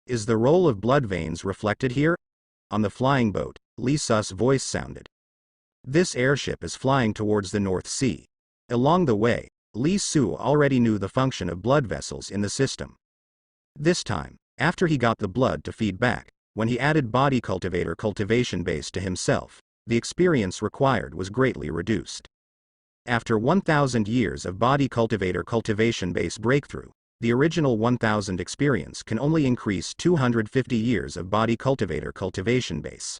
Is the role of blood veins reflected here? On the flying boat, Li Su's voice sounded. This airship is flying towards the North Sea. Along the way, Li Su already knew the function of blood vessels in the system. This time, after he got the blood to feed back, when he added body cultivator cultivation base to himself, the experience required was greatly reduced. After 1,000 years of body cultivator cultivation base breakthrough, the original 1,000 experience can only increase 250 years of body cultivator cultivation base.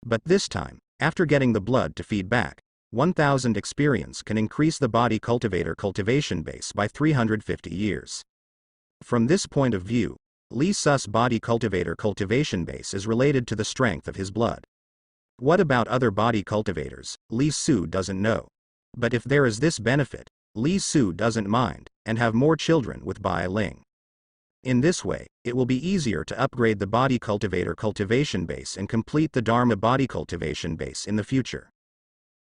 But this time, after getting the blood to feed back, 1,000 experience can increase the body cultivator cultivation base by 350 years. From this point of view, Li Su's body cultivator cultivation base is related to the strength of his blood. What about other body cultivators? Li Su doesn't know. But if there is this benefit, Li Su doesn't mind, and have more children with Bai Ling. In this way, it will be easier to upgrade the body cultivator cultivation base and complete the Dharma body cultivation base in the future.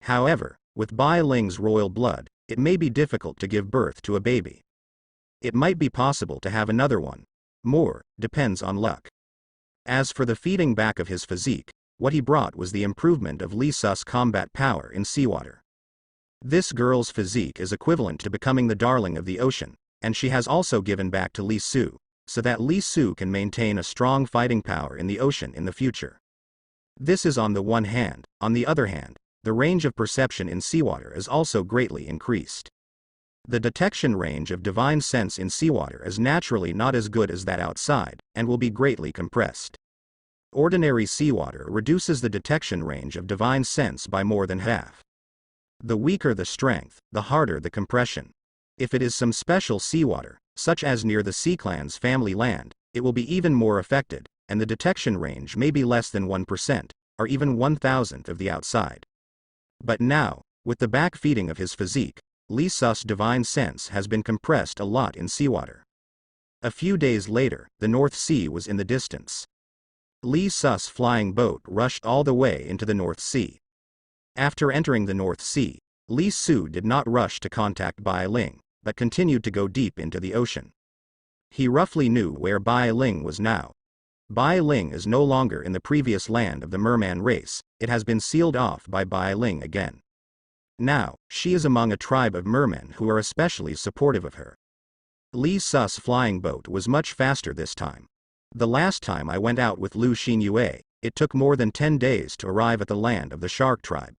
However, with Bai Ling's royal blood, it may be difficult to give birth to a baby. It might be possible to have another one. More depends on luck. As for the feeding back of his physique, what he brought was the improvement of Li Su's combat power in seawater. This girl's physique is equivalent to becoming the darling of the ocean, and she has also given back to Li Su, so that Li Su can maintain a strong fighting power in the ocean in the future. This is on the one hand. On the other hand, the range of perception in seawater is also greatly increased. The detection range of divine sense in seawater is naturally not as good as that outside, and will be greatly compressed. Ordinary seawater reduces the detection range of divine sense by more than half. The weaker the strength, the harder the compression. If it is some special seawater, such as near the Sea Clan's family land, it will be even more affected, and the detection range may be less than 1%, or even 1,000th of the outside. But now, with the back-feeding of his physique, Li Su's divine sense has been compressed a lot in seawater. A few days later, the North Sea was in the distance. Li Su's flying boat rushed all the way into the North Sea. After entering the North Sea, Li Su did not rush to contact Bai Ling, but continued to go deep into the ocean. He roughly knew where Bai Ling was now. Bai Ling is no longer in the previous land of the merman race, it has been sealed off by Bai Ling again. Now, she is among a tribe of mermen who are especially supportive of her. Li Su's flying boat was much faster this time. The last time I went out with Lu Xinyue, it took more than 10 days to arrive at the land of the shark tribe.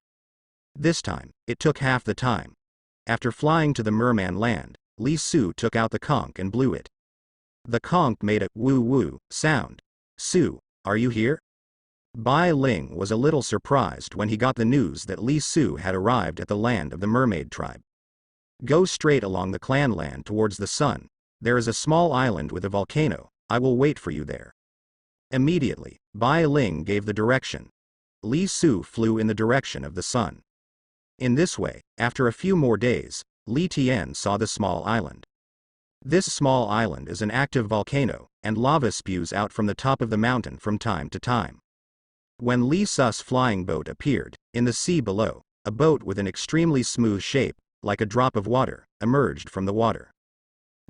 This time, it took half the time. After flying to the merman land, Li Su took out the conch and blew it. The conch made a woo-woo sound. Su, are you here? Bai Ling was a little surprised when he got the news that Li Su had arrived at the land of the mermaid tribe. Go straight along the clan land towards the sun. There is a small island with a volcano. I will wait for you there. Immediately, Bai Ling gave the direction. Li Su flew in the direction of the sun. In this way, after a few more days, Li Tian saw the small island. This small island is an active volcano, and lava spews out from the top of the mountain from time to time. When Li Su's flying boat appeared, in the sea below, a boat with an extremely smooth shape, like a drop of water, emerged from the water.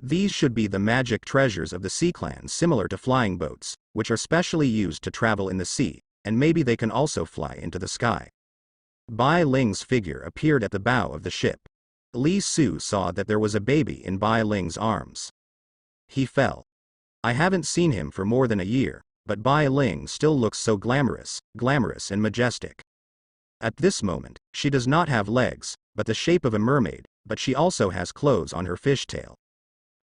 These should be the magic treasures of the Sea Clan, similar to flying boats, which are specially used to travel in the sea, and maybe they can also fly into the sky. Bai Ling's figure appeared at the bow of the ship. Li Su saw that there was a baby in Bai Ling's arms. He fell. I haven't seen him for more than a year, but Bai Ling still looks so glamorous and majestic. At this moment, she does not have legs, but the shape of a mermaid, but she also has clothes on her fishtail.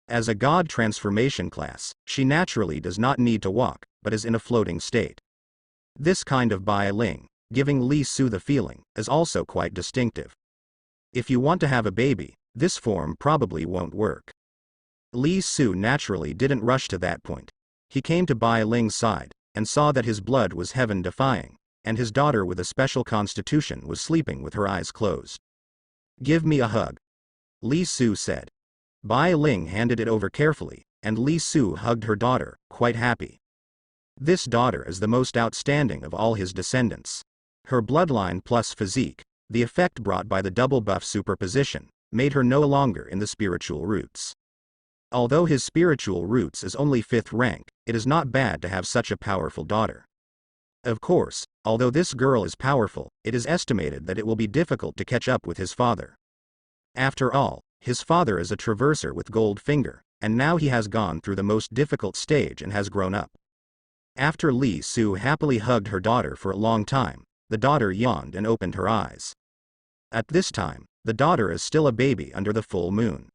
As a god transformation class, she naturally does not need to walk, but is in a floating state. This kind of Bai Ling, giving Li Su the feeling, is also quite distinctive. If you want to have a baby, this form probably won't work. Li Su naturally didn't rush to that point. He came to Bai Ling's side, and saw that his blood was heaven-defying, and his daughter with a special constitution was sleeping with her eyes closed. Give me a hug, Li Su said. Bai Ling handed it over carefully, and Li Su hugged her daughter, quite happy. This daughter is the most outstanding of all his descendants. Her bloodline plus physique, the effect brought by the double buff superposition, made her no longer in the spiritual roots. Although his spiritual roots is only 5th rank, it is not bad to have such a powerful daughter. Of course, although this girl is powerful, it is estimated that it will be difficult to catch up with his father. After all, his father is a traverser with gold finger, and now he has gone through the most difficult stage and has grown up. After Li Su happily hugged her daughter for a long time, the daughter yawned and opened her eyes. At this time, the daughter is still a baby under the full moon.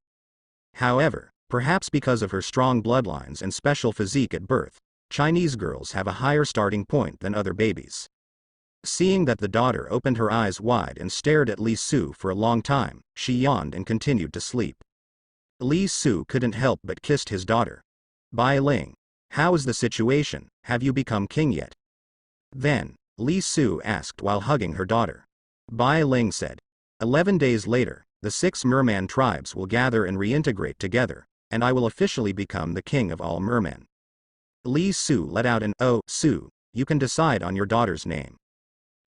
However, perhaps because of her strong bloodlines and special physique at birth, Chinese girls have a higher starting point than other babies. Seeing that the daughter opened her eyes wide and stared at Li Su for a long time, she yawned and continued to sleep. Li Su couldn't help but kissed his daughter. "Bai Ling, how is the situation? Have you become king yet?" Then, Li Su asked while hugging her daughter. Bai Ling said, 11 days later, the 6 merman tribes will gather and reintegrate together, and I will officially become the king of all mermen." Li Su let out an "Oh, Su, you can decide on your daughter's name."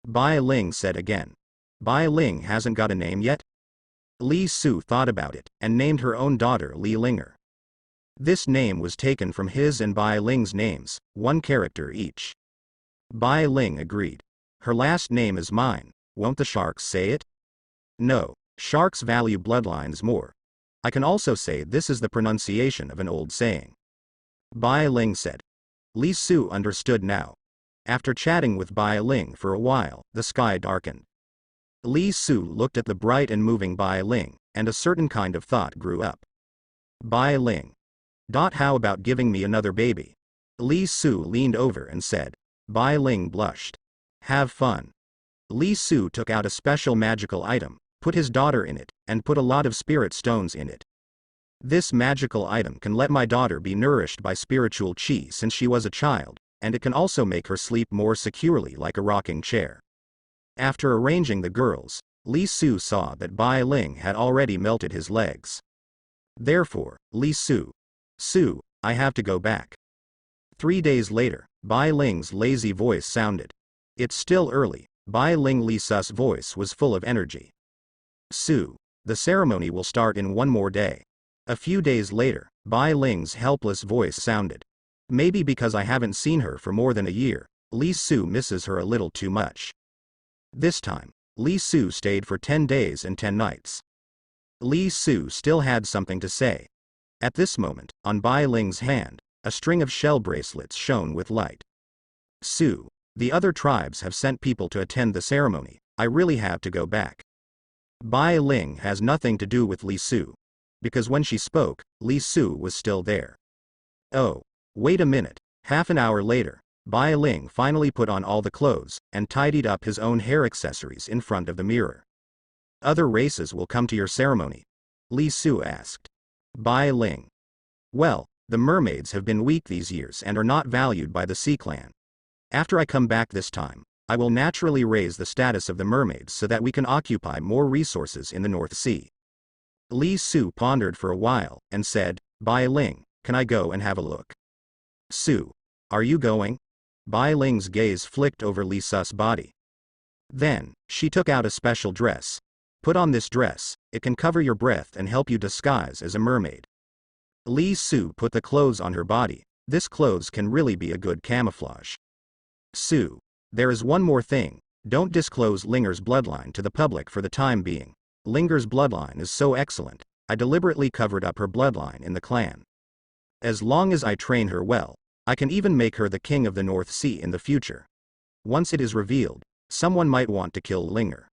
Bai Ling said again. "Bai Ling hasn't got a name yet?" Li Su thought about it, and named her own daughter Li Linger. This name was taken from his and Bai Ling's names, 1 character each. Bai Ling agreed. "Her last name is mine, won't the sharks say it?" "No, sharks value bloodlines more. I can also say this is the pronunciation of an old saying." Bai Ling said. Li Su understood now. After chatting with Bai Ling for a while, the sky darkened. Li Su looked at the bright and moving Bai Ling, and a certain kind of thought grew up. "Bai Ling. How about giving me another baby?" Li Su leaned over and said. Bai Ling blushed. "Have fun." Li Su took out a special magical item, put his daughter in it, and put a lot of spirit stones in it. "This magical item can let my daughter be nourished by spiritual qi since she was a child, and it can also make her sleep more securely like a rocking chair." After arranging the girls, Li Su saw that Bai Ling had already melted his legs. Therefore, Li Su, I have to go back." 3 days later, Bai Ling's lazy voice sounded. "It's still early." Bai Ling Li Su's voice was full of energy. "Su, the ceremony will start in 1 more day." A few days later, Bai Ling's helpless voice sounded. "Maybe because I haven't seen her for more than a year, Li Su misses her a little too much." This time, Li Su stayed for 10 days and 10 nights. Li Su still had something to say. At this moment, on Bai Ling's hand, a string of shell bracelets shone with light. "Su, the other tribes have sent people to attend the ceremony, I really have to go back." Bai Ling has nothing to do with Li Su. Because when she spoke, Li Su was still there. "Oh, wait a minute." Half an hour later, Bai Ling finally put on all the clothes, and tidied up his own hair accessories in front of the mirror. "Other races will come to your ceremony?" Li Su asked. Bai Ling. "Well, the mermaids have been weak these years and are not valued by the Sea Clan. After I come back this time, I will naturally raise the status of the mermaids so that we can occupy more resources in the North Sea." Li Su pondered for a while, and said, "Bai Ling, can I go and have a look?" "Su, are you going?" Bai Ling's gaze flicked over Li Su's body. Then, she took out a special dress. "Put on this dress, it can cover your breath and help you disguise as a mermaid." Li Su put the clothes on her body. This clothes can really be a good camouflage. "Su, there is one more thing, don't disclose Linger's bloodline to the public for the time being. Linger's bloodline is so excellent, I deliberately covered up her bloodline in the clan. As long as I train her well, I can even make her the king of the North Sea in the future. Once it is revealed, someone might want to kill Linger."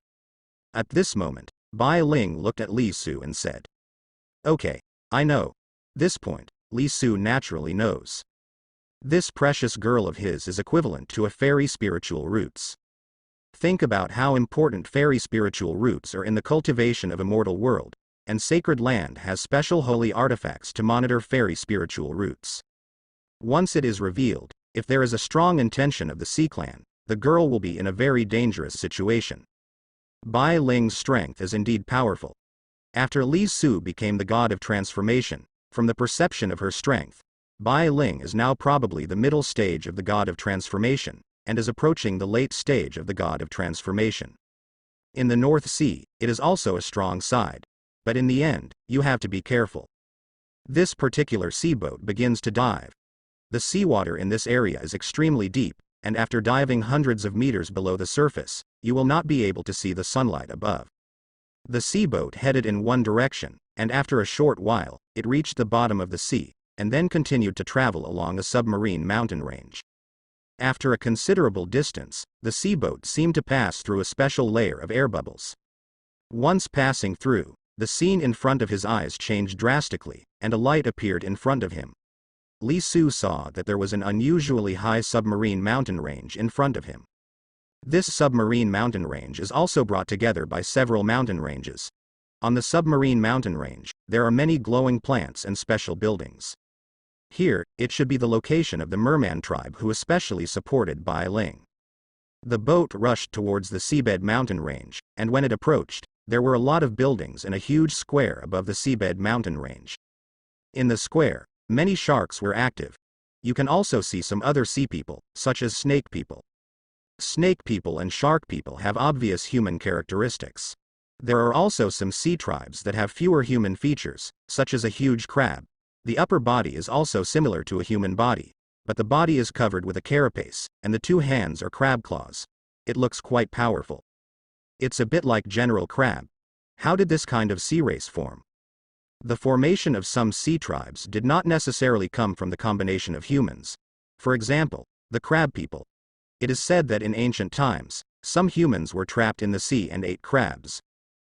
At this moment, Bai Ling looked at Li Su and said, "Okay, I know." This point, Li Su naturally knows. This precious girl of his is equivalent to a fairy spiritual roots. Think about how important fairy spiritual roots are in the cultivation of immortal world, and sacred land has special holy artifacts to monitor fairy spiritual roots. Once it is revealed, if there is a strong intention of the Sea Clan, the girl will be in a very dangerous situation. Bai Ling's strength is indeed powerful. After Li Su became the god of transformation, from the perception of her strength, Bai Ling is now probably the middle stage of the god of transformation, and is approaching the late stage of the god of transformation. In the North Sea, it is also a strong side. But in the end, you have to be careful. This particular sea boat begins to dive. The seawater in this area is extremely deep, and after diving hundreds of meters below the surface, you will not be able to see the sunlight above. The seaboat headed in one direction, and after a short while, it reached the bottom of the sea, and then continued to travel along a submarine mountain range. After a considerable distance, the seaboat seemed to pass through a special layer of air bubbles. Once passing through, the scene in front of his eyes changed drastically, and a light appeared in front of him. Li Su saw that there was an unusually high submarine mountain range in front of him. This submarine mountain range is also brought together by several mountain ranges. On the submarine mountain range, there are many glowing plants and special buildings. Here, it should be the location of the merman tribe who especially supported Bai Ling. The boat rushed towards the seabed mountain range, and when it approached, there were a lot of buildings in a huge square above the seabed mountain range. In the square, many sharks were active. You can also see some other sea people, such as snake people. Snake people and shark people have obvious human characteristics. There are also some sea tribes that have fewer human features, such as a huge crab. The upper body is also similar to a human body, but the body is covered with a carapace, and the two hands are crab claws. It looks quite powerful. It's a bit like General Crab. How did this kind of sea race form? The formation of some sea tribes did not necessarily come from the combination of humans. For example, the crab people. It is said that in ancient times, some humans were trapped in the sea and ate crabs.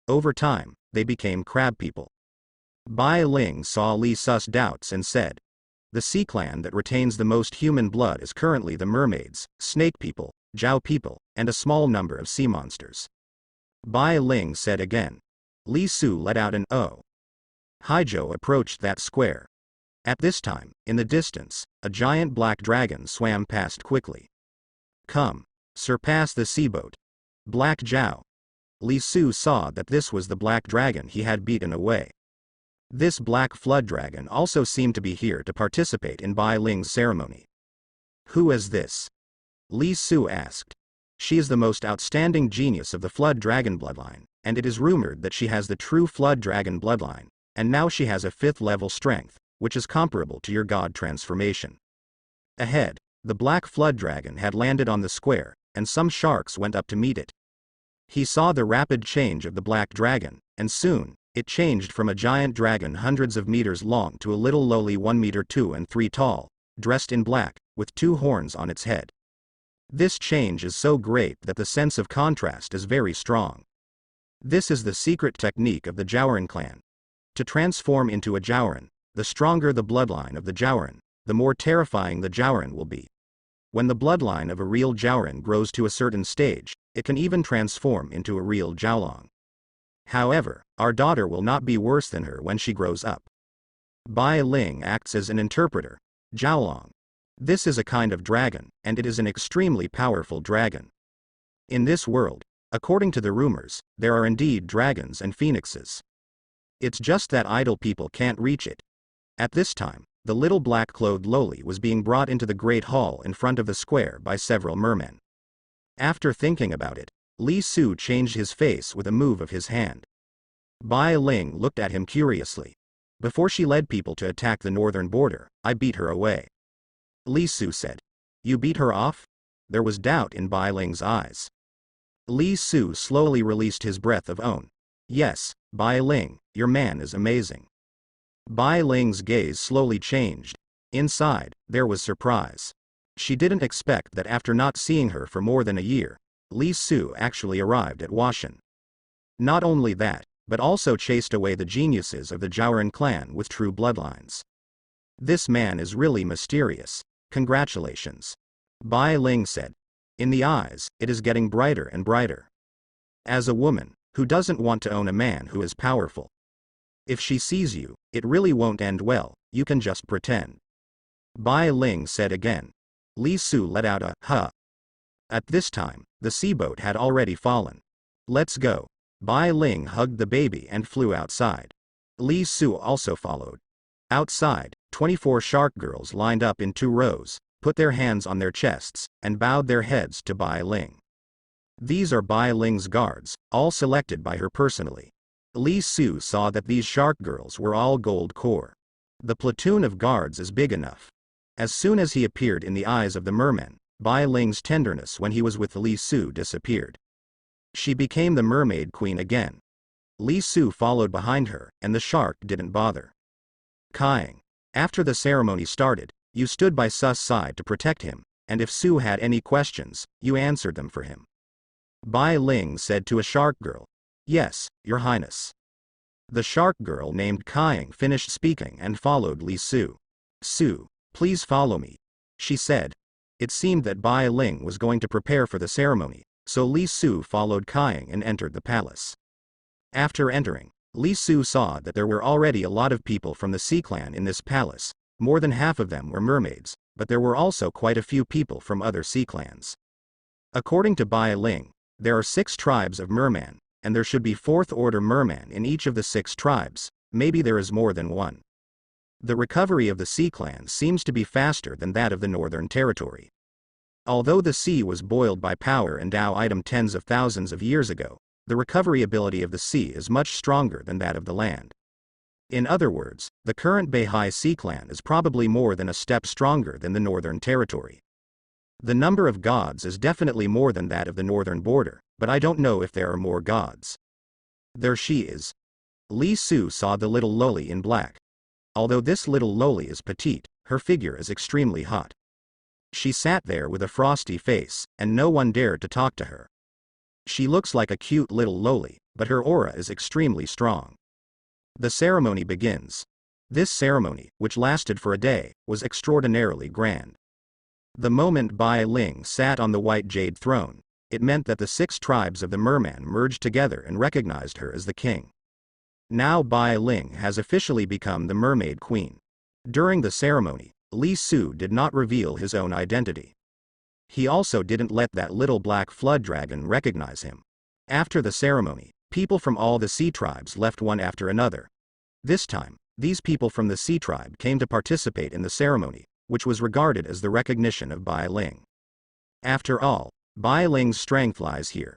Over time, they became crab people. Bai Ling saw Li Su's doubts and said, "The sea clan that retains the most human blood is currently the mermaids, snake people, Jiao people, and a small number of sea monsters." Bai Ling said again. Li Su let out an "oh." Haijo approached that square. At this time, in the distance, a giant black dragon swam past quickly. "Come, surpass the seaboat. Black Jiao." Li Su saw that this was the black dragon he had beaten away. This black flood dragon also seemed to be here to participate in Bai Ling's ceremony. "Who is this?" Li Su asked. "She is the most outstanding genius of the flood dragon bloodline, and it is rumored that she has the true flood dragon bloodline, and now she has a 5th level strength, which is comparable to your god transformation." Ahead, the black flood dragon had landed on the square, and some sharks went up to meet it. He saw the rapid change of the black dragon, and soon, it changed from a giant dragon hundreds of meters long to a little lowly 1 meter 2 and 3 tall, dressed in black, with 2 horns on its head. This change is so great that the sense of contrast is very strong. This is the secret technique of the Jiaoran clan. To transform into a Jiaoran, the stronger the bloodline of the Jiaoran, the more terrifying the Jiaoran will be. When the bloodline of a real Jiaoran grows to a certain stage, it can even transform into a real Jiaolong. However, our daughter will not be worse than her when she grows up. Bai Ling acts as an interpreter. Jiaolong. This is a kind of dragon, and it is an extremely powerful dragon. In this world, according to the rumors, there are indeed dragons and phoenixes. It's just that idle people can't reach it. At this time, the little black-clothed lowly was being brought into the great hall in front of the square by several mermen. After thinking about it, Li Su changed his face with a move of his hand. Bai Ling looked at him curiously. "Before she led people to attack the northern border, I beat her away." Li Su said. "You beat her off?" There was doubt in Bai Ling's eyes. Li Su slowly released his breath of own. "Yes, Bai Ling, your man is amazing." Bai Ling's gaze slowly changed. Inside, there was surprise. She didn't expect that after not seeing her for more than a year, Li Su actually arrived at Washan. Not only that, but also chased away the geniuses of the Jiaoran clan with true bloodlines. This man is really mysterious. Congratulations. Bai Ling said. In the eyes, it is getting brighter and brighter. As a woman, who doesn't want to own a man who is powerful? If she sees you, it really won't end well, you can just pretend. Bai Ling said again. Li Su let out a huh. At this time, the seaboat had already fallen. Let's go. Bai Ling hugged the baby and flew outside. Li Su also followed. Outside, 24 shark girls lined up in 2 rows, put their hands on their chests, and bowed their heads to Bai Ling. These are Bai Ling's guards, all selected by her personally. Li Su saw that these shark girls were all gold core. The platoon of guards is big enough. As soon as he appeared in the eyes of the mermen, Bai Ling's tenderness when he was with Li Su disappeared. She became the mermaid queen again. Li Su followed behind her, and the shark didn't bother. Kaing. After the ceremony started, you stood by Su's side to protect him, and if Su had any questions, you answered them for him. Bai Ling said to a shark girl. Yes, Your Highness. The shark girl named Kaing finished speaking and followed Li Su. Su, please follow me, she said. It seemed that Bai Ling was going to prepare for the ceremony, so Li Su followed Kaing and entered the palace. After entering, Li Su saw that there were already a lot of people from the Sea Clan in this palace. More than half of them were mermaids, but there were also quite a few people from other sea clans. According to Bai Ling, there are 6 tribes of merman, and there should be 4th order merman in each of the 6 tribes. Maybe there is more than one. The recovery of the Sea Clan seems to be faster than that of the Northern Territory. Although the sea was boiled by power and Tao item tens of thousands of years ago, the recovery ability of the sea is much stronger than that of the land. In other words, the current Beihai Sea Clan is probably more than a step stronger than the Northern Territory. The number of gods is definitely more than that of the northern border, but I don't know if there are more gods. There she is. Li Su saw the little loli in black. Although this little loli is petite, her figure is extremely hot. She sat there with a frosty face, and no one dared to talk to her. She looks like a cute little loli, but her aura is extremely strong. The ceremony begins. This ceremony, which lasted for a day, was extraordinarily grand. The moment Bai Ling sat on the white jade throne, it meant that the 6 tribes of the merman merged together and recognized her as the king. Now Bai Ling has officially become the mermaid queen. During the ceremony, Li Su did not reveal his own identity. He also didn't let that little black flood dragon recognize him. After the ceremony, people from all the sea tribes left one after another. This time, these people from the sea tribe came to participate in the ceremony, which was regarded as the recognition of Bai Ling. After all, Bai Ling's strength lies here.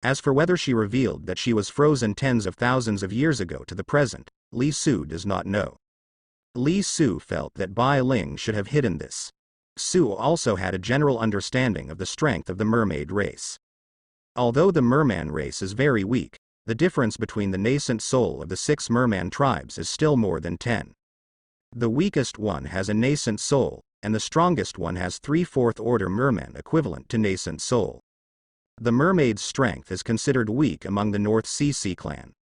As for whether she revealed that she was frozen tens of thousands of years ago to the present, Li Su does not know. Li Su felt that Bai Ling should have hidden this. Su also had a general understanding of the strength of the mermaid race. Although the merman race is very weak, the difference between the nascent soul of the 6 merman tribes is still more than 10. The weakest one has a nascent soul, and the strongest one has 3/4 order merman equivalent to nascent soul. The mermaid's strength is considered weak among the North Sea clan.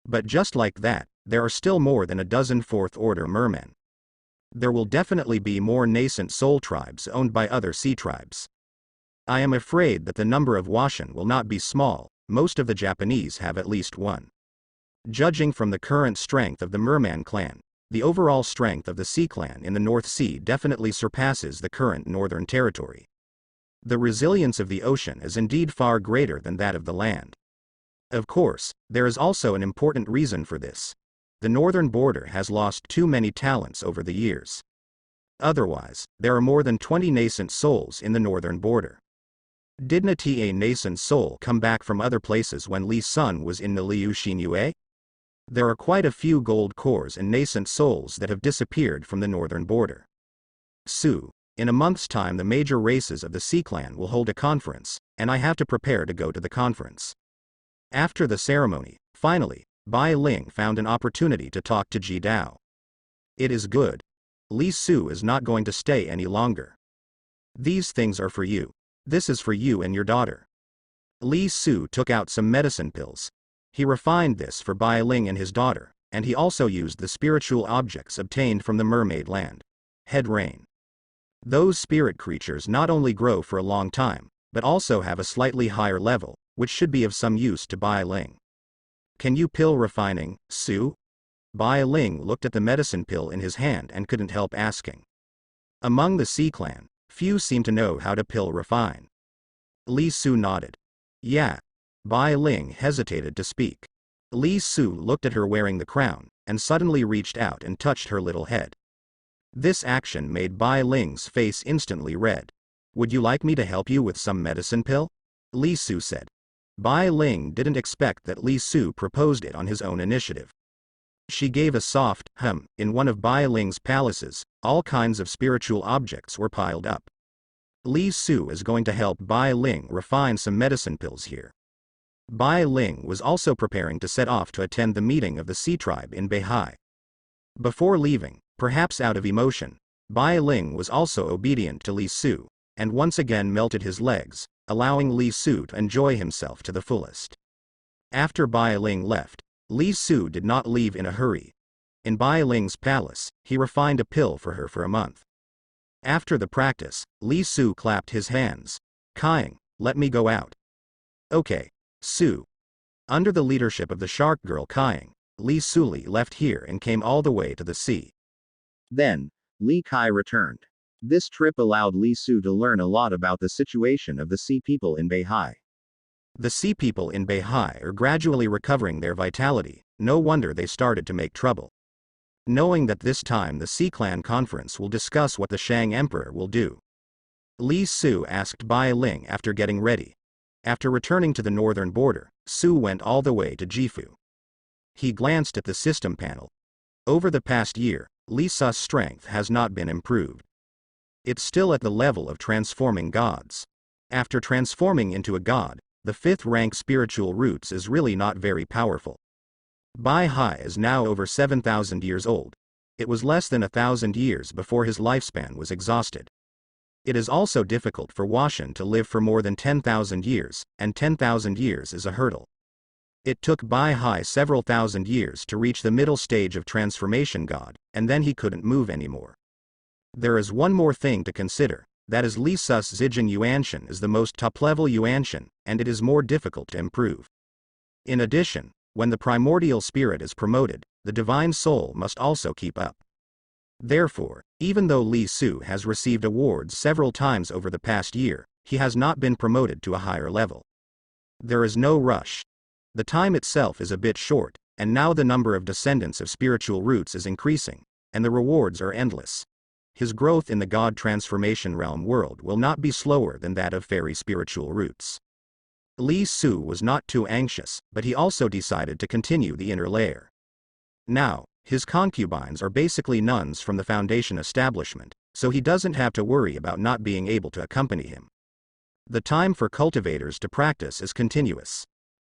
But just like that, there are still more than a dozen 4th order mermen. There will definitely be more nascent soul tribes owned by other sea tribes. I am afraid that the number of Washin will not be small. Most of the Japanese have at least one. Judging from the current strength of the merman clan, the overall strength of the Sea Clan in the North Sea definitely surpasses the current Northern Territory. The resilience of the ocean is indeed far greater than that of the land. Of course, there is also an important reason for this. The northern border has lost too many talents over the years. Otherwise, there are more than 20 nascent souls in the northern border. Didn't a nascent soul come back from other places when Li Sun was in the Liu Xinyue? There are quite a few gold cores and nascent souls that have disappeared from the northern border. Su, in a month's time the major races of the Sea Clan will hold a conference, and I have to prepare to go to the conference. After the ceremony, finally, Bai Ling found an opportunity to talk to Ji Dao. It is good. Li Su is not going to stay any longer. These things are for you. This is for you and your daughter. Li Su took out some medicine pills. He refined this for Bai Ling and his daughter, and he also used the spiritual objects obtained from the mermaid land. Head rain. Those spirit creatures not only grow for a long time, but also have a slightly higher level, which should be of some use to Bai Ling. Can you pill refining, Su? Bai Ling looked at the medicine pill in his hand and couldn't help asking. Among the Sea Clan, few seem to know how to pill refine. Li Su nodded. Yeah. Bai Ling hesitated to speak. Li Su looked at her wearing the crown, and suddenly reached out and touched her little head. This action made Bai Ling's face instantly red. Would you like me to help you with some medicine pill? Li Su said. Bai Ling didn't expect that Li Su proposed it on his own initiative. She gave a soft hum. In one of Bai Ling's palaces, all kinds of spiritual objects were piled up. Li Su is going to help Bai Ling refine some medicine pills here. Bai Ling was also preparing to set off to attend the meeting of the Sea Tribe in Beihai. Before leaving, perhaps out of emotion, Bai Ling was also obedient to Li Su, and once again melted his legs, allowing Li Su to enjoy himself to the fullest. After Bai Ling left, Li Su did not leave in a hurry. In Bai Ling's palace, he refined a pill for her for a month. After the practice, Li Su clapped his hands. Kying, let me go out. Okay, Su. Under the leadership of the shark girl Kying, Li Suli left here and came all the way to the sea. Then, Li Kai returned. This trip allowed Li Su to learn a lot about the situation of the sea people in Beihai. The sea people in Beihai are gradually recovering their vitality, no wonder they started to make trouble. Knowing that this time the Sea Clan conference will discuss what the Shang Emperor will do, Li Su asked Bai Ling after getting ready. After returning to the northern border, Su went all the way to Jifu. He glanced at the system panel. Over the past year, Li Su's strength has not been improved. It's still at the level of transforming gods. After transforming into a god, the 5th rank spiritual roots is really not very powerful. Bai Hai is now over 7,000 years old. It was less than 1,000 years before his lifespan was exhausted. It is also difficult for Washan to live for more than 10,000 years, and 10,000 years is a hurdle. It took Bai Hai several thousand years to reach the middle stage of transformation god, and then he couldn't move anymore. There is one more thing to consider, that is Li Su's Zijin Yuanshan is the most top-level Yuanshan, and it is more difficult to improve. In addition, when the primordial spirit is promoted, the divine soul must also keep up. Therefore, even though Li Su has received awards several times over the past year, he has not been promoted to a higher level. There is no rush. The time itself is a bit short, and now the number of descendants of spiritual roots is increasing, and the rewards are endless. His growth in the god transformation realm world will not be slower than that of fairy spiritual roots. Li Su was not too anxious, but he also decided to continue the inner layer. Now, his concubines are basically nuns from the foundation establishment, so he doesn't have to worry about not being able to accompany him. The time for cultivators to practice is continuous.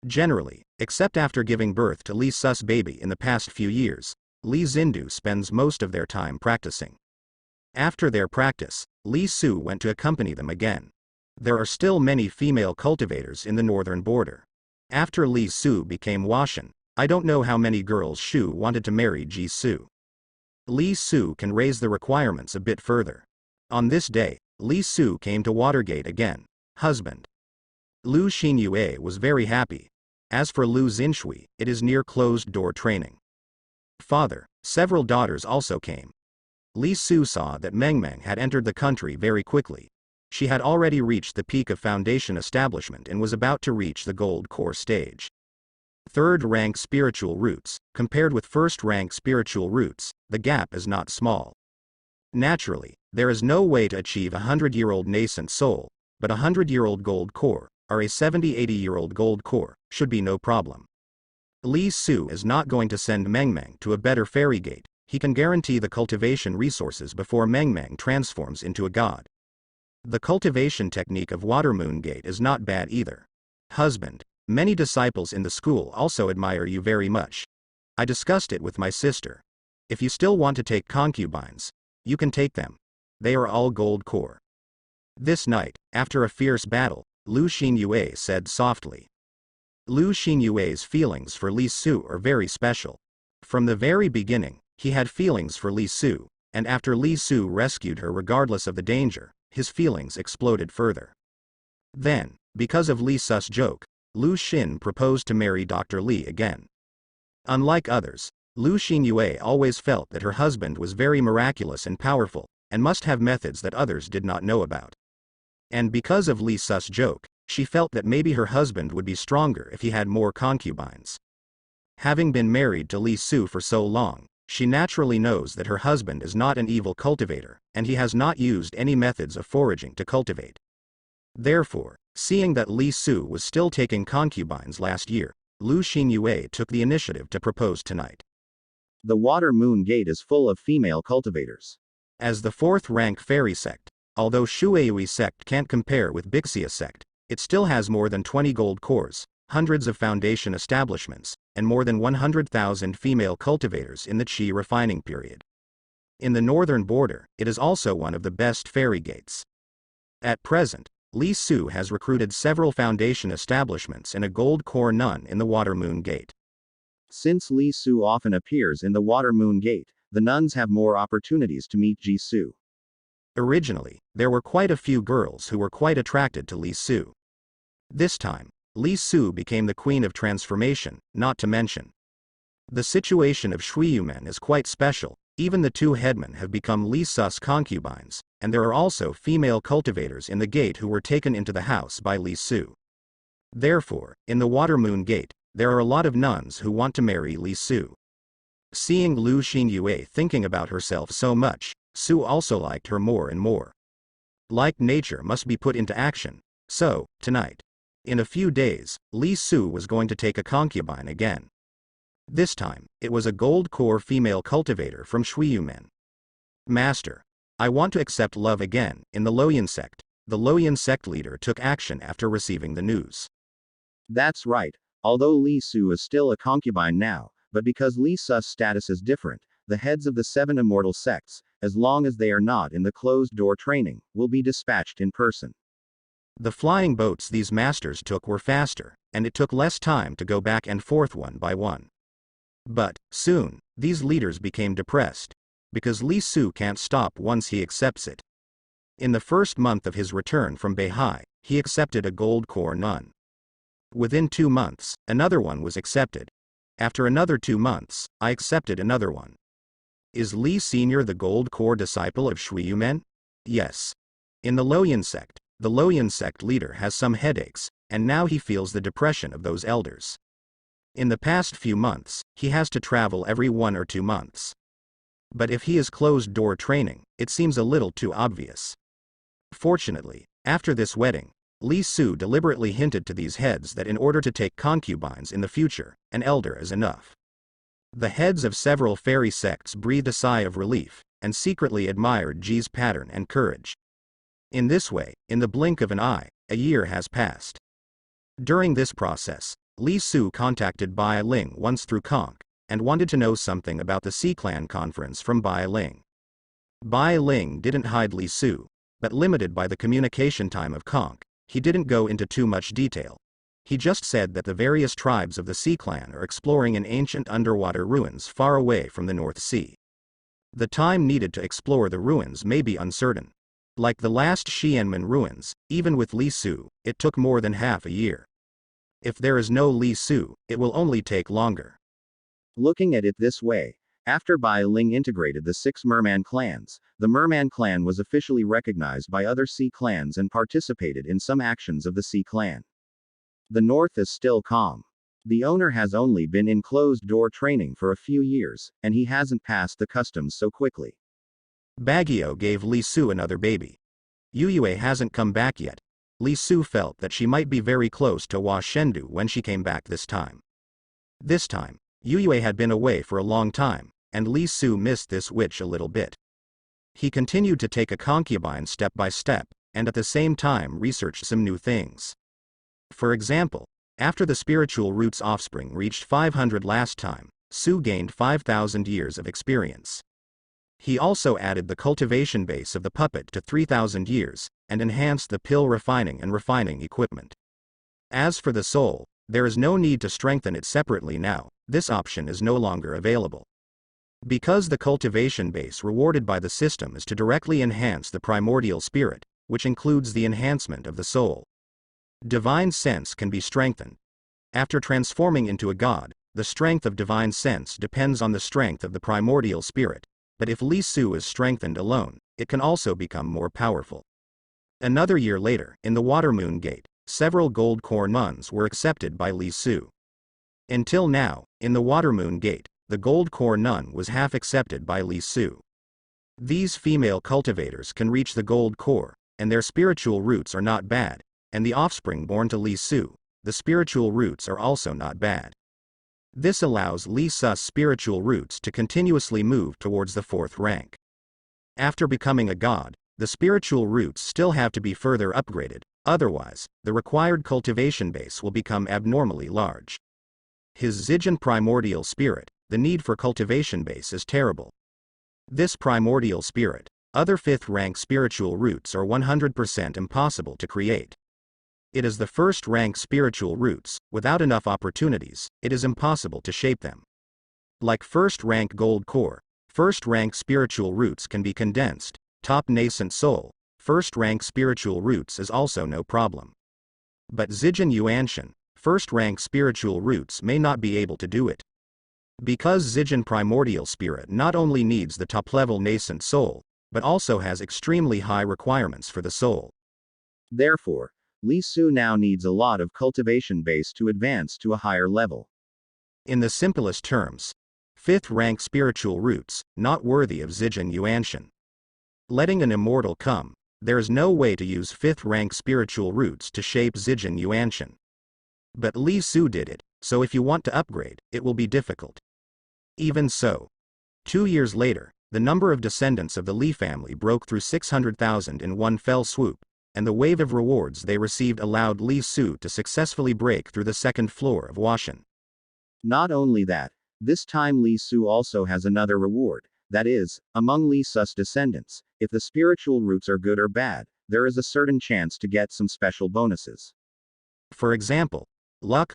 Generally, except after giving birth to Li Su's baby in the past few years, Li Zindu spends most of their time practicing. After their practice, Li Su went to accompany them again. There are still many female cultivators in the northern border. After Li Su became Washan, I don't know how many girls Shu wanted to marry Ji Su. Li Su can raise the requirements a bit further. On this day, Li Su came to Watergate again. Husband. Lu Xinyue was very happy. As for Lu Zinshui, it is near closed-door training. Father, several daughters also came. Li Su saw that Meng Meng had entered the country very quickly. She had already reached the peak of foundation establishment and was about to reach the gold core stage. 3rd rank spiritual roots, compared with 1st rank spiritual roots, the gap is not small. Naturally, there is no way to achieve a 100-year-old nascent soul, but a 100-year-old gold core, or a 70-80-year-old gold core, should be no problem. Li Su is not going to send Meng Meng to a better fairy gate. He can guarantee the cultivation resources before Meng Meng transforms into a god. The cultivation technique of Water Moon Gate is not bad either. Husband, many disciples in the school also admire you very much. I discussed it with my sister. If you still want to take concubines, you can take them. They are all gold core. This night, after a fierce battle, Lu Xinyue said softly. Lu Xinyue's feelings for Li Su are very special. From the very beginning, he had feelings for Li Su, and after Li Su rescued her regardless of the danger, his feelings exploded further. Then, because of Li Su's joke, Lu Xin proposed to marry Dr. Li again. Unlike others, Lu Xinyue always felt that her husband was very miraculous and powerful, and must have methods that others did not know about. And because of Li Su's joke, she felt that maybe her husband would be stronger if he had more concubines. Having been married to Li Su for so long, she naturally knows that her husband is not an evil cultivator, and he has not used any methods of foraging to cultivate. Therefore, seeing that Li Su was still taking concubines last year, Lu Xinyue took the initiative to propose tonight. The Water Moon Gate is full of female cultivators. As the fourth-rank fairy sect, although Shueui sect can't compare with Bixia sect, it still has more than 20 gold cores, hundreds of foundation establishments, and more than 100,000 female cultivators in the Qi refining period. In the northern border, it is also one of the best fairy gates. At present, Li Su has recruited several foundation establishments and a gold core nun in the Water Moon Gate. Since Li Su often appears in the Water Moon Gate, the nuns have more opportunities to meet Ji Su. Originally, there were quite a few girls who were quite attracted to Li Su. This time, Li Su became the queen of transformation, not to mention. The situation of Shuiyumen is quite special. Even the two headmen have become Li Su's concubines, and there are also female cultivators in the gate who were taken into the house by Li Su. Therefore, in the Water Moon Gate, there are a lot of nuns who want to marry Li Su. Seeing Lu Xingyue thinking about herself so much, Su also liked her more and more. Like nature must be put into action, so, tonight. In a few days, Li Su was going to take a concubine again. This time, it was a gold core female cultivator from Shuiyumen. Master, I want to accept love again. In the Loyan sect, the Loyan sect leader took action after receiving the news. That's right, although Li Su is still a concubine now, but because Li Su's status is different, the heads of the 7 immortal sects, as long as they are not in the closed-door training, will be dispatched in person. The flying boats these masters took were faster, and it took less time to go back and forth one by one. But, soon, these leaders became depressed, because Li Su can't stop once he accepts it. In the first month of his return from Beihai, he accepted a gold core nun. Within 2 months, another one was accepted. After another 2 months, I accepted another one. Is Li Senior the gold core disciple of Shuiyumen? Yes. In the Loyan sect, the Loyan sect leader has some headaches, and now he feels the depression of those elders. In the past few months, he has to travel every 1 or 2 months. But if he is closed-door training, it seems a little too obvious. Fortunately, after this wedding, Li Su deliberately hinted to these heads that in order to take concubines in the future, an elder is enough. The heads of several fairy sects breathed a sigh of relief, and secretly admired Ji's pattern and courage. In this way, in the blink of an eye, a year has passed. During this process, Li Su contacted Bai Ling once through Conk, and wanted to know something about the Sea Clan conference from Bai Ling. Bai Ling didn't hide Li Su, but limited by the communication time of Conk, he didn't go into too much detail. He just said that the various tribes of the Sea Clan are exploring in ancient underwater ruins far away from the North Sea. The time needed to explore the ruins may be uncertain. Like the last Xianmen ruins, even with Li Su, it took more than half a year. If there is no Li Su, it will only take longer. Looking at it this way, after Bai Ling integrated the 6 Merman clans, the Merman clan was officially recognized by other Sea clans and participated in some actions of the Sea clan. The north is still calm. The owner has only been in closed-door training for a few years, and he hasn't passed the customs so quickly. Baguio gave Li Su another baby. Yuyue hasn't come back yet. Li Su felt that she might be very close to Hua Shendu when she came back this time. This time, Yuyue had been away for a long time, and Li Su missed this witch a little bit. He continued to take a concubine step by step, and at the same time researched some new things. For example, after the spiritual root's offspring reached 500 last time, Su gained 5,000 years of experience. He also added the cultivation base of the puppet to 3,000 years, and enhanced the pill refining and refining equipment. As for the soul, there is no need to strengthen it separately now, this option is no longer available. Because the cultivation base rewarded by the system is to directly enhance the primordial spirit, which includes the enhancement of the soul. Divine sense can be strengthened. After transforming into a god, the strength of divine sense depends on the strength of the primordial spirit, but if Li Su is strengthened alone, it can also become more powerful. Another year later, in the Water Moon Gate, several gold core nuns were accepted by Li Su. Until now, in the Water Moon Gate, the gold core nun was half accepted by Li Su. These female cultivators can reach the gold core, and their spiritual roots are not bad, and the offspring born to Li Su, the spiritual roots are also not bad. This allows Li Su's spiritual roots to continuously move towards the 4th rank. After becoming a god, the spiritual roots still have to be further upgraded, otherwise, the required cultivation base will become abnormally large. His Zijin primordial spirit, the need for cultivation base is terrible. This primordial spirit, other 5th rank spiritual roots are 100% impossible to create. It is the 1st rank spiritual roots, without enough opportunities, it is impossible to shape them. Like 1st rank gold core, 1st rank spiritual roots can be condensed, top nascent soul, 1st rank spiritual roots is also no problem. But Zijin Yuanshan, 1st rank spiritual roots may not be able to do it. Because Zijin primordial spirit not only needs the top level nascent soul, but also has extremely high requirements for the soul. Therefore, Li Su now needs a lot of cultivation base to advance to a higher level. In the simplest terms, 5th rank spiritual roots, not worthy of Zijin Yuanshan. Letting an immortal come, there is no way to use 5th rank spiritual roots to shape Zijin Yuanshan. But Li Su did it, so if you want to upgrade, it will be difficult. Even so, 2 years later, the number of descendants of the Li family broke through 600,000 in one fell swoop, and the wave of rewards they received allowed Li Su to successfully break through the 2nd floor of Washan. Not only that, this time Li Su also has another reward, that is, among Li Su's descendants, if the spiritual roots are good or bad, there is a certain chance to get some special bonuses. For example, luck,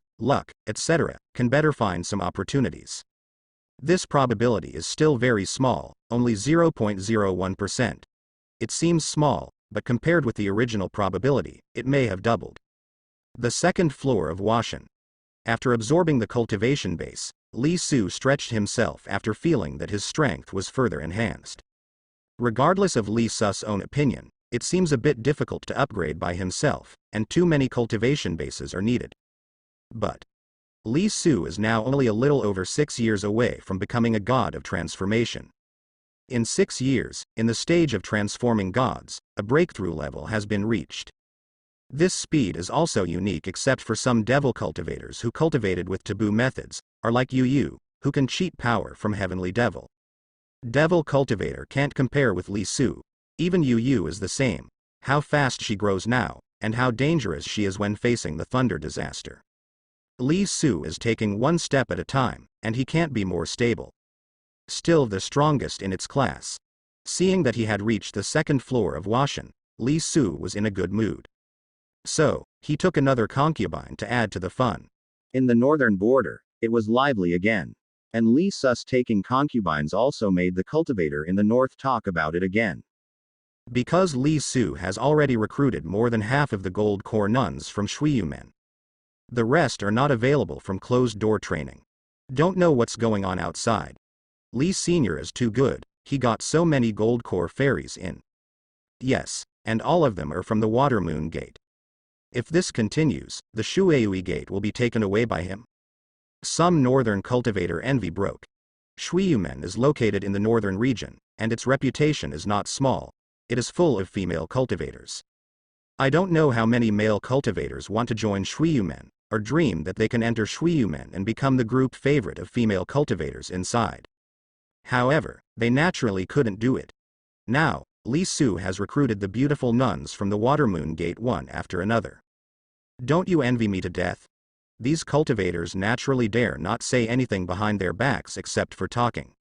etc., can better find some opportunities. This probability is still very small, only 0.01%. It seems small, but compared with the original probability, it may have doubled. The 2nd floor of Washan. After absorbing the cultivation base, Li Su stretched himself after feeling that his strength was further enhanced. Regardless of Li Su's own opinion, it seems a bit difficult to upgrade by himself, and too many cultivation bases are needed. But Li Su is now only a little over 6 years away from becoming a god of transformation. In 6 years, in the stage of transforming gods, a breakthrough level has been reached. This speed is also unique except for some devil cultivators who cultivated with taboo methods, are like Yu, who can cheat power from heavenly devil. Devil cultivator can't compare with Li Su, even Yu is the same, how fast she grows now, and how dangerous she is when facing the thunder disaster. Li Su is taking one step at a time, and he can't be more stable. Still the strongest in its class. Seeing that he had reached the 2nd floor of Washan, Li Su was in a good mood. So, he took another concubine to add to the fun. In the northern border, it was lively again. And Li Su's taking concubines also made the cultivator in the north talk about it again. Because Li Su has already recruited more than half of the gold core nuns from Shuiyumen. The rest are not available from closed-door training. Don't know what's going on outside. Li Sr. is too good, he got so many gold core fairies in. Yes, and all of them are from the Water Moon Gate. If this continues, the Shuiyue Gate will be taken away by him. Some northern cultivator envy broke. Shuiyumen is located in the northern region, and its reputation is not small. It is full of female cultivators. I don't know how many male cultivators want to join Shuiyumen, or dream that they can enter Shuiyumen and become the group favorite of female cultivators inside. However, they naturally couldn't do it. Now, Li Su has recruited the beautiful nuns from the Water Moon Gate one after another. Don't you envy me to death? These cultivators naturally dare not say anything behind their backs except for talking.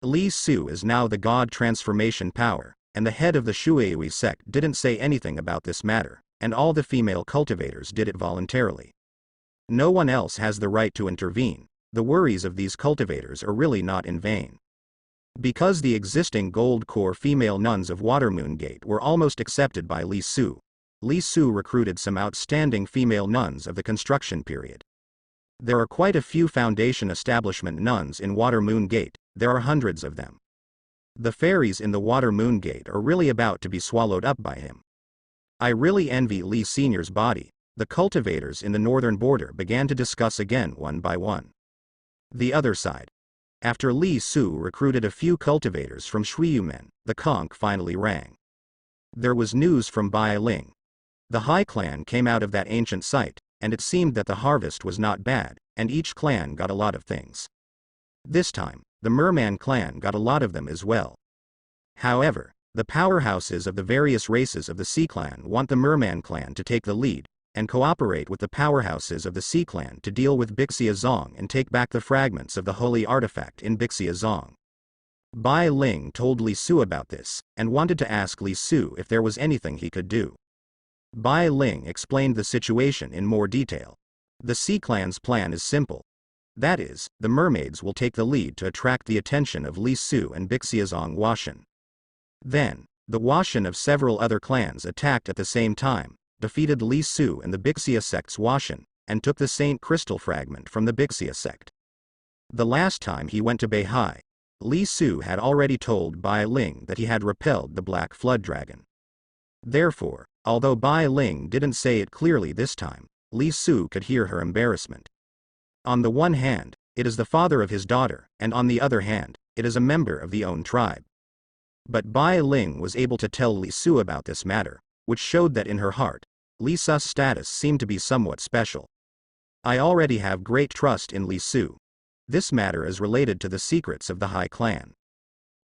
Li Su is now the god transformation power, and the head of the Shuiyue sect didn't say anything about this matter, and all the female cultivators did it voluntarily. No one else has the right to intervene. The worries of these cultivators are really not in vain. Because the existing gold core female nuns of Water Moon Gate were almost accepted by Li Su recruited some outstanding female nuns of the construction period. There are quite a few foundation establishment nuns in Water Moon Gate, there are hundreds of them. The fairies in the Water Moon Gate are really about to be swallowed up by him. I really envy Li Sr.'s body. The cultivators in the northern border began to discuss again one by one. The other side. After Li Su recruited a few cultivators from Shuiyumen, the conch finally rang. There was news from Bai Ling. The High Clan came out of that ancient site, and it seemed that the harvest was not bad, and each clan got a lot of things. This time, the Merman clan got a lot of them as well. However, the powerhouses of the various races of the Sea Clan want the Merman clan to take the lead, and cooperate with the powerhouses of the Sea Clan to deal with Bixia Zong and take back the fragments of the holy artifact in Bixia Zong. Bai Ling told Li Su about this, and wanted to ask Li Su if there was anything he could do. Bai Ling explained the situation in more detail. The Sea Clan's plan is simple. That is, the mermaids will take the lead to attract the attention of Li Su and Bixia Zong Washan. Then, the Washan of several other clans attacked at the same time, defeated Li Su and the Bixia sect's Washan, and took the Saint Crystal fragment from the Bixia sect. The last time he went to Beihai, Li Su had already told Bai Ling that he had repelled the Black Flood Dragon. Therefore, although Bai Ling didn't say it clearly this time, Li Su could hear her embarrassment. On the one hand, it is the father of his daughter, and on the other hand, it is a member of the own tribe. But Bai Ling was able to tell Li Su about this matter, which showed that in her heart, Li Su's status seemed to be somewhat special. I already have great trust in Li Su. This matter is related to the secrets of the High Clan.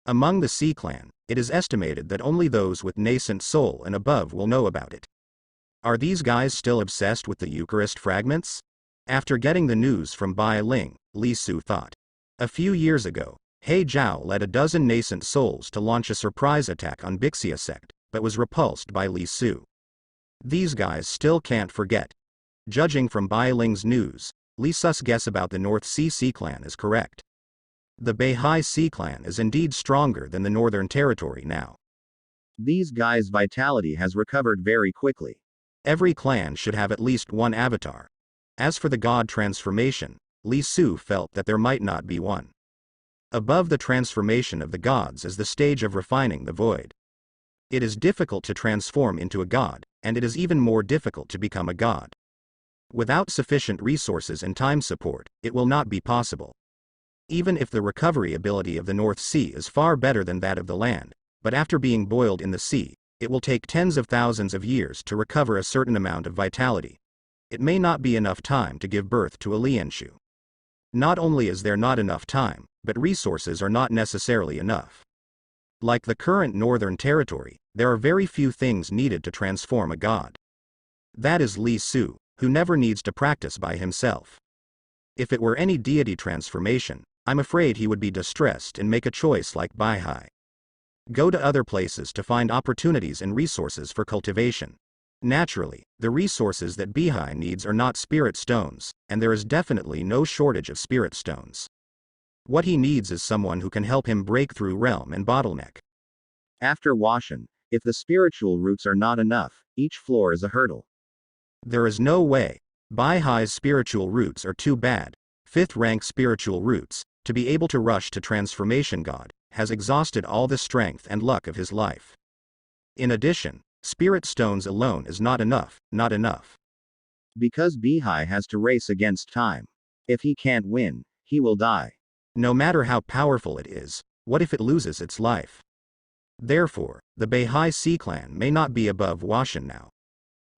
Among the Sea Clan, it is estimated that only those with nascent soul and above will know about it. Are these guys still obsessed with the Eucharist fragments? After getting the news from Bai Ling, Li Su thought. A few years ago, He Zhao led a dozen nascent souls to launch a surprise attack on Bixia sect, but was repulsed by Li Su. These guys still can't forget. Judging from Bai Ling's news, Li Su's guess about the North Sea Clan is correct. The Beihai Sea Clan is indeed stronger than the Northern Territory now. These guys' vitality has recovered very quickly. Every clan should have at least one avatar. As for the god transformation, Li Su felt that there might not be one. Above the transformation of the gods is the stage of refining the void. It is difficult to transform into a god, and it is even more difficult to become a god. Without sufficient resources and time support, it will not be possible. Even if the recovery ability of the North Sea is far better than that of the land, but after being boiled in the sea, it will take tens of thousands of years to recover a certain amount of vitality. It may not be enough time to give birth to a Lianshu. Not only is there not enough time, but resources are not necessarily enough. Like the current Northern Territory, there are very few things needed to transform a god. That is Li Su, who never needs to practice by himself. If it were any deity transformation, I'm afraid he would be distressed and make a choice like Beihai. Go to other places to find opportunities and resources for cultivation. Naturally, the resources that Beihai needs are not spirit stones, and there is definitely no shortage of spirit stones. What he needs is someone who can help him break through realm and bottleneck. After Washan, if the spiritual roots are not enough, each floor is a hurdle. There is no way. Beihai's spiritual roots are too bad. 5th rank spiritual roots, to be able to rush to transformation god, has exhausted all the strength and luck of his life. In addition, spirit stones alone is not enough. Because Beihai has to race against time. If he can't win, he will die. No matter how powerful it is, what if it loses its life? Therefore, the Beihai Sea Clan may not be above Washan now.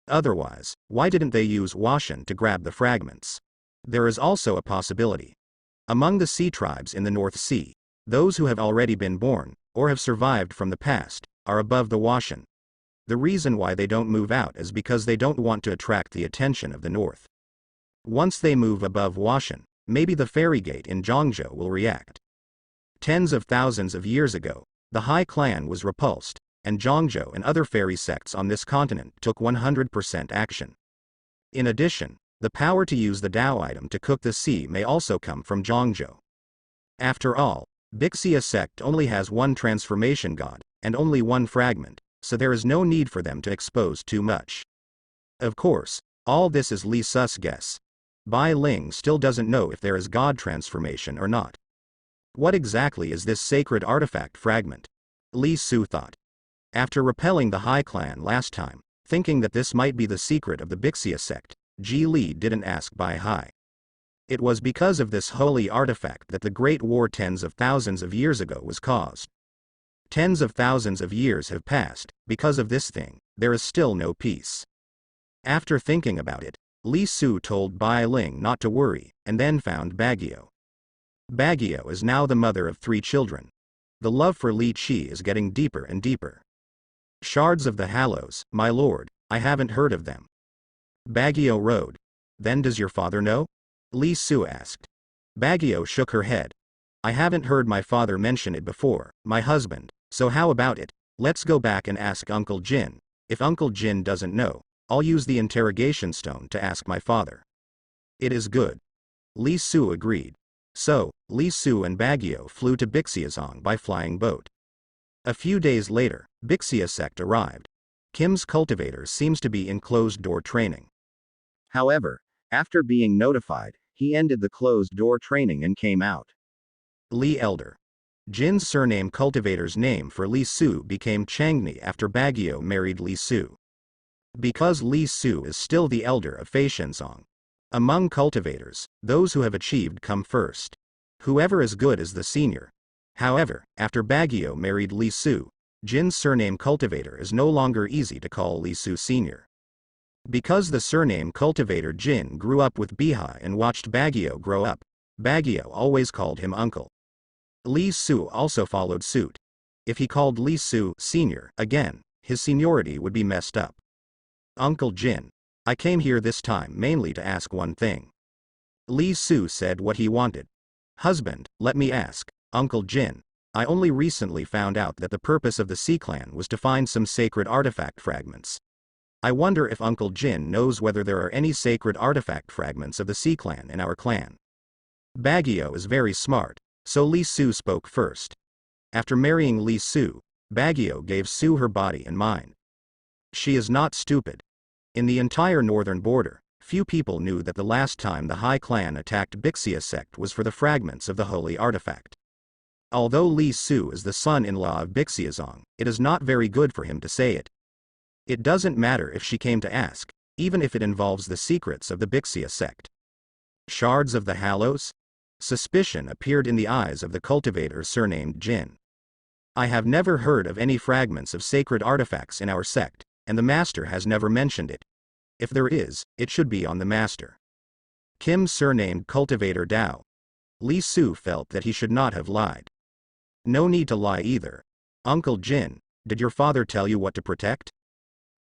Otherwise, why didn't they use Washan to grab the fragments? There is also a possibility. Among the sea tribes in the North Sea, those who have already been born, or have survived from the past, are above the Washan. The reason why they don't move out is because they don't want to attract the attention of the North. Once they move above Washan, maybe the fairy gate in Zhongzhou will react. Tens of thousands of years ago, the High Clan was repulsed, and Zhongzhou and other fairy sects on this continent took 100% action. In addition, the power to use the Dao item to cook the sea may also come from Zhongzhou. After all, Bixia sect only has one transformation god, and only one fragment, so there is no need for them to expose too much. Of course, all this is Li Su's guess. Bai Ling still doesn't know if there is god transformation or not. What exactly is this sacred artifact fragment? Li Su thought. After repelling the High Clan last time, thinking that this might be the secret of the Bixia sect, Ji Li didn't ask Beihai. It was because of this holy artifact that the Great War tens of thousands of years ago was caused. Tens of thousands of years have passed. Because of this thing, there is still no peace. After thinking about it, Li Su told Bai Ling not to worry, and then found Baguio. Baguio is now the mother of 3 children. The love for Li Qi is getting deeper and deeper. Shards of the Hallows, my lord, I haven't heard of them. Baguio rode. Then does your father know? Li Su asked. Baguio shook her head. I haven't heard my father mention it before, my husband, so how about it? Let's go back and ask Uncle Jin. If Uncle Jin doesn't know, I'll use the interrogation stone to ask my father. It is good. Li Su agreed. So, Li Su and Baguio flew to Bixiazong by flying boat. A few days later, Bixia sect arrived. Kim's cultivator seems to be in closed-door training. However, after being notified, he ended the closed-door training and came out. Li Elder. Jin's surname cultivator's name for Li Su became Changni after Baguio married Li Su. Because Li Su is still the elder of Feixianzong. Among cultivators, those who have achieved come first. Whoever is good is the senior. However, after Baguio married Li Su, Jin's surname cultivator is no longer easy to call Li Su senior. Because the surname cultivator Jin grew up with Bihai and watched Baguio grow up, Baguio always called him uncle. Li Su also followed suit. If he called Li Su senior again, his seniority would be messed up. Uncle Jin, I came here this time mainly to ask one thing. Li Su said what he wanted. Husband, let me ask, Uncle Jin, I only recently found out that the purpose of the Sea Clan was to find some sacred artifact fragments. I wonder if Uncle Jin knows whether there are any sacred artifact fragments of the Sea Clan in our clan. Baguio is very smart, so Li Su spoke first. After marrying Li Su, Baguio gave Su her body and mind. She is not stupid. In the entire northern border, few people knew that the last time the High Clan attacked Bixia sect was for the fragments of the holy artifact. Although Li Su is the son-in-law of Bixiazong, it is not very good for him to say it. It doesn't matter if she came to ask, even if it involves the secrets of the Bixia sect. Shards of the Hallows? Suspicion appeared in the eyes of the cultivator surnamed Jin. I have never heard of any fragments of sacred artifacts in our sect, and the master has never mentioned it. If there is, it should be on the master. Kim surnamed cultivator Dao. Li Su felt that he should not have lied. No need to lie either. Uncle Jin, did your father tell you what to protect?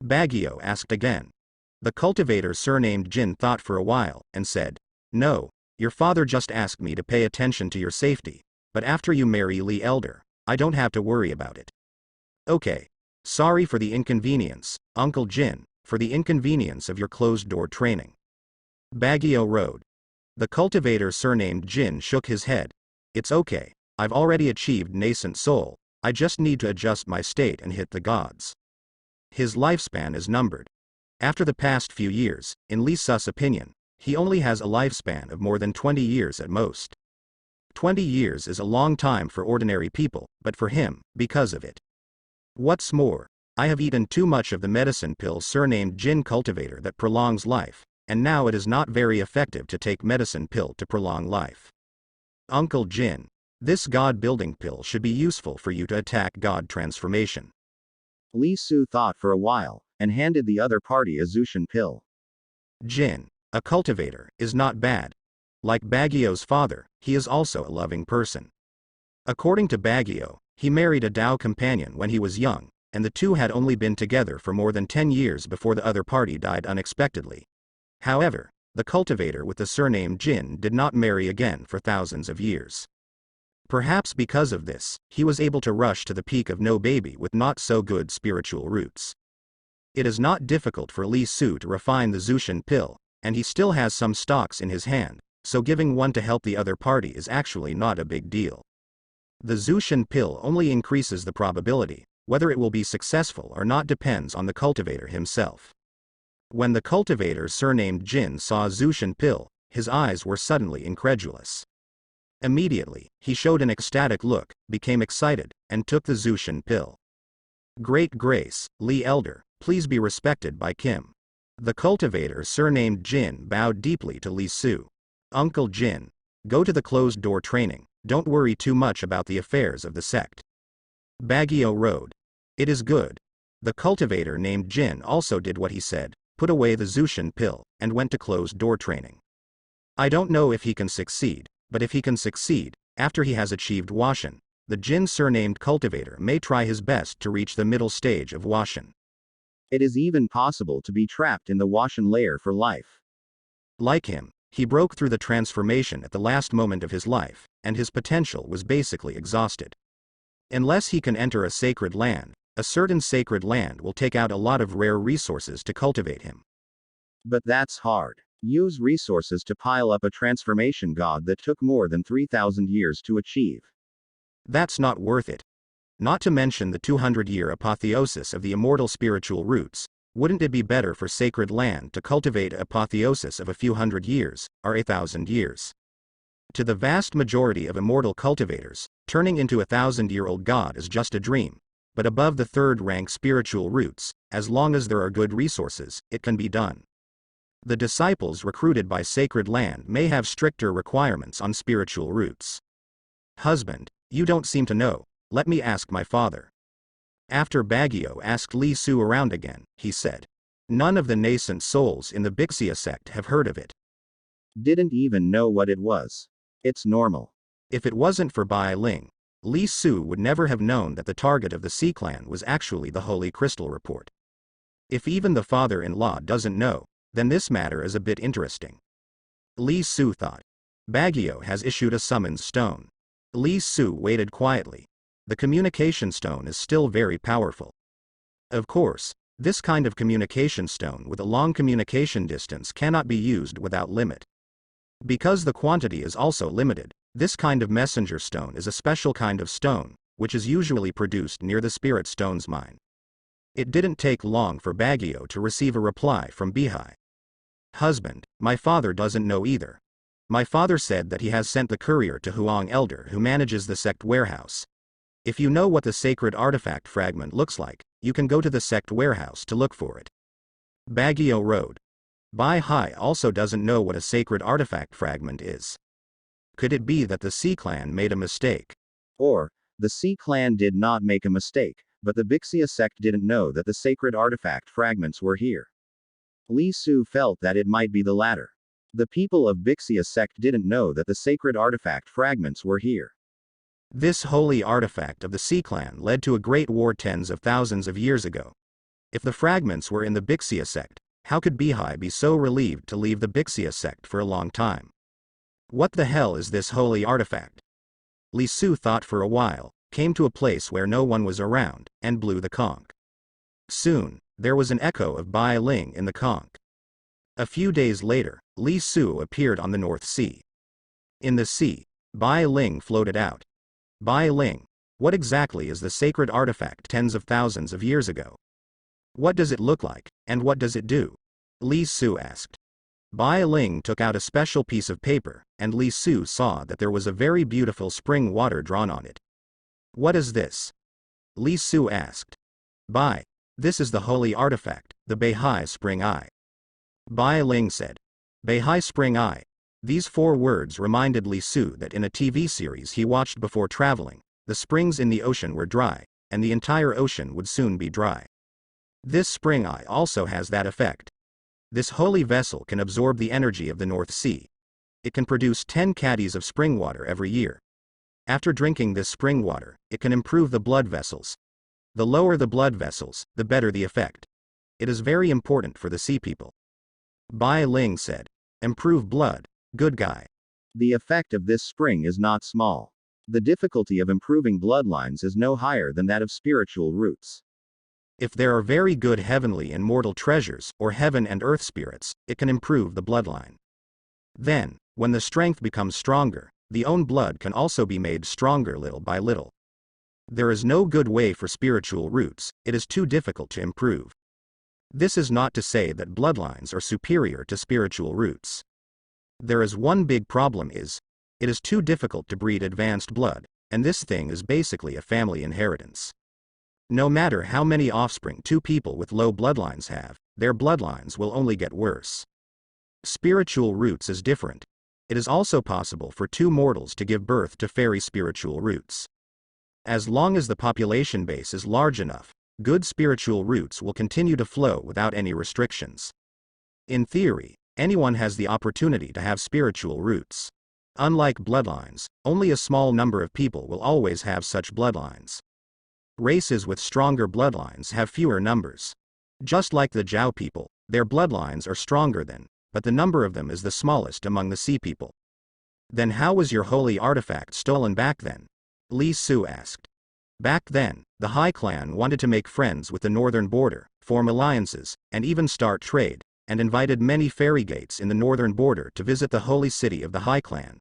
Baguio asked again. The cultivator surnamed Jin thought for a while, and said, No, your father just asked me to pay attention to your safety, but after you marry Li Elder, I don't have to worry about it. Okay. Sorry for the inconvenience, Uncle Jin, for the inconvenience of your closed-door training. Baguio rode. The cultivator surnamed Jin shook his head. It's okay, I've already achieved nascent soul, I just need to adjust my state and hit the gods. His lifespan is numbered. After the past few years, in Li Su's opinion, he only has a lifespan of more than 20 years at most. 20 years is a long time for ordinary people, but for him, because of it. What's more, I have eaten too much of the medicine pill surnamed Jin cultivator that prolongs life, and now it is not very effective to take medicine pill to prolong life. Uncle Jin, this god-building pill should be useful for you to attack god transformation. Li Su thought for a while, and handed the other party a Zushan pill. Jin, a cultivator, is not bad. Like Baguio's father, he is also a loving person. According to Baguio, he married a Dao companion when he was young, and the two had only been together for more than 10 years before the other party died unexpectedly. However, the cultivator with the surname Jin did not marry again for thousands of years. Perhaps because of this, he was able to rush to the peak of no baby with not so good spiritual roots. It is not difficult for Li Su to refine the Zushan pill, and he still has some stocks in his hand, so giving one to help the other party is actually not a big deal. The Zushan pill only increases the probability. Whether it will be successful or not depends on the cultivator himself. When the cultivator surnamed Jin saw Zushan pill, his eyes were suddenly incredulous. Immediately, he showed an ecstatic look, became excited, and took the Zushan pill. Great Grace, Li Elder, please be respected by Kim. The cultivator surnamed Jin bowed deeply to Li Su. Uncle Jin, go to the closed-door training, don't worry too much about the affairs of the sect. Baguio rode. It is good. The cultivator named Jin also did what he said, put away the Zushin pill, and went to closed-door training. I don't know if he can succeed, but if he can succeed, after he has achieved Washin, the Jin surnamed cultivator may try his best to reach the middle stage of Washin. It is even possible to be trapped in the Washin layer for life. Like him, he broke through the transformation at the last moment of his life, and his potential was basically exhausted. Unless he can enter a sacred land, a certain sacred land will take out a lot of rare resources to cultivate him. But that's hard. Use resources to pile up a transformation god that took more than 3,000 years to achieve. That's not worth it. Not to mention the 200-year apotheosis of the immortal spiritual roots. Wouldn't it be better for sacred land to cultivate an apotheosis of a few hundred years, or 1,000 years? To the vast majority of immortal cultivators, turning into a 1,000-year-old god is just a dream. But above the third-rank spiritual roots, as long as there are good resources, it can be done. The disciples recruited by sacred land may have stricter requirements on spiritual roots. Husband, you don't seem to know, let me ask my father. After Baguio asked Li Su around again, he said. None of the nascent souls in the Bixia sect have heard of it. Didn't even know what it was. It's normal. If it wasn't for Bai Ling, Li Su would never have known that the target of the Sea Clan was actually the Holy Crystal Report. If even the father-in-law doesn't know, then this matter is a bit interesting. Li Su thought. Baguio has issued a summons stone. Li Su waited quietly. The communication stone is still very powerful. Of course, this kind of communication stone with a long communication distance cannot be used without limit. Because the quantity is also limited, this kind of messenger stone is a special kind of stone, which is usually produced near the spirit stone's mine. It didn't take long for Baguio to receive a reply from Bihai. Husband, my father doesn't know either. My father said that he has sent the courier to Huang Elder who manages the sect warehouse. If you know what the sacred artifact fragment looks like, you can go to the sect warehouse to look for it. Baguio wrote. Bai Hai also doesn't know what a sacred artifact fragment is. Could it be that the Sea Clan made a mistake? Or, the Sea Clan did not make a mistake, but the Bixia sect didn't know that the sacred artifact fragments were here. Li Su felt that it might be the latter. The people of Bixia sect didn't know that the sacred artifact fragments were here. This holy artifact of the Sea Clan led to a great war tens of thousands of years ago. If the fragments were in the Bixia sect, how could Bihai be so relieved to leave the Bixia sect for a long time? What the hell is this holy artifact? Li Su thought for a while, came to a place where no one was around, and blew the conch. Soon, there was an echo of Bai Ling in the conch. A few days later, Li Su appeared on the North Sea. In the sea, Bai Ling floated out. Bai Ling, what exactly is the sacred artifact tens of thousands of years ago? What does it look like, and what does it do? Li Su asked. Bai Ling took out a special piece of paper, and Li Su saw that there was a very beautiful spring water drawn on it. What is this? Li Su asked. Bai, this is the holy artifact, the Beihai Spring Eye. Bai Ling said. Beihai Spring Eye. These 4 words reminded Li Su that in a TV series he watched before traveling, the springs in the ocean were dry, and the entire ocean would soon be dry. This spring eye also has that effect. This holy vessel can absorb the energy of the North Sea. It can produce 10 caddies of spring water every year. After drinking this spring water, it can improve the blood vessels. The lower the blood vessels, the better the effect. It is very important for the sea people. Bai Ling said. Improve blood, good guy. The effect of this spring is not small. The difficulty of improving bloodlines is no higher than that of spiritual roots. If there are very good heavenly and mortal treasures, or heaven and earth spirits, it can improve the bloodline. Then, when the strength becomes stronger, the own blood can also be made stronger little by little. There is no good way for spiritual roots, it is too difficult to improve. This is not to say that bloodlines are superior to spiritual roots. There is one big problem is, it is too difficult to breed advanced blood, and this thing is basically a family inheritance. No matter how many offspring 2 people with low bloodlines have, their bloodlines will only get worse. Spiritual roots is different. It is also possible for 2 mortals to give birth to fairy spiritual roots. As long as the population base is large enough, good spiritual roots will continue to flow without any restrictions. In theory, anyone has the opportunity to have spiritual roots. Unlike bloodlines, only a small number of people will always have such bloodlines. Races with stronger bloodlines have fewer numbers. Just like the Zhao people, their bloodlines are stronger than, but the number of them is the smallest among the sea people. Then how was your holy artifact stolen back then? Li Su asked. Back then, the Hai clan wanted to make friends with the northern border, form alliances, and even start trade, and invited many ferry gates in the northern border to visit the holy city of the Hai clan.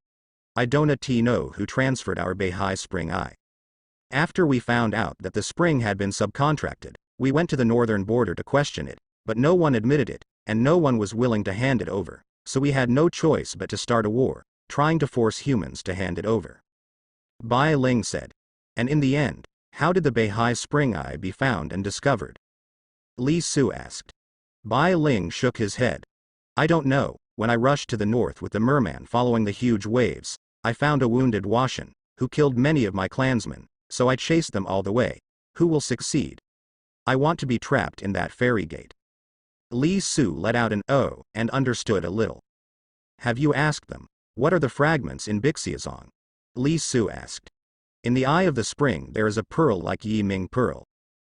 I don't know who transferred our Beihai spring eye. After we found out that the spring had been subcontracted, we went to the northern border to question it, but no one admitted it, and no one was willing to hand it over, so we had no choice but to start a war, trying to force humans to hand it over. Bai Ling said. And in the end, how did the Beihai spring eye be found and discovered? Li Su asked. Bai Ling shook his head. I don't know. When I rushed to the north with the merman following the huge waves, I found a wounded Washan, who killed many of my clansmen, so I chased them all the way. Who will succeed? I want to be trapped in that ferry gate. Li Su let out an "oh" and understood a little. Have you asked them? What are the fragments in Bixiazong? Li Su asked. In the eye of the spring there is a pearl like Yi Ming pearl.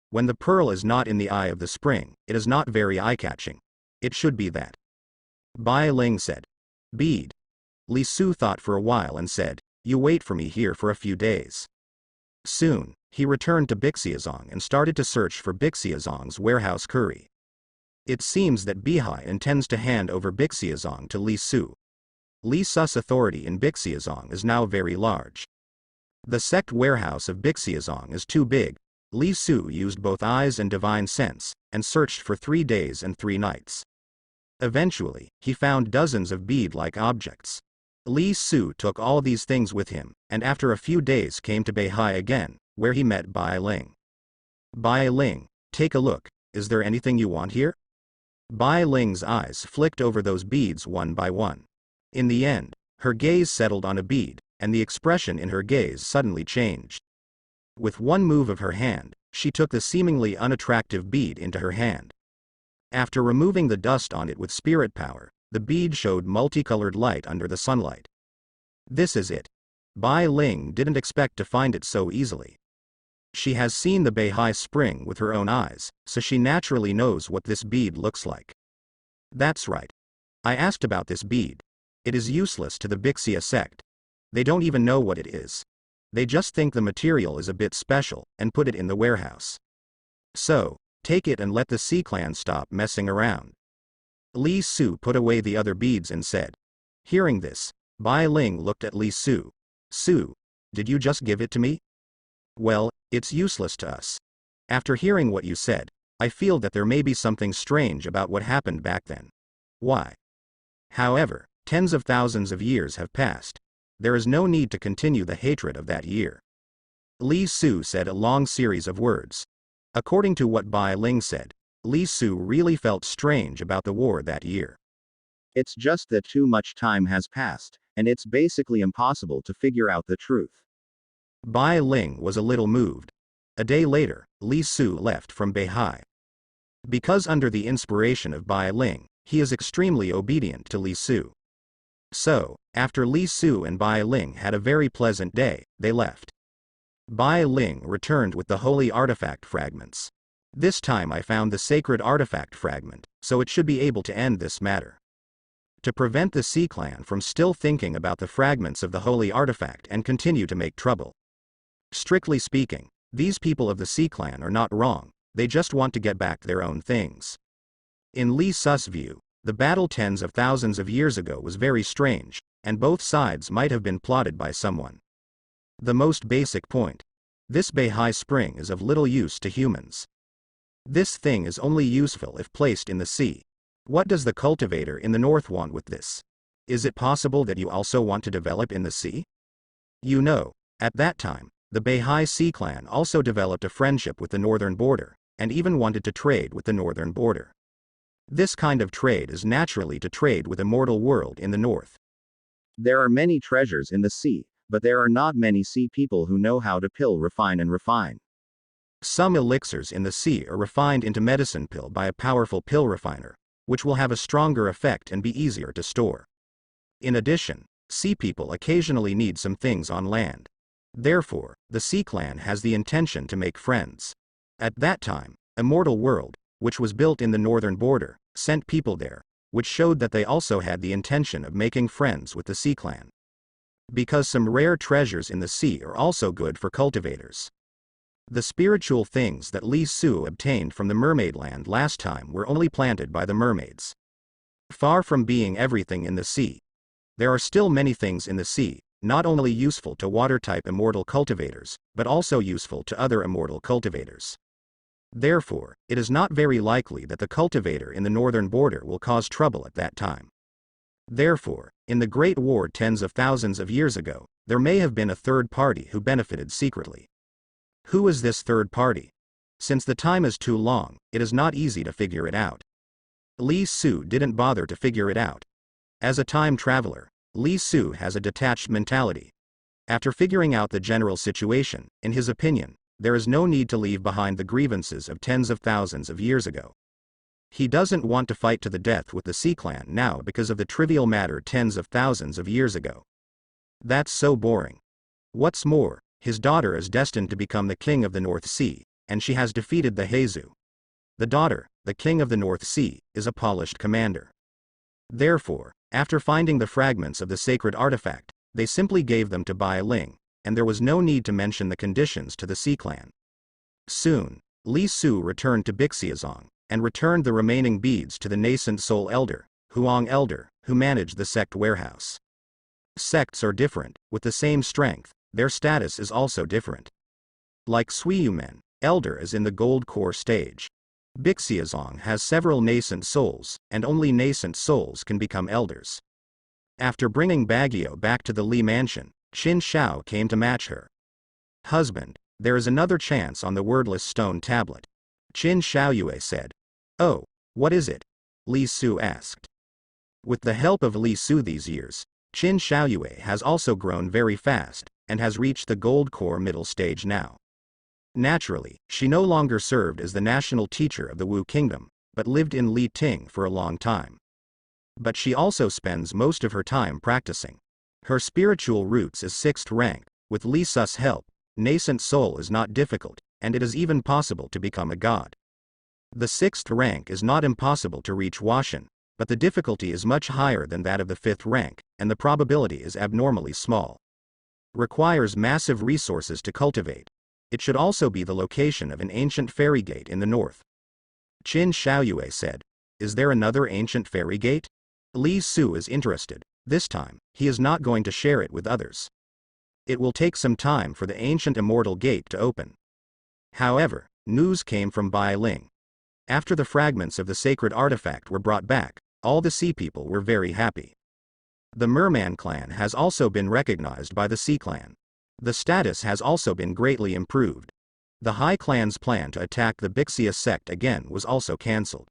When the pearl is not in the eye of the spring, it is not very eye-catching. It should be that. Bai Ling said. Bead. Li Su thought for a while and said, you wait for me here for a few days. Soon, he returned to Bixiazong and started to search for Bixiazong's warehouse curry. It seems that Beihai intends to hand over Bixiazong to Li Su. Li Su's authority in Bixiazong is now very large. The sect warehouse of Bixiazong is too big. Li Su used both eyes and divine sense, and searched for 3 days and 3 nights. Eventually, he found dozens of bead-like objects. Li Su took all these things with him, and after a few days came to Beihai again, where he met Bai Ling. Bai Ling, take a look, is there anything you want here? Bai Ling's eyes flicked over those beads one by one. In the end, her gaze settled on a bead, and the expression in her gaze suddenly changed. With one move of her hand, she took the seemingly unattractive bead into her hand. After removing the dust on it with spirit power, the bead showed multicolored light under the sunlight. This is it. Bai Ling didn't expect to find it so easily. She has seen the Beihai spring with her own eyes, so she naturally knows what this bead looks like. That's right. I asked about this bead. It is useless to the Bixia sect. They don't even know what it is. They just think the material is a bit special, and put it in the warehouse. So, take it and let the Sea clan stop messing around. Li Su put away the other beads and said. Hearing this, Bai Ling looked at Li Su. Su, did you just give it to me? Well, it's useless to us. After hearing what you said, I feel that there may be something strange about what happened back then. Why? However, tens of thousands of years have passed. There is no need to continue the hatred of that year. Li Su said a long series of words. According to what Bai Ling said, Li Su really felt strange about the war that year. It's just that too much time has passed, and it's basically impossible to figure out the truth. Bai Ling was a little moved. A day later, Li Su left from Beihai. Because under the inspiration of Bai Ling, he is extremely obedient to Li Su. So, after Li Su and Bai Ling had a very pleasant day, they left. Bai Ling returned with the holy artifact fragments. This time I found the sacred artifact fragment, so it should be able to end this matter. To prevent the Sea clan from still thinking about the fragments of the holy artifact and continue to make trouble. Strictly speaking, these people of the Sea clan are not wrong, they just want to get back their own things. In Li Su's view, the battle tens of thousands of years ago was very strange, and both sides might have been plotted by someone. The most basic point. This Beihai spring is of little use to humans. This thing is only useful if placed in the sea. What does the cultivator in the north want with this? Is it possible that you also want to develop in the sea? You know, at that time, the Beihai Sea clan also developed a friendship with the northern border, and even wanted to trade with the northern border. This kind of trade is naturally to trade with a mortal world in the north. There are many treasures in the sea, but there are not many sea people who know how to pill, refine and refine. Some elixirs in the sea are refined into medicine pill by a powerful pill refiner, which will have a stronger effect and be easier to store. In addition, sea people occasionally need some things on land. Therefore, the Sea Clan has the intention to make friends. At that time, Immortal World, which was built in the northern border, sent people there, which showed that they also had the intention of making friends with the Sea Clan. Because some rare treasures in the sea are also good for cultivators. The spiritual things that Li Su obtained from the Mermaid Land last time were only planted by the mermaids. Far from being everything in the sea, there are still many things in the sea, not only useful to water-type immortal cultivators, but also useful to other immortal cultivators. Therefore, it is not very likely that the cultivator in the northern border will cause trouble at that time. Therefore, in the Great War tens of thousands of years ago, there may have been a third party who benefited secretly. Who is this third party? Since the time is too long, it is not easy to figure it out. Li Su didn't bother to figure it out. As a time traveler, Li Su has a detached mentality. After figuring out the general situation, in his opinion, there is no need to leave behind the grievances of tens of thousands of years ago. He doesn't want to fight to the death with the Sea Clan now because of the trivial matter tens of thousands of years ago. That's so boring. What's more, his daughter is destined to become the king of the North Sea, and she has defeated the Heizu. The daughter, the king of the North Sea, is a polished commander. Therefore, after finding the fragments of the sacred artifact, they simply gave them to Bai Ling, and there was no need to mention the conditions to the Sea Clan. Soon, Li Su returned to Bixiazong, and returned the remaining beads to the nascent soul elder, Huang Elder, who managed the sect warehouse. Sects are different, with the same strength, their status is also different. Like Suiyumen, Elder is in the gold core stage. Bixiazong has several nascent souls, and only nascent souls can become elders. After bringing Baguio back to the Li mansion, Qin Shao came to match her. Husband, there is another chance on the wordless stone tablet. Qin Shaoyue said. Oh, what is it? Li Su asked. With the help of Li Su these years, Qin Shaoyue has also grown very fast, and has reached the gold core middle stage now. Naturally, she no longer served as the national teacher of the Wu Kingdom, but lived in Li Ting for a long time. But she also spends most of her time practicing. Her spiritual roots is 6th rank, with Li Su's help, nascent soul is not difficult, and it is even possible to become a god. The 6th rank is not impossible to reach Washan, but the difficulty is much higher than that of the 5th rank, and the probability is abnormally small. Requires massive resources to cultivate. It should also be the location of an ancient fairy gate in the north. Qin Shaoyue said. Is there another ancient fairy gate? Li Su is interested. This time, he is not going to share it with others. It will take some time for the ancient immortal gate to open. However, news came from Bai Ling. After the fragments of the sacred artifact were brought back, all the sea people were very happy. The Merman clan has also been recognized by the Sea Clan. The status has also been greatly improved. The High Clan's plan to attack the Bixia sect again was also cancelled.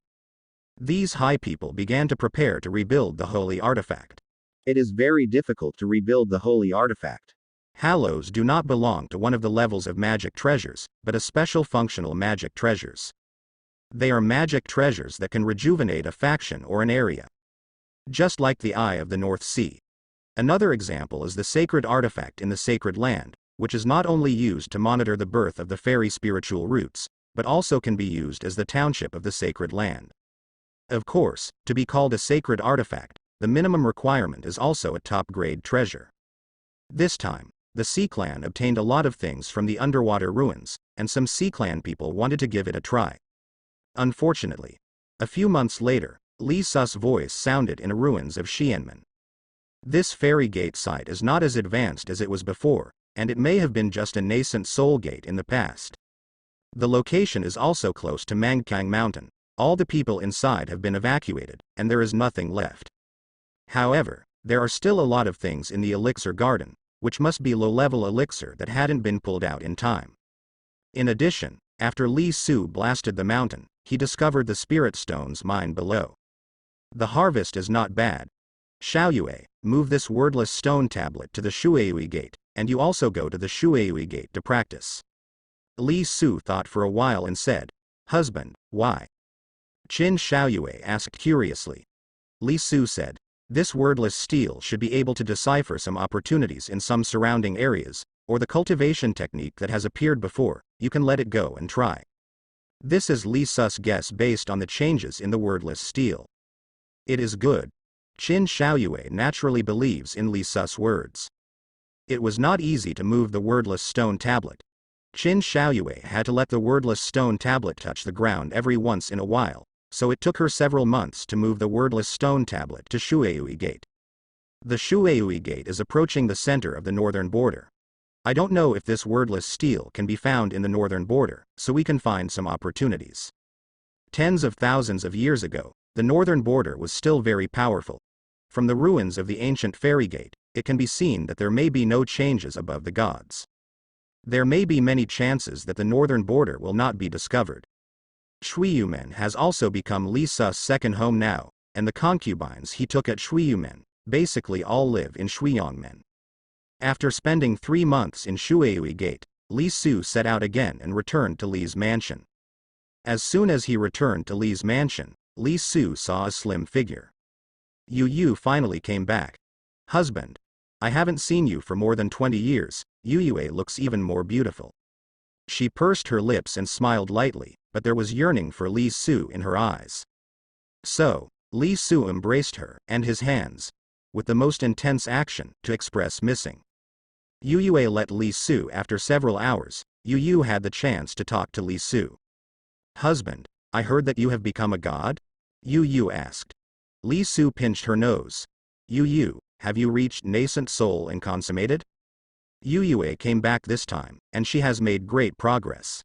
These High people began to prepare to rebuild the holy artifact. It is very difficult to rebuild the holy artifact. Hallows do not belong to one of the levels of magic treasures, but a special functional magic treasures. They are magic treasures that can rejuvenate a faction or an area. Just like the Eye of the North Sea. Another example is the sacred artifact in the sacred land, which is not only used to monitor the birth of the fairy spiritual roots, but also can be used as the township of the sacred land. Of course, to be called a sacred artifact, the minimum requirement is also a top-grade treasure. This time, the Sea Clan obtained a lot of things from the underwater ruins, and some Sea Clan people wanted to give it a try. Unfortunately, a few months later, Li Su's voice sounded in the ruins of Xianmen. This fairy gate site is not as advanced as it was before, and it may have been just a nascent soul gate in the past. The location is also close to Mangkang Mountain. All the people inside have been evacuated, and there is nothing left. However, there are still a lot of things in the elixir garden, which must be low-level elixir that hadn't been pulled out in time. In addition, after Li Su blasted the mountain, he discovered the spirit stones mine below. The harvest is not bad. Shaoyue, move this wordless stone tablet to the Shueui gate, and you also go to the Shueui gate to practice. Li Su thought for a while and said, Husband, why? Qin Xiaoyue asked curiously. Li Su said, "This wordless stele should be able to decipher some opportunities in some surrounding areas, or the cultivation technique that has appeared before. You can let it go and try." This is Li Su's guess based on the changes in the wordless stele. It is good. Qin Xiaoyue naturally believes in Li Su's words. It was not easy to move the wordless stone tablet. Qin Xiaoyue had to let the wordless stone tablet touch the ground every once in a while, so it took her several months to move the wordless stone tablet to Shueui Gate. The Shueui Gate is approaching the center of the northern border. I don't know if this wordless stele can be found in the northern border, so we can find some opportunities. Tens of thousands of years ago, the northern border was still very powerful. From the ruins of the ancient Fairy Gate, it can be seen that there may be no changes above the gods. There may be many chances that the northern border will not be discovered. Shuiyumen has also become Li Su's second home now, and the concubines he took at Shuiyumen basically all live in Shuiyangmen. After spending 3 months in Shueui Gate, Li Su set out again and returned to Li's mansion. As soon as he returned to Li's mansion, Li Su saw a slim figure. Yu finally came back. "Husband, I haven't seen you for more than 20 years, Yue looks even more beautiful." She pursed her lips and smiled lightly, but there was yearning for Li Su in her eyes. So, Li Su embraced her and his hands, with the most intense action, to express missing. Yue let Li Su after several hours. Yu had the chance to talk to Li Su. "Husband, I heard that you have become a god?" Yu asked. Li Su pinched her nose. "Yu, have you reached nascent soul and consummated?" Yue came back this time, and she has made great progress.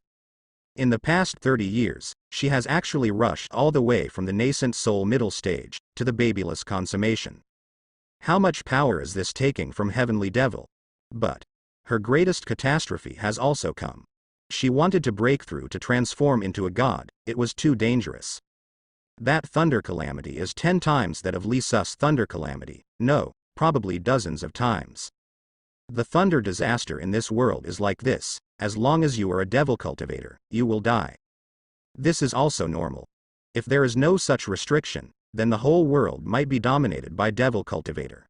In the past 30 years, she has actually rushed all the way from the nascent soul middle stage to the babyless consummation. How much power is this taking from Heavenly Devil? But her greatest catastrophe has also come. She wanted to break through to transform into a god. It was too dangerous. That thunder calamity is 10 times that of Li Su's thunder calamity, no, probably dozens of times. The thunder disaster in this world is like this: as long as you are a devil cultivator, you will die. This is also normal. If there is no such restriction, then the whole world might be dominated by devil cultivator.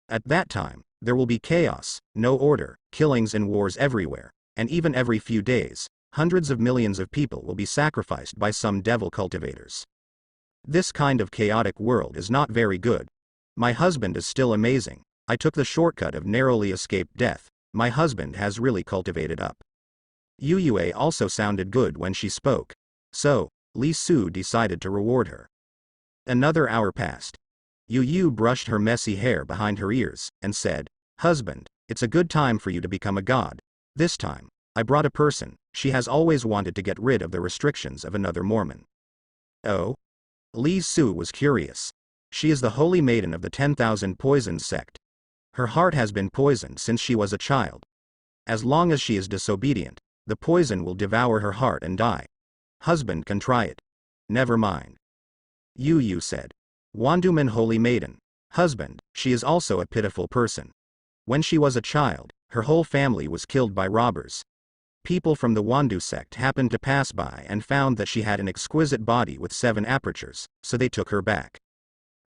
At that time, there will be chaos, no order, killings and wars everywhere, and even every few days, hundreds of millions of people will be sacrificed by some devil cultivators. This kind of chaotic world is not very good. My husband is still amazing. I took the shortcut of narrowly escaped death. My husband has really cultivated up. Yue also sounded good when she spoke. So, Li Su decided to reward her. Another hour passed. Yu brushed her messy hair behind her ears, and said, "Husband, it's a good time for you to become a god. This time, I brought a person. She has always wanted to get rid of the restrictions of another Mormon." "Oh?" Li Su was curious. She is the holy maiden of the 10,000 Poisons sect. Her heart has been poisoned since she was a child. As long as she is disobedient, the poison will devour her heart and die. Husband can try it. Never mind. Yu said. "Wanduman holy maiden. Husband, she is also a pitiful person. When she was a child, her whole family was killed by robbers. People from the Wandu sect happened to pass by and found that she had an exquisite body with 7 apertures, so they took her back.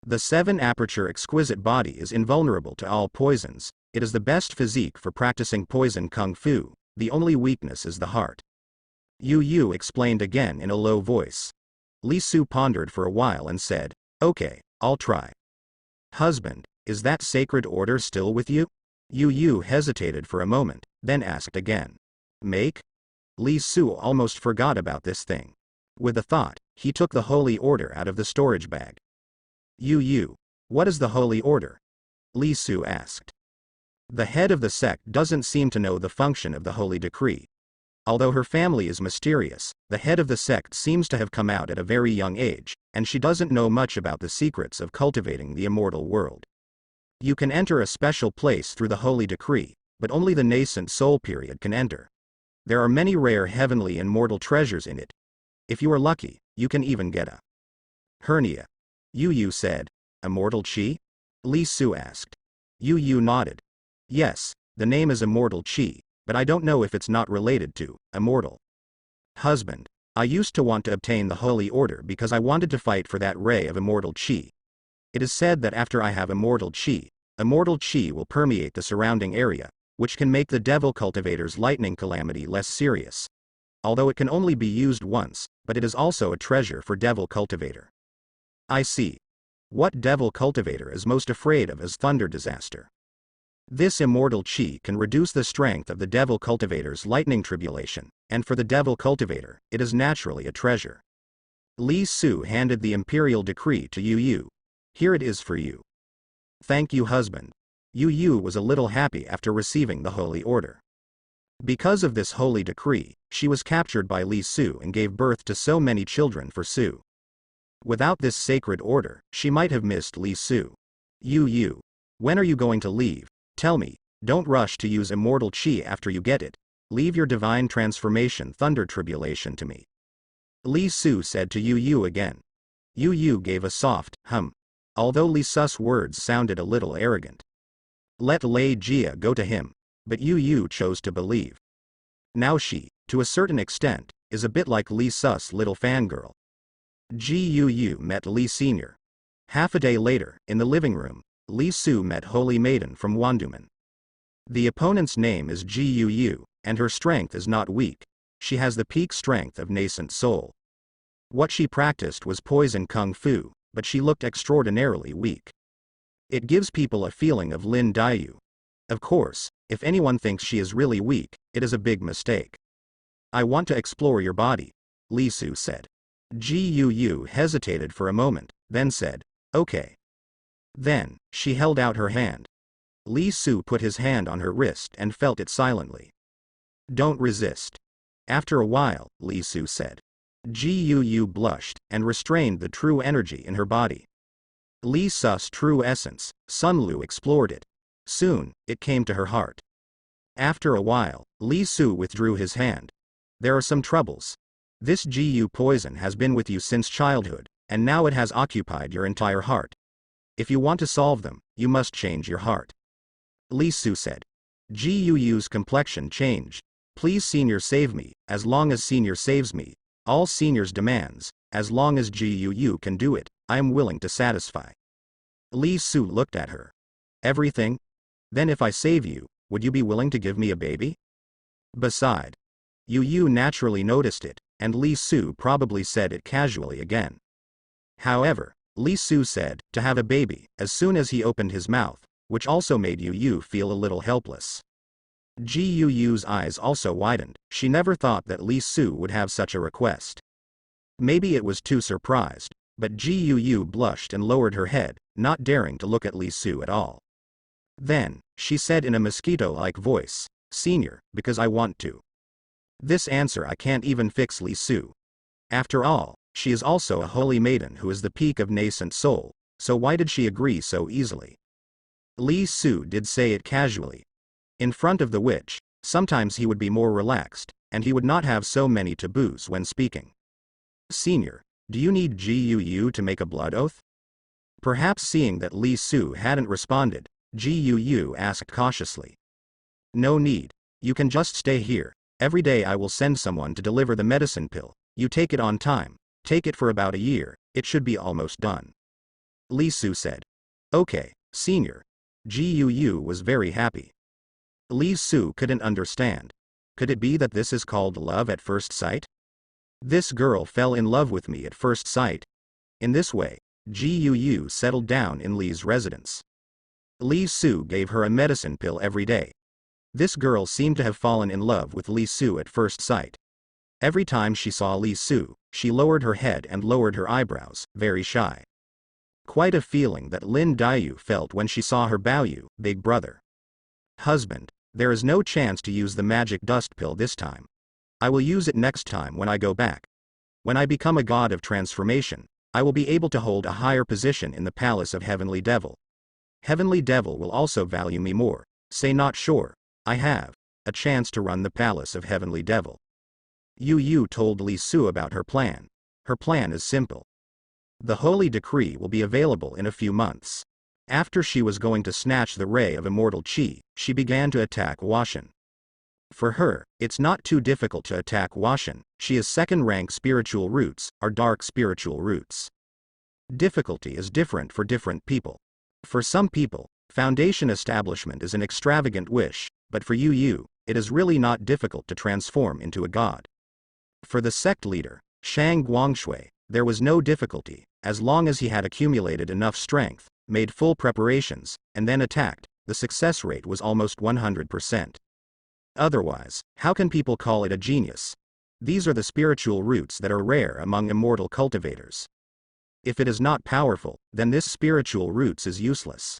The 7-aperture exquisite body is invulnerable to all poisons. It is the best physique for practicing poison kung fu. The only weakness is the heart." Yu explained again in a low voice. Li Su pondered for a while and said, "Okay, I'll try." "Husband, is that sacred order still with you?" Yu hesitated for a moment, then asked again. "Make?" Li Su almost forgot about this thing. With a thought, he took the holy order out of the storage bag. "Yu, what is the holy order?" Li Su asked. The head of the sect doesn't seem to know the function of the holy decree. Although her family is mysterious, the head of the sect seems to have come out at a very young age, and she doesn't know much about the secrets of cultivating the immortal world. You can enter a special place through the holy decree, but only the nascent soul period can enter. There are many rare heavenly and mortal treasures in it. If you are lucky, you can even get a hernia. Yu said. "Immortal Chi?" Li Su asked. Yu nodded. "Yes, the name is Immortal Chi, but I don't know if it's not related to immortal." "Husband, I used to want to obtain the holy order because I wanted to fight for that ray of immortal chi. It is said that after I have immortal chi will permeate the surrounding area, which can make the devil cultivator's lightning calamity less serious. Although it can only be used once, but it is also a treasure for devil cultivator. I see. What devil cultivator is most afraid of is thunder disaster. This immortal chi can reduce the strength of the devil cultivator's lightning tribulation, and for the devil cultivator, it is naturally a treasure. Li Su handed the imperial decree to Yu Yu. Here it is for you. Thank you, husband. Yu Yu was a little happy after receiving the holy order. Because of this holy decree, she was captured by Li Su and gave birth to so many children for Su. Without this sacred order, she might have missed Li Su. Yu Yu, when are you going to leave? Tell me, don't rush to use immortal chi after you get it. Leave your divine transformation thunder tribulation to me. Li Su said to Yu Yu again. Yu Yu gave a soft hum. Although Li Su's words sounded a little arrogant. Let Lei Jia go to him. But Yu Yu chose to believe. Now she, to a certain extent, is a bit like Li Su's little fangirl. Yu Yu met Li Sr. Half a day later, in the living room, Li Su met Holy Maiden from Wanduman. The opponent's name is Yu Yu, and her strength is not weak. She has the peak strength of nascent soul. What she practiced was poison kung fu, but she looked extraordinarily weak. It gives people a feeling of Lin Daiyu. Of course, if anyone thinks she is really weak, it is a big mistake. I want to explore your body, Li Su said. Yu Yu hesitated for a moment, then said, okay. Then, she held out her hand. Li Su put his hand on her wrist and felt it silently. Don't resist. After a while, Li Su said. Yu Yu blushed and restrained the true energy in her body. Li Su's true essence, Sun Lu explored it. Soon, it came to her heart. After a while, Li Su withdrew his hand. There are some troubles. This Gu poison has been with you since childhood, and now it has occupied your entire heart. If you want to solve them, you must change your heart. Li Su said. Gu Yu's complexion changed. Please senior save me, as long as senior saves me. All seniors demands, as long as Gu Yu can do it, I am willing to satisfy. Li Su looked at her. Everything? Then if I save you, would you be willing to give me a baby? Beside, Yu Yu naturally noticed it, and Li Su probably said it casually again. However, Li Su said, to have a baby, as soon as he opened his mouth, which also made Yu Yu feel a little helpless. Gu Yu's eyes also widened. She never thought that Li Su would have such a request. Maybe it was too surprised, but Gu Yu blushed and lowered her head, not daring to look at Li Su at all. Then, she said in a mosquito-like voice, Senior, because I want to. This answer I can't even fix Li Su. After all, she is also a holy maiden who is the peak of nascent soul, so why did she agree so easily? Li Su did say it casually. In front of the witch, sometimes he would be more relaxed, and he would not have so many taboos when speaking. Senior, do you need Gu Yu to make a blood oath? Perhaps seeing that Li Su hadn't responded, Gu Yu asked cautiously. No need. You can just stay here. Every day I will send someone to deliver the medicine pill. You take it on time. Take it for about a year. It should be almost done. Li Su said. Okay, Senior. Gu Yu was very happy. Li Su couldn't understand. Could it be that this is called love at first sight? This girl fell in love with me at first sight. In this way, Gu Yu settled down in Li's residence. Li Su gave her a medicine pill every day. This girl seemed to have fallen in love with Li Su at first sight. Every time she saw Li Su, she lowered her head and lowered her eyebrows, very shy. Quite a feeling that Lin Daiyu felt when she saw her Baoyu, big brother. Husband, there is no chance to use the magic dust pill this time. I will use it next time when I go back. When I become a god of transformation, I will be able to hold a higher position in the palace of Heavenly Devil. Heavenly Devil will also value me more. Say not sure. I have a chance to run the palace of Heavenly Devil. Yu Yu told Li Su about her plan. Her plan is simple. The holy decree will be available in a few months. After she was going to snatch the ray of immortal chi, she began to attack Washan. For her, it's not too difficult to attack Washan. She is second-rank spiritual roots, are dark spiritual roots. Difficulty is different for different people. For some people, foundation establishment is an extravagant wish, but for Yu, it is really not difficult to transform into a god. For the sect leader, Shang Guangshui, there was no difficulty, as long as he had accumulated enough strength, made full preparations, and then attacked, the success rate was almost 100%. Otherwise, how can people call it a genius? These are the spiritual roots that are rare among immortal cultivators. If it is not powerful, then this spiritual roots is useless.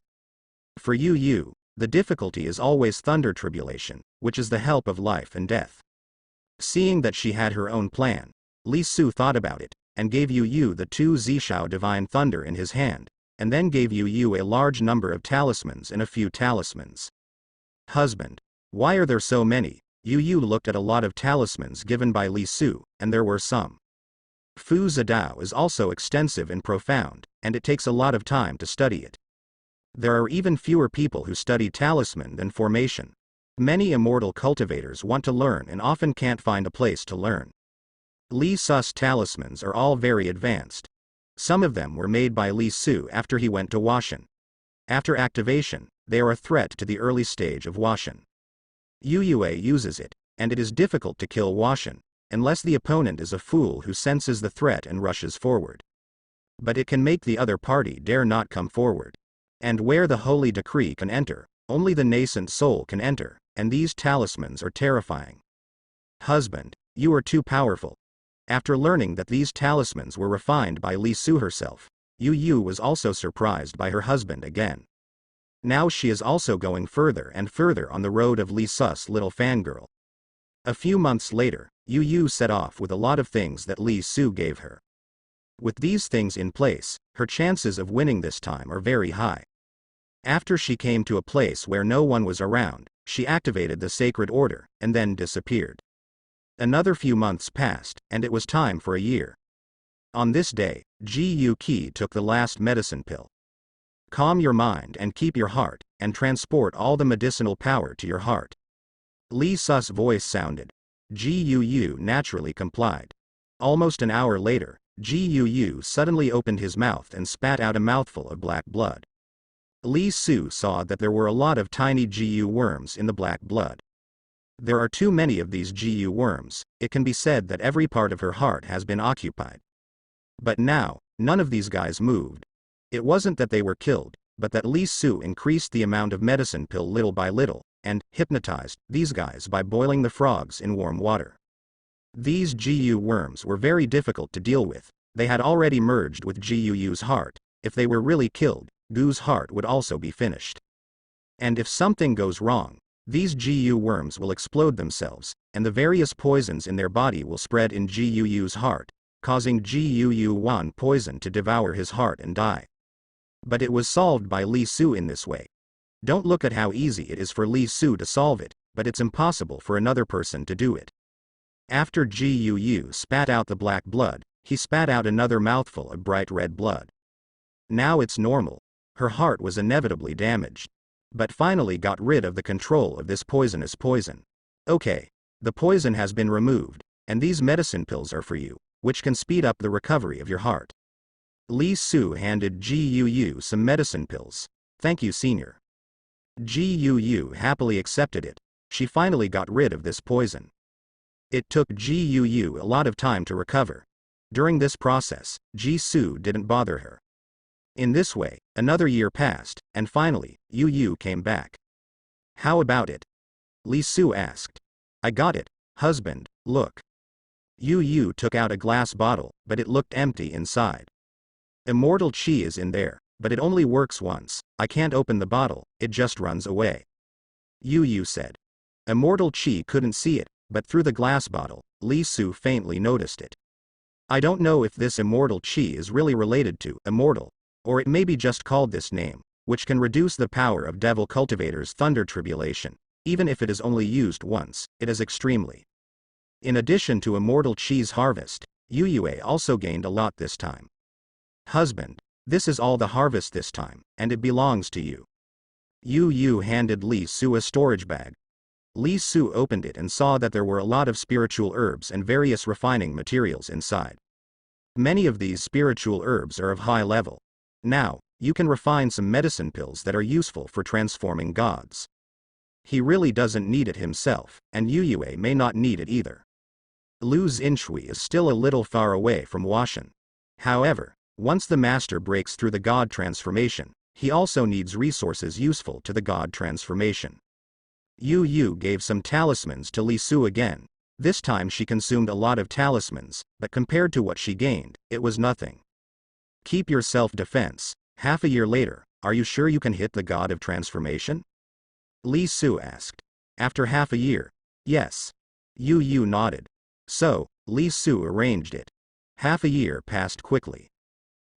For Yu, the difficulty is always thunder tribulation, which is the help of life and death. Seeing that she had her own plan, Li Su thought about it, and gave Yu the 2 Zishao divine thunder in his hand, and then gave Yu a large number of talismans and a few talismans. Husband, why are there so many? Yu looked at a lot of talismans given by Li Su, and there were some. Fu Zidao is also extensive and profound, and it takes a lot of time to study it. There are even fewer people who study talisman than formation. Many immortal cultivators want to learn and often can't find a place to learn. Li Su's talismans are all very advanced. Some of them were made by Li Su after he went to Washan. After activation, they are a threat to the early stage of Washan. Yu uses it, and it is difficult to kill Washan, unless the opponent is a fool who senses the threat and rushes forward. But it can make the other party dare not come forward. And where the holy decree can enter, only the nascent soul can enter, and these talismans are terrifying. Husband, you are too powerful. After learning that these talismans were refined by Li Su herself, Yu was also surprised by her husband again. Now she is also going further and further on the road of Li Su's little fangirl. A few months later, Yu set off with a lot of things that Li Su gave her. With these things in place, her chances of winning this time are very high. After she came to a place where no one was around, she activated the sacred order, and then disappeared. Another few months passed, and it was time for a year. On this day, Gu Qi took the last medicine pill. Calm your mind and keep your heart, and transport all the medicinal power to your heart. Li Su's voice sounded. Gu naturally complied. Almost an hour later, Gu suddenly opened his mouth and spat out a mouthful of black blood. Li Su saw that there were a lot of tiny Gu worms in the black blood. There are too many of these Gu worms, it can be said that every part of her heart has been occupied. But now, none of these guys moved. It wasn't that they were killed, but that Li Su increased the amount of medicine pill little by little, and hypnotized these guys by boiling the frogs in warm water. These Gu worms were very difficult to deal with. They had already merged with Gu's heart. If they were really killed, Gu's heart would also be finished. And if something goes wrong, these Gu worms will explode themselves, and the various poisons in their body will spread in Gu's heart, causing Gu poison to devour his heart and die. But it was solved by Li Su in this way. Don't look at how easy it is for Li Su to solve it, but it's impossible for another person to do it. After Gu spat out the black blood, he spat out another mouthful of bright red blood. Now it's normal. Her heart was inevitably damaged. But finally got rid of the control of this poisonous poison. Okay. The poison has been removed, and these medicine pills are for you, which can speed up the recovery of your heart. Li Su handed Gu some medicine pills. Thank you, senior. Gu happily accepted it. She finally got rid of this poison. It took Gu a lot of time to recover. During this process, Ji Su didn't bother her. In this way, another year passed, and finally, Yu came back. How about it? Li Su asked. I got it, husband, look. Yu took out a glass bottle, but it looked empty inside. Immortal Qi is in there, but it only works once. I can't open the bottle, it just runs away. Yu said. Immortal Qi couldn't see it, but through the glass bottle, Li Su faintly noticed it. I don't know if this immortal Qi is really related to immortal, or it may be just called this name, which can reduce the power of devil cultivators' thunder tribulation. Even if it is only used once, it is extremely. In addition to immortal Qi's harvest, Yu also gained a lot this time. Husband, this is all the harvest this time, and it belongs to you. Yu handed Li Su a storage bag. Li Su opened it and saw that there were a lot of spiritual herbs and various refining materials inside. Many of these spiritual herbs are of high level. Now, you can refine some medicine pills that are useful for transforming gods. He really doesn't need it himself, and Yu Yue may not need it either. Lu Xinshui is still a little far away from Washan. However, once the master breaks through the god transformation, he also needs resources useful to the god transformation. Yu Yu gave some talismans to Li Su again. This time she consumed a lot of talismans, but compared to what she gained, it was nothing. Keep your self-defense. Half a year later, are you sure you can hit the god of transformation? Li Su asked. After half a year. Yes. Yu Yu nodded. So, Li Su arranged it. Half a year passed quickly.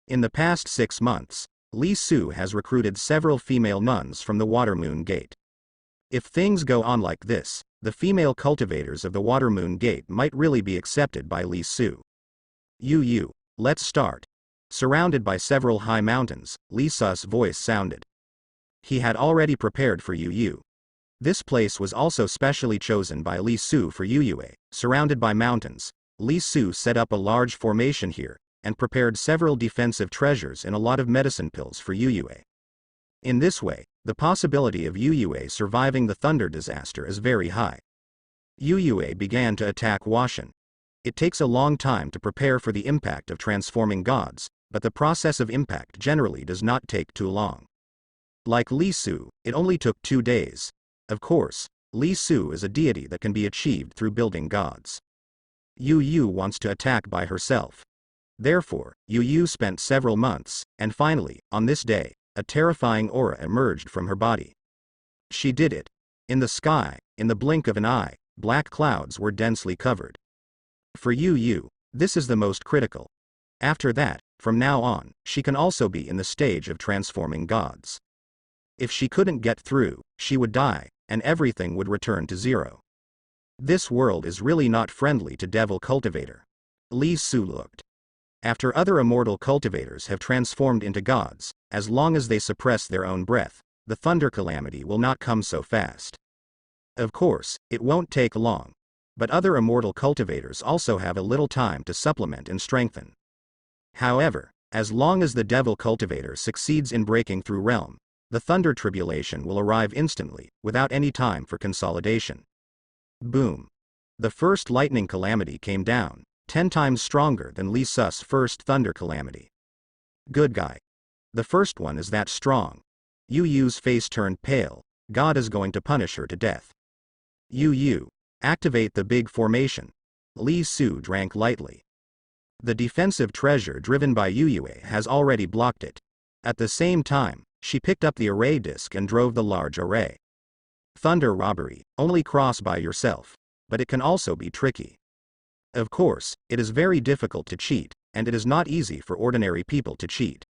In the past 6 months, Li Su has recruited several female nuns from the Water Moon Gate. If things go on like this, the female cultivators of the Water Moon Gate might really be accepted by Li Su. Yu Yu, let's start. Surrounded by several high mountains, Li Su's voice sounded. He had already prepared for Yu Yu. This place was also specially chosen by Li Su for Yu Yue. Surrounded by mountains, Li Su set up a large formation here, and prepared several defensive treasures and a lot of medicine pills for Yu Yue. In this way, the possibility of Yu Yue surviving the thunder disaster is very high. Yu Yue began to attack Washan. It takes a long time to prepare for the impact of transforming gods, but the process of impact generally does not take too long. Like Li Su, it only took 2 days. Of course, Li Su is a deity that can be achieved through building gods. Yu Yu wants to attack by herself. Therefore, Yu Yu spent several months, and finally, on this day, a terrifying aura emerged from her body. She did it. In the sky, in the blink of an eye, black clouds were densely covered. For Yu Yu, this is the most critical. After that, from now on, she can also be in the stage of transforming gods. If she couldn't get through, she would die, and everything would return to zero. This world is really not friendly to Devil Cultivator. Li Su looked. After other immortal cultivators have transformed into gods, as long as they suppress their own breath, the thunder calamity will not come so fast. Of course, it won't take long. But other immortal cultivators also have a little time to supplement and strengthen. However, as long as the Devil Cultivator succeeds in breaking through realm, the thunder tribulation will arrive instantly, without any time for consolidation. Boom. The first lightning calamity came down, 10 times stronger than Li Su's first thunder calamity. Good guy. The first one is that strong. Yu Yu's face turned pale. God is going to punish her to death. Yu Yu, activate the big formation. Li Su drank lightly. The defensive treasure driven by Yu Yue has already blocked it. At the same time, she picked up the array disc and drove the large array. Thunder robbery, only cross by yourself. But it can also be tricky. Of course, it is very difficult to cheat, and it is not easy for ordinary people to cheat.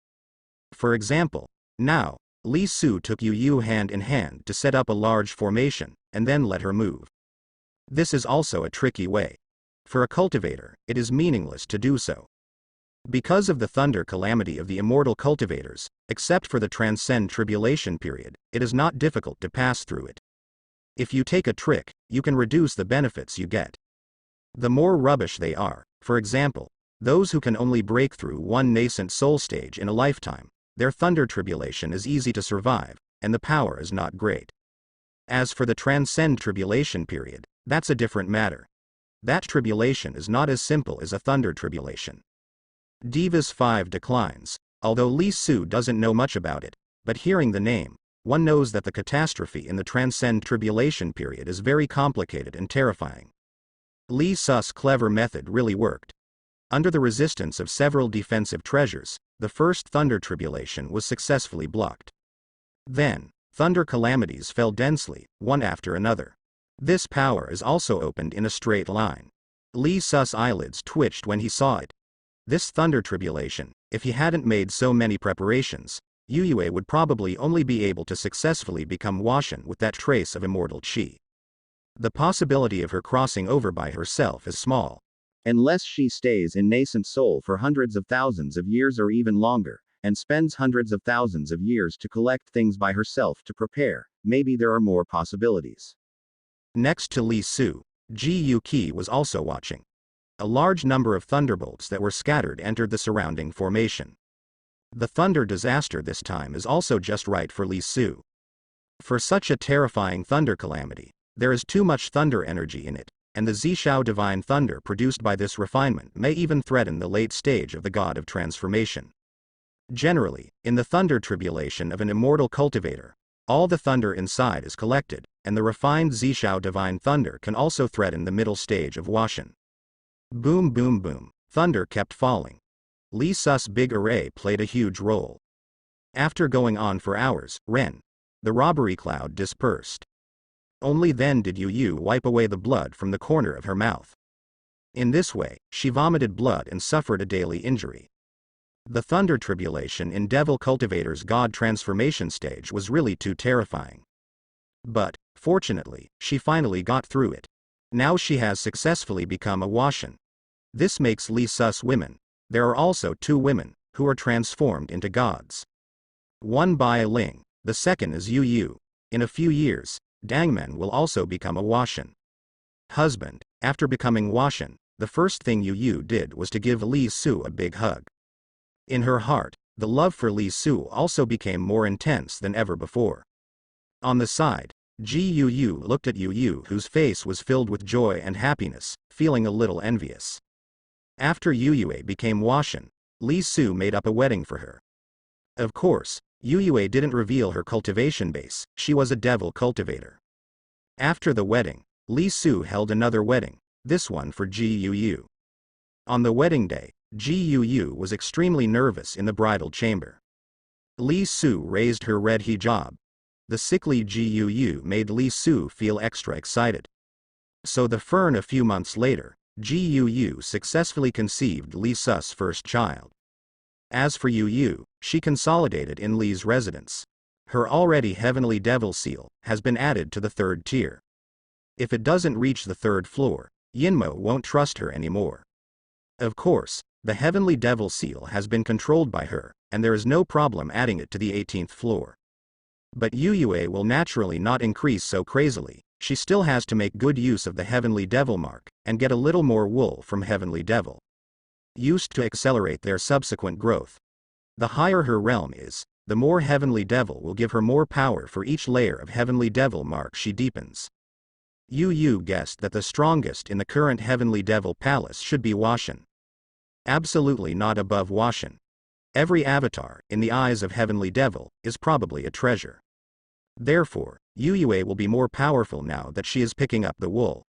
For example, now, Li Su took Yu Yu hand in hand to set up a large formation, and then let her move. This is also a tricky way. For a cultivator, it is meaningless to do so. Because of the thunder calamity of the immortal cultivators, except for the transcend tribulation period, it is not difficult to pass through it. If you take a trick, you can reduce the benefits you get. The more rubbish they are, for example, those who can only break through one nascent soul stage in a lifetime, their thunder tribulation is easy to survive, and the power is not great. As for the transcend tribulation period, that's a different matter. That tribulation is not as simple as a thunder tribulation. Divas 5 declines, although Li Su doesn't know much about it, but hearing the name, one knows that the catastrophe in the transcend tribulation period is very complicated and terrifying. Li Su's clever method really worked. Under the resistance of several defensive treasures, the first thunder tribulation was successfully blocked. Then, thunder calamities fell densely, one after another. This power is also opened in a straight line. Li Su's eyelids twitched when he saw it. This thunder tribulation, if he hadn't made so many preparations, Yu Yue would probably only be able to successfully become Washan with that trace of immortal qi. The possibility of her crossing over by herself is small. Unless she stays in nascent soul for hundreds of thousands of years or even longer, and spends hundreds of thousands of years to collect things by herself to prepare, maybe there are more possibilities. Next to Li Su, Ji Yuqi was also watching. A large number of thunderbolts that were scattered entered the surrounding formation. The thunder disaster this time is also just right for Li Su. For such a terrifying thunder calamity, there is too much thunder energy in it, and the Zishao divine thunder produced by this refinement may even threaten the late stage of the god of transformation. Generally, in the thunder tribulation of an immortal cultivator, all the thunder inside is collected, and the refined Zishao divine thunder can also threaten the middle stage of Washan. Boom boom boom, thunder kept falling. Li Su's big array played a huge role. After going on for hours, the robbery cloud dispersed. Only then did Yu Yu wipe away the blood from the corner of her mouth. In this way, she vomited blood and suffered a daily injury. The thunder tribulation in Devil Cultivator's God transformation stage was really too terrifying. But, fortunately, she finally got through it. Now she has successfully become a Washan. This makes Li Su's women. There are also 2 women, who are transformed into gods. One Bai Ling, the second is Yu Yu. In a few years, Dangmen will also become a Washan. Husband, after becoming Washan, the first thing Yu Yu did was to give Li Su a big hug. In her heart, the love for Li Su also became more intense than ever before. On the side, Ji Yu Yu looked at Yu Yu, whose face was filled with joy and happiness, feeling a little envious. After Yu Yue became Washan, Li Su made up a wedding for her. Of course, Yu Yue didn't reveal her cultivation base, she was a devil cultivator. After the wedding, Li Su held another wedding, this one for Ji Yu Yu. On the wedding day, Ji Yu Yu was extremely nervous in the bridal chamber. Li Su raised her red hijab. The sickly Ji Yu Yu made Li Su feel extra excited. So the fern a few months later, Ji Yu Yu successfully conceived Li Su's first child. As for Yu Yu, she consolidated in Li's residence. Her already heavenly devil seal has been added to the 3rd tier. If it doesn't reach the 3rd floor, Yinmo won't trust her anymore. Of course, the heavenly devil seal has been controlled by her, and there is no problem adding it to the 18th floor. But Yu Yue will naturally not increase so crazily. She still has to make good use of the heavenly devil mark, and get a little more wool from heavenly devil. Used to accelerate their subsequent growth. The higher her realm is, the more heavenly devil will give her more power for each layer of heavenly devil mark she deepens. Yu Yu guessed that the strongest in the current heavenly devil palace should be Washan. Absolutely not above Washan. Every avatar, in the eyes of heavenly devil, is probably a treasure. Therefore, Yu Yue will be more powerful now that she is picking up the wool.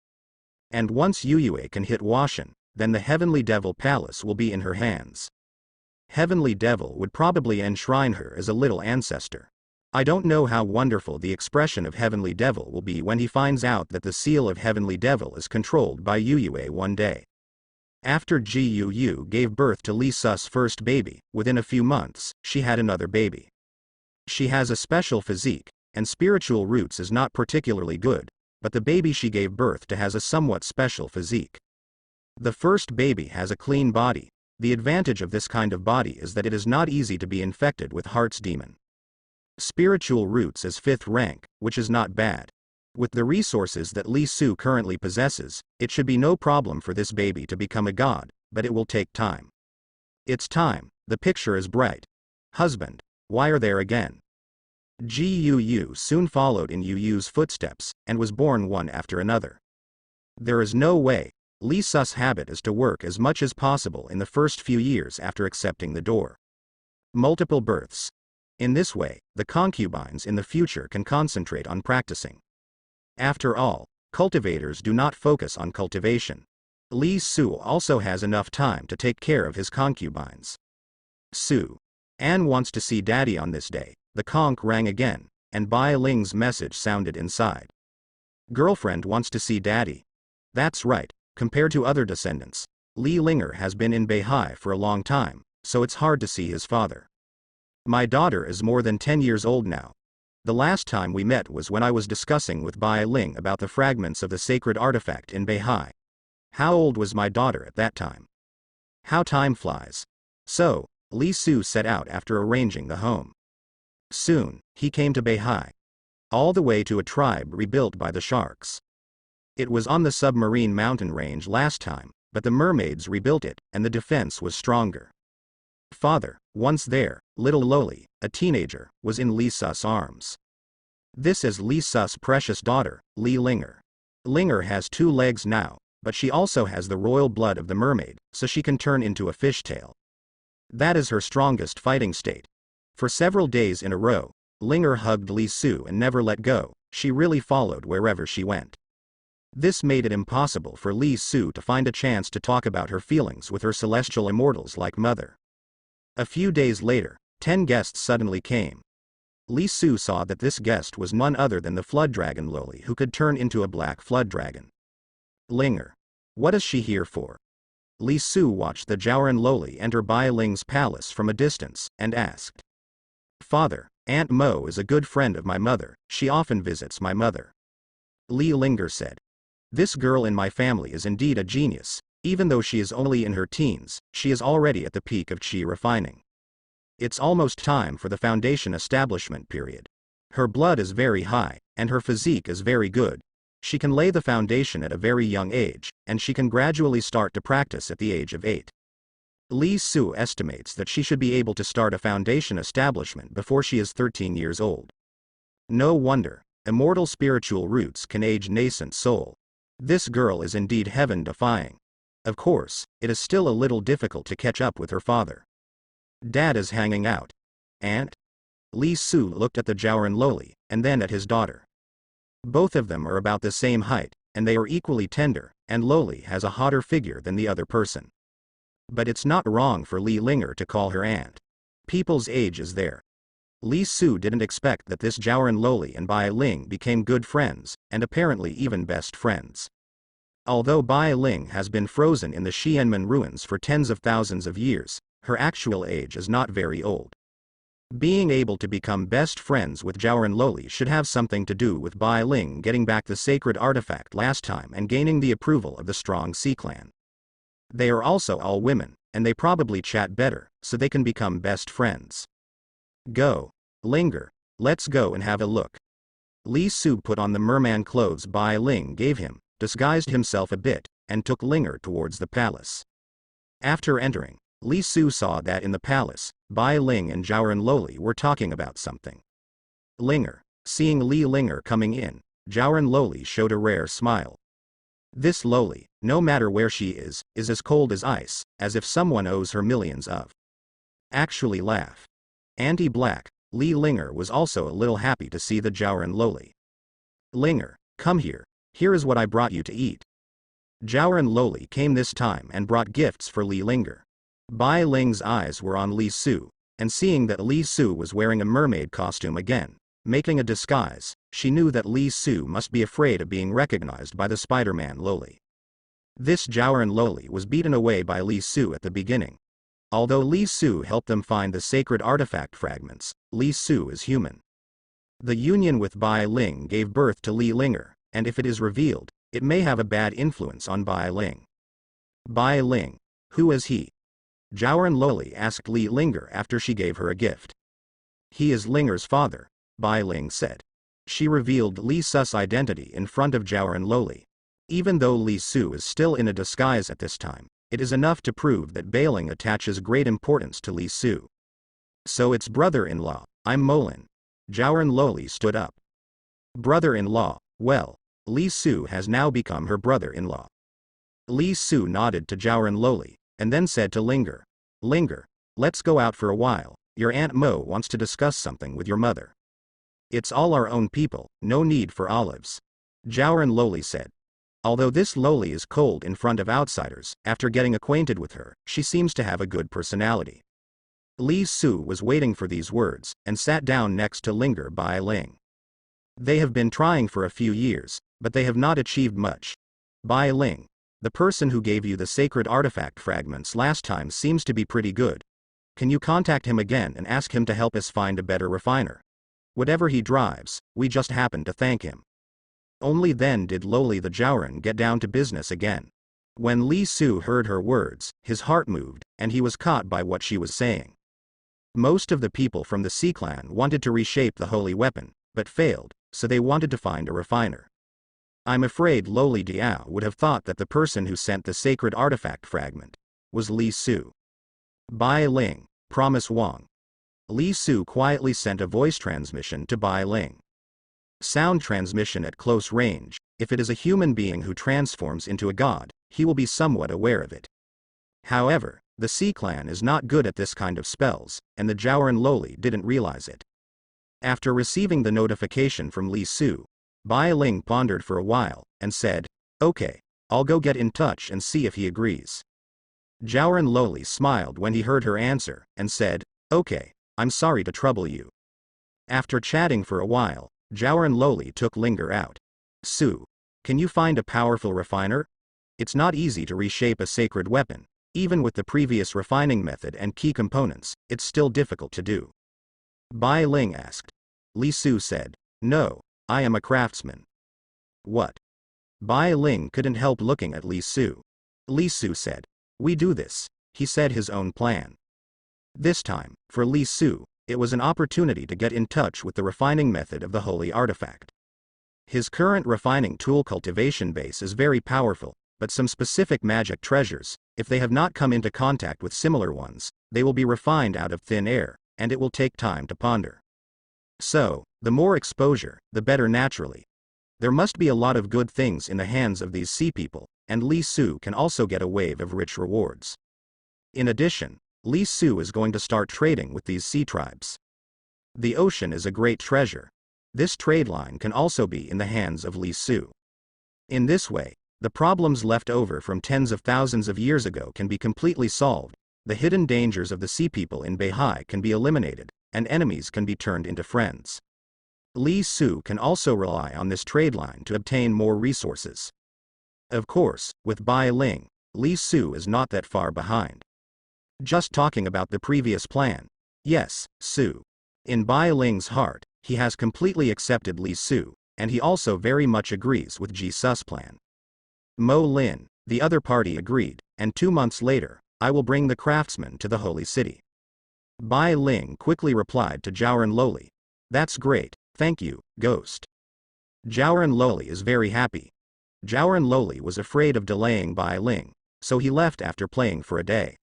And once Yu Yue can hit Washan, then the heavenly devil palace will be in her hands. Heavenly devil would probably enshrine her as a little ancestor. I don't know how wonderful the expression of heavenly devil will be when he finds out that the seal of heavenly devil is controlled by Yu Yue one day. After Ji Yu Yu gave birth to Li Su's first baby, within a few months, she had another baby. She has a special physique, and spiritual roots is not particularly good, but the baby she gave birth to has a somewhat special physique. The first baby has a clean body. The advantage of this kind of body is that it is not easy to be infected with Heart's demon. Spiritual roots is 5th rank, which is not bad. With the resources that Li Su currently possesses, it should be no problem for this baby to become a god, but it will take time. It's time, the picture is bright. Husband, why are there again? Ji Yu Yu soon followed in Yu Yu's footsteps, and was born one after another. There is no way. Li Su's habit is to work as much as possible in the first few years after accepting the door. Multiple births. In this way, the concubines in the future can concentrate on practicing. After all, cultivators do not focus on cultivation. Li Su also has enough time to take care of his concubines. Su. Anne wants to see Daddy on this day. The conch rang again, and Bai Ling's message sounded inside. Girlfriend wants to see Daddy. That's right. Compared to other descendants, Li Linger has been in Beihai for a long time, so it's hard to see his father. My daughter is more than 10 years old now. The last time we met was when I was discussing with Bai Ling about the fragments of the sacred artifact in Beihai. How old was my daughter at that time? How time flies. So, Li Su set out after arranging the home. Soon, he came to Beihai. All the way to a tribe rebuilt by the sharks. It was on the submarine mountain range last time, but the mermaids rebuilt it, and the defense was stronger. Father, once there, little Loli, a teenager, was in Li Su's arms. This is Li Su's precious daughter, Li Linger. Linger has 2 legs now, but she also has the royal blood of the mermaid, so she can turn into a fishtail. That is her strongest fighting state. For several days in a row, Linger hugged Li Su and never let go. She really followed wherever she went. This made it impossible for Li Su to find a chance to talk about her feelings with her celestial immortals like mother. A few days later, 10 guests suddenly came. Li Su saw that this guest was none other than the flood dragon Loli, who could turn into a black flood dragon. Linger. What is she here for? Li Su watched the Jouren Loli enter Bai Ling's palace from a distance, and asked. Father, Aunt Mo is a good friend of my mother, she often visits my mother. Li Linger said. This girl in my family is indeed a genius. Even though she is only in her teens, she is already at the peak of chi refining. It's almost time for the foundation establishment period. Her blood is very high, and her physique is very good. She can lay the foundation at a very young age, and she can gradually start to practice at the age of 8. Li Su estimates that she should be able to start a foundation establishment before she is 13 years old. No wonder, immortal spiritual roots can age nascent soul. This girl is indeed heaven-defying. Of course, it is still a little difficult to catch up with her father. Dad is hanging out. Aunt? Li Su looked at the Jouren Loli, and then at his daughter. Both of them are about the same height, and they are equally tender, and Loli has a hotter figure than the other person. But it's not wrong for Li Linger to call her aunt. People's age is there. Li Su didn't expect that this Jouren Loli and Bai Ling became good friends, and apparently even best friends. Although Bai Ling has been frozen in the Xianmen ruins for tens of thousands of years, her actual age is not very old. Being able to become best friends with Jouren Loli should have something to do with Bai Ling getting back the sacred artifact last time and gaining the approval of the strong Sea clan. They are also all women, and they probably chat better, so they can become best friends. Go. Linger. Let's go and have a look. Li Su put on the merman clothes Bai Ling gave him, disguised himself a bit, and took Linger towards the palace. After entering, Li Su saw that in the palace, Bai Ling and Jouren Loli were talking about something. Linger. Seeing Li Linger coming in, Jouren Loli showed a rare smile. This Loli, no matter where she is as cold as ice, as if someone owes her millions of. Actually laugh. Anti-black, Li Linger was also a little happy to see the Jouren Loli. Linger, come here. Here is what I brought you to eat. Jouren Loli came this time and brought gifts for Li Linger. Bai Ling's eyes were on Li Su, and seeing that Li Su was wearing a mermaid costume again, making a disguise, she knew that Li Su must be afraid of being recognized by the Spider-Man Loli. This Jouren Loli was beaten away by Li Su at the beginning. Although Li Su helped them find the sacred artifact fragments, Li Su is human. The union with Bai Ling gave birth to Li Linger, and if it is revealed, it may have a bad influence on Bai Ling. Bai Ling, who is he? Jouren Loli asked Li Linger after she gave her a gift. He is Linger's father, Bai Ling said. She revealed Li Su's identity in front of Jouren Loli. Even though Li Su is still in a disguise at this time, it is enough to prove that Bai Ling attaches great importance to Li Su. So it's brother-in-law, I'm Molin. Jouren Loli stood up. Brother-in-law, well, Li Su has now become her brother-in-law. Li Su nodded to Jouren Loli, and then said to Linger. Linger, let's go out for a while, your Aunt Mo wants to discuss something with your mother. It's all our own people, no need for olives. Jouren Loli said. Although this Loli is cold in front of outsiders, after getting acquainted with her, she seems to have a good personality. Li Su was waiting for these words, and sat down next to Linger Bai Ling. They have been trying for a few years, but they have not achieved much. Bai Ling, the person who gave you the sacred artifact fragments last time seems to be pretty good. Can you contact him again and ask him to help us find a better refiner? Whatever he drives, we just happen to thank him. Only then did Loli the Jouren get down to business again. When Li Su heard her words, his heart moved, and he was caught by what she was saying. Most of the people from the Sea clan wanted to reshape the holy weapon, but failed, so they wanted to find a refiner. I'm afraid Loli Diao would have thought that the person who sent the sacred artifact fragment was Li Su. Bai Ling, promise Wang. Li Su quietly sent a voice transmission to Bai Ling. Sound transmission at close range. If it is a human being who transforms into a god, he will be somewhat aware of it. However, the Sea Clan is not good at this kind of spells, and the Zhaoran Loli didn't realize it. After receiving the notification from Li Su, Bai Ling pondered for a while, and said, "Okay, I'll go get in touch and see if he agrees." Zhaoran Loli smiled when he heard her answer, and said, "Okay, I'm sorry to trouble you." After chatting for a while, Zhaoran Loli took Linger out. "Su, can you find a powerful refiner? It's not easy to reshape a sacred weapon. Even with the previous refining method and key components, it's still difficult to do." Bai Ling asked. Li Su said, "No, I am a craftsman." "What?" Bai Ling couldn't help looking at Li Su. Li Su said, "We do this." He said his own plan. This time, for Li Su, it was an opportunity to get in touch with the refining method of the holy artifact. His current refining tool cultivation base is very powerful, but some specific magic treasures, if they have not come into contact with similar ones, they will be refined out of thin air, and it will take time to ponder. So, the more exposure, the better naturally. There must be a lot of good things in the hands of these sea people, and Li Su can also get a wave of rich rewards. In addition, Li Su is going to start trading with these sea tribes. The ocean is a great treasure. This trade line can also be in the hands of Li Su. In this way, the problems left over from tens of thousands of years ago can be completely solved, the hidden dangers of the sea people in Beihai can be eliminated, and enemies can be turned into friends. Li Su can also rely on this trade line to obtain more resources. Of course, with Bai Ling, Li Su is not that far behind. Just talking about the previous plan. Yes, Su. In Bai Ling's heart, he has completely accepted Li Su, and he also very much agrees with Ji Su's plan. Mo Lin, the other party agreed, and 2 months later, I will bring the craftsman to the holy city. Bai Ling quickly replied to Zhaoran Loli. That's great, thank you, Ghost. Zhaoran Loli is very happy. Zhaoran Loli was afraid of delaying Bai Ling, so he left after playing for a day.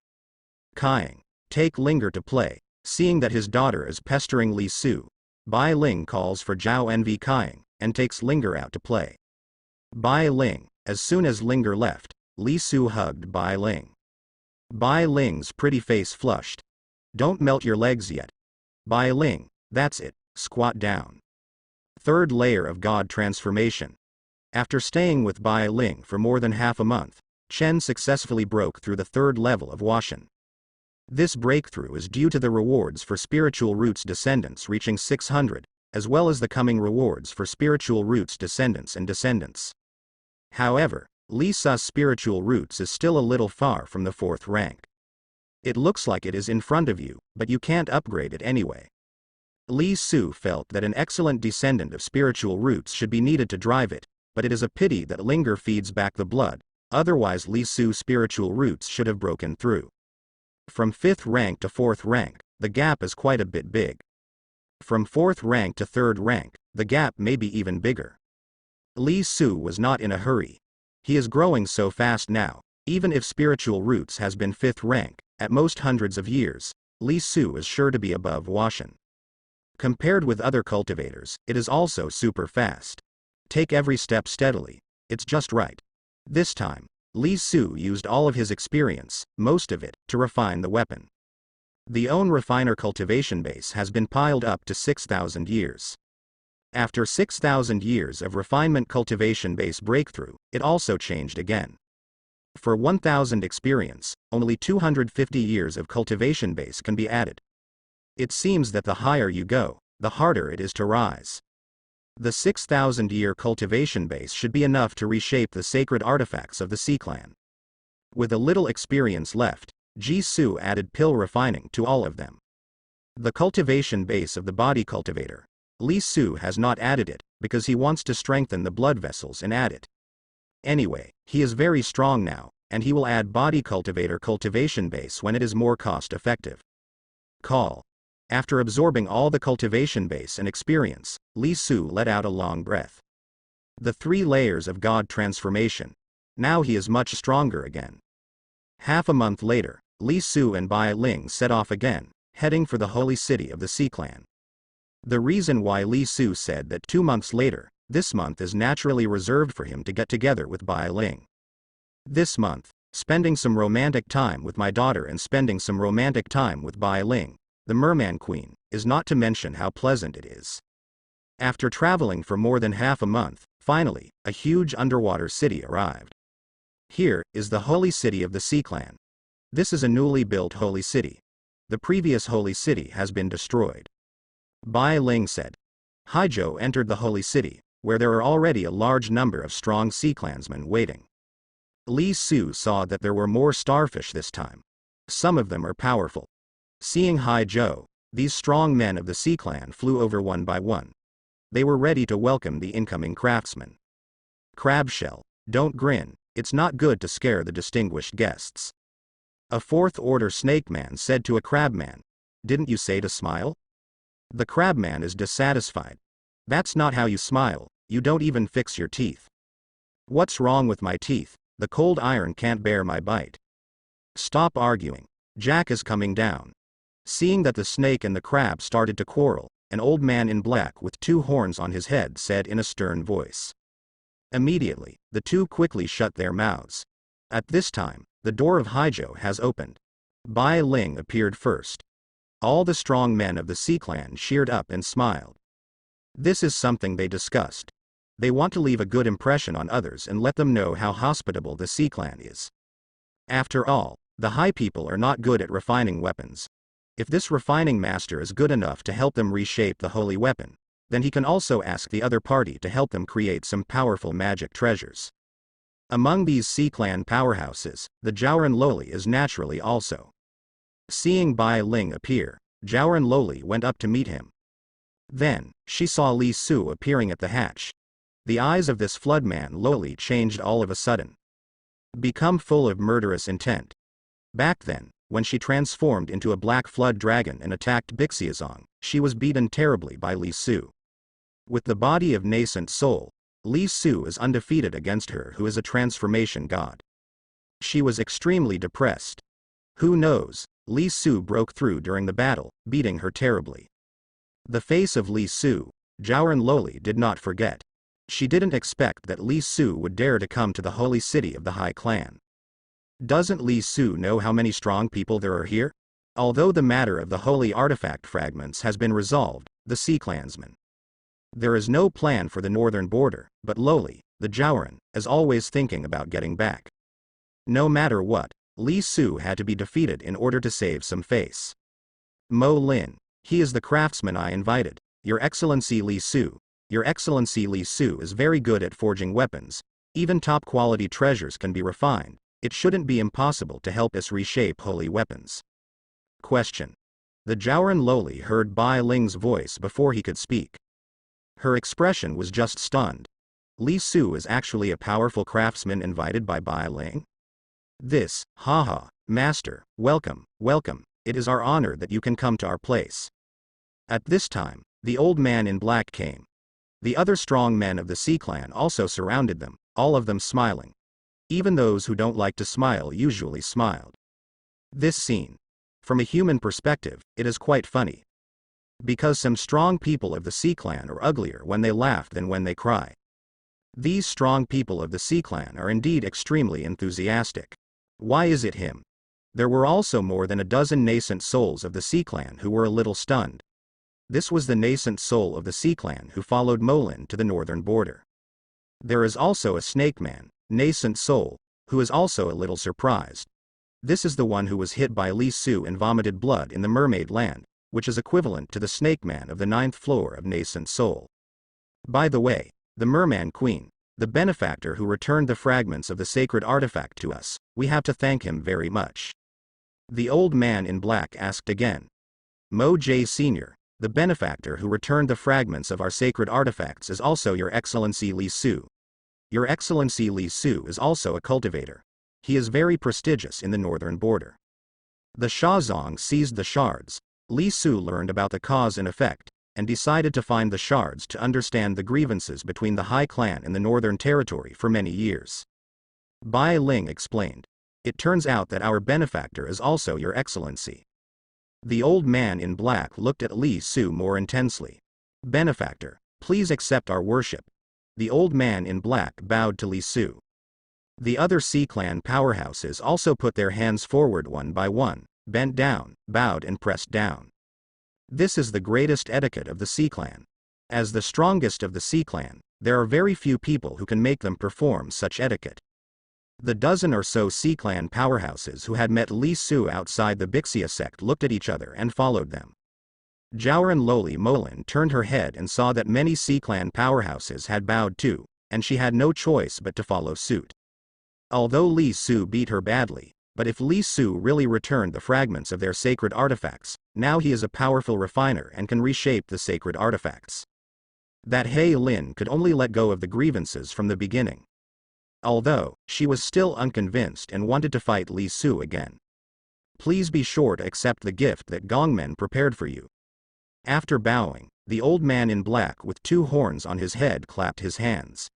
Kaiying, take Linger to play. Seeing that his daughter is pestering Li Su, Bai Ling calls for Zhao Envy Kaiying, and takes Linger out to play. Bai Ling, as soon as Linger left, Li Su hugged Bai Ling. Bai Ling's pretty face flushed. Don't melt your legs yet. Bai Ling, that's it, squat down. Third layer of God transformation. After staying with Bai Ling for more than half a month, Chen successfully broke through the third level of Washan. This breakthrough is due to the rewards for Spiritual Roots descendants reaching 600, as well as the coming rewards for Spiritual Roots descendants and descendants. However, Li Su's Spiritual Roots is still a little far from the 4th rank. It looks like it is in front of you, but you can't upgrade it anyway. Li Su felt that an excellent descendant of Spiritual Roots should be needed to drive it, but it is a pity that Linger feeds back the blood, otherwise Li Su's Spiritual Roots should have broken through. From 5th rank to 4th rank, the gap is quite a bit big. From 4th rank to 3rd rank, the gap may be even bigger. Li Su was not in a hurry. He is growing so fast now, even if Spiritual Roots has been 5th rank, at most hundreds of years, Li Su is sure to be above Washan. Compared with other cultivators, it is also super fast. Take every step steadily, it's just right. This time, Li Su used all of his experience, most of it, to refine the weapon. The own refiner cultivation base has been piled up to 6,000 years. After 6,000 years of refinement cultivation base breakthrough, it also changed again. For 1,000 experience, only 250 years of cultivation base can be added. It seems that the higher you go, the harder it is to rise. The 6,000-year cultivation base should be enough to reshape the sacred artifacts of the Sea Clan. With a little experience left, Ji Su added pill refining to all of them. The cultivation base of the body cultivator. Li Su has not added it, because he wants to strengthen the blood vessels and add it. Anyway, he is very strong now, and he will add body cultivator cultivation base when it is more cost effective. Call. After absorbing all the cultivation base and experience, Li Su let out a long breath. The 3 layers of God transformation. Now he is much stronger again. Half a month later, Li Su and Bai Ling set off again, heading for the holy city of the Sea Clan. The reason why Li Su said that 2 months later, this month is naturally reserved for him to get together with Bai Ling. This month, spending some romantic time with my daughter and spending some romantic time with Bai Ling, the Merman Queen, is not to mention how pleasant it is. After traveling for more than half a month, finally, a huge underwater city arrived. Here is the holy city of the Sea Clan. This is a newly built holy city. The previous holy city has been destroyed. Bai Ling said. Haizhou entered the holy city, where there are already a large number of strong Sea Clansmen waiting. Li Su saw that there were more starfish this time. Some of them are powerful. Seeing Haizhou, these strong men of the Sea Clan flew over one by one. They were ready to welcome the incoming craftsmen. Crabshell, don't grin, it's not good to scare the distinguished guests. A 4th order snake man said to a crabman, didn't you say to smile? The crabman is dissatisfied. That's not how you smile, you don't even fix your teeth. What's wrong with my teeth? The cold iron can't bear my bite. Stop arguing. Jack is coming down. Seeing that the snake and the crab started to quarrel, an old man in black with 2 horns on his head said in a stern voice. Immediately, the 2 quickly shut their mouths. At this time, the door of Haizhou has opened. Bai Ling appeared first. All the strong men of the Sea Clan cheered up and smiled. This is something they discussed. They want to leave a good impression on others and let them know how hospitable the Sea Clan is. After all, the High people are not good at refining weapons. If this refining master is good enough to help them reshape the holy weapon, then he can also ask the other party to help them create some powerful magic treasures. Among these Sea Clan powerhouses, the Zhaoran Loli is naturally also. Seeing Bai Ling appear, Zhaoran Loli went up to meet him. Then, she saw Li Su appearing at the hatch. The eyes of this floodman Loli changed all of a sudden. Become full of murderous intent. Back then, when she transformed into a black flood dragon and attacked Bixiazong, she was beaten terribly by Li Su. With the body of nascent soul, Li Su is undefeated against her who is a transformation god. She was extremely depressed. Who knows, Li Su broke through during the battle, beating her terribly. The face of Li Su, Zhaoran Loli did not forget. She didn't expect that Li Su would dare to come to the holy city of the High Clan. Doesn't Li Su know how many strong people there are here? Although the matter of the holy artifact fragments has been resolved, the Sea Clansmen. There is no plan for the northern border, but Loli, the Zhaoran, is always thinking about getting back. No matter what, Li Su had to be defeated in order to save some face. Mo Lin, he is the craftsman I invited, Your Excellency Li Su. Your Excellency Li Su is very good at forging weapons. Even top-quality treasures can be refined. It shouldn't be impossible to help us reshape holy weapons. Question. The Zhaoran Loli heard Bai Ling's voice before he could speak. Her expression was just stunned. Li Su is actually a powerful craftsman invited by Bai Ling? This, haha, master, welcome, welcome, it is our honor that you can come to our place. At this time, the old man in black came. The other strong men of the Sea Clan also surrounded them, all of them smiling. Even those who don't like to smile usually smiled. This scene. From a human perspective, it is quite funny. Because some strong people of the Sea Clan are uglier when they laugh than when they cry. These strong people of the Sea Clan are indeed extremely enthusiastic. Why is it him? There were also more than a dozen nascent souls of the Sea Clan who were a little stunned. This was the nascent soul of the Sea Clan who followed Molin to the northern border. There is also a snake man, nascent soul, who is also a little surprised. This is the one who was hit by Li Su and vomited blood in the Mermaid Land, which is equivalent to the snake man of the 9th floor of nascent soul. By the way, the Merman Queen, the benefactor who returned the fragments of the sacred artifact to us, we have to thank him very much. The old man in black asked again. Mo J Sr., the benefactor who returned the fragments of our sacred artifacts is also Your Excellency Li Su. Your Excellency Li Su is also a cultivator. He is very prestigious in the northern border. The Shazong seized the shards. Li Su learned about the cause and effect, and decided to find the shards to understand the grievances between the High Clan and the Northern Territory for many years. Bai Ling explained. It turns out that our benefactor is also your excellency. The old man in black looked at Li Su more intensely. Benefactor, please accept our worship. The old man in black bowed to Li Su. The other Sea Clan powerhouses also put their hands forward one by one, bent down, bowed and pressed down. This is the greatest etiquette of the Sea Clan. As the strongest of the Sea Clan, there are very few people who can make them perform such etiquette. The dozen or so Sea Clan powerhouses who had met Li Su outside the Bixia sect looked at each other and followed them. Zhaoran Loli Molin turned her head and saw that many Sea Clan powerhouses had bowed too, and she had no choice but to follow suit. Although Li Su beat her badly, but if Li Su really returned the fragments of their sacred artifacts, now he is a powerful refiner and can reshape the sacred artifacts. That He Lin could only let go of the grievances from the beginning. Although, she was still unconvinced and wanted to fight Li Su again. Please be sure to accept the gift that Gongmen prepared for you. After bowing, the old man in black with two horns on his head clapped his hands.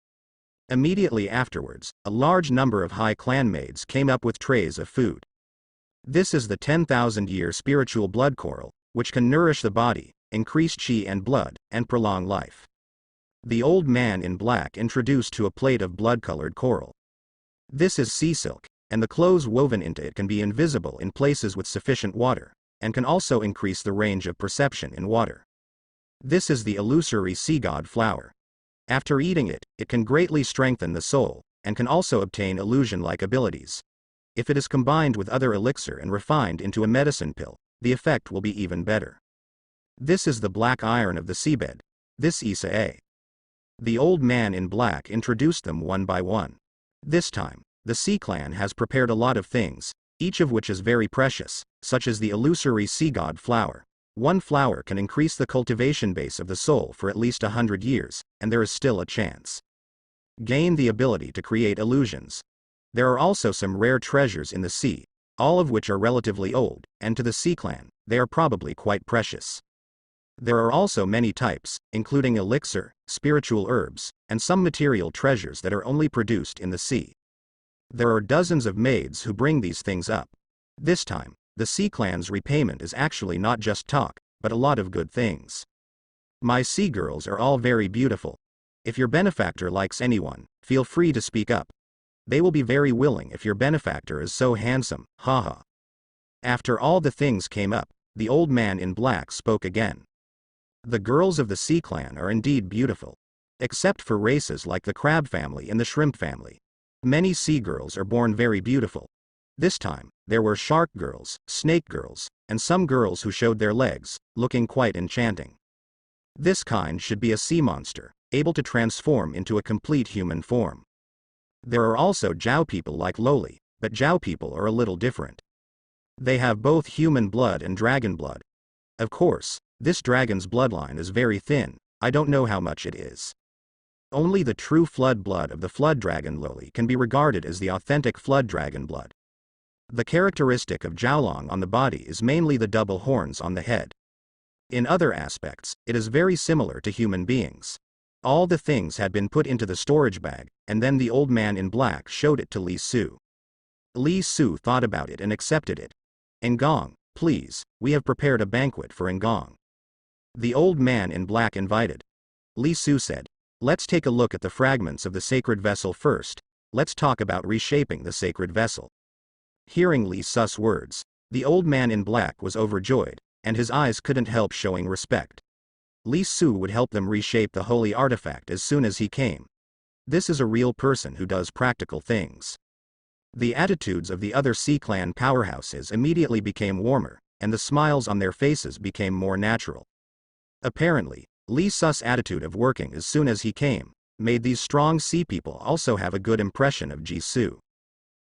Immediately afterwards, a large number of High Clan maids came up with trays of food. This is the 10,000-year spiritual blood coral, which can nourish the body, increase chi and blood, and prolong life. The old man in black introduced to a plate of blood-colored coral. This is sea silk, and the clothes woven into it can be invisible in places with sufficient water, and can also increase the range of perception in water. This is the illusory sea god flower. After eating it, it can greatly strengthen the soul, and can also obtain illusion-like abilities. If it is combined with other elixir and refined into a medicine pill, the effect will be even better. This is the black iron of the seabed. This Isa A. The old man in black introduced them one by one. This time, the Sea Clan has prepared a lot of things, each of which is very precious, such as the illusory sea god flower. One flower can increase the cultivation base of the soul for at least 100 years, and there is still a chance. Gain the ability to create illusions. There are also some rare treasures in the sea, all of which are relatively old, and to the Sea Clan, they are probably quite precious. There are also many types, including elixir, spiritual herbs, and some material treasures that are only produced in the sea. There are dozens of maids who bring these things up. This time, the Sea Clan's repayment is actually not just talk, but a lot of good things. My sea girls are all very beautiful. If your benefactor likes anyone, feel free to speak up. They will be very willing if your benefactor is so handsome, haha. After all the things came up, the old man in black spoke again. The girls of the Sea Clan are indeed beautiful. Except for races like the crab family and the shrimp family. Many sea girls are born very beautiful. This time, there were shark girls, snake girls, and some girls who showed their legs, looking quite enchanting. This kind should be a sea monster, able to transform into a complete human form. There are also Jiao people like Loli, but Jiao people are a little different. They have both human blood and dragon blood. Of course, this dragon's bloodline is very thin, I don't know how much it is. Only the true flood blood of the flood dragon Loli can be regarded as the authentic flood dragon blood. The characteristic of Jiaolong on the body is mainly the double horns on the head. In other aspects, it is very similar to human beings. All the things had been put into the storage bag, and then the old man in black showed it to Li Su. Li Su thought about it and accepted it. Ngong, please, we have prepared a banquet for Ngong. The old man in black invited. Li Su said, let's take a look at the fragments of the sacred vessel first, let's talk about reshaping the sacred vessel. Hearing Li Su's words, the old man in black was overjoyed, and his eyes couldn't help showing respect. Li Su would help them reshape the holy artifact as soon as he came. This is a real person who does practical things. The attitudes of the other Sea Clan powerhouses immediately became warmer, and the smiles on their faces became more natural. Apparently, Li Su's attitude of working as soon as he came, made these strong sea people also have a good impression of Jisoo.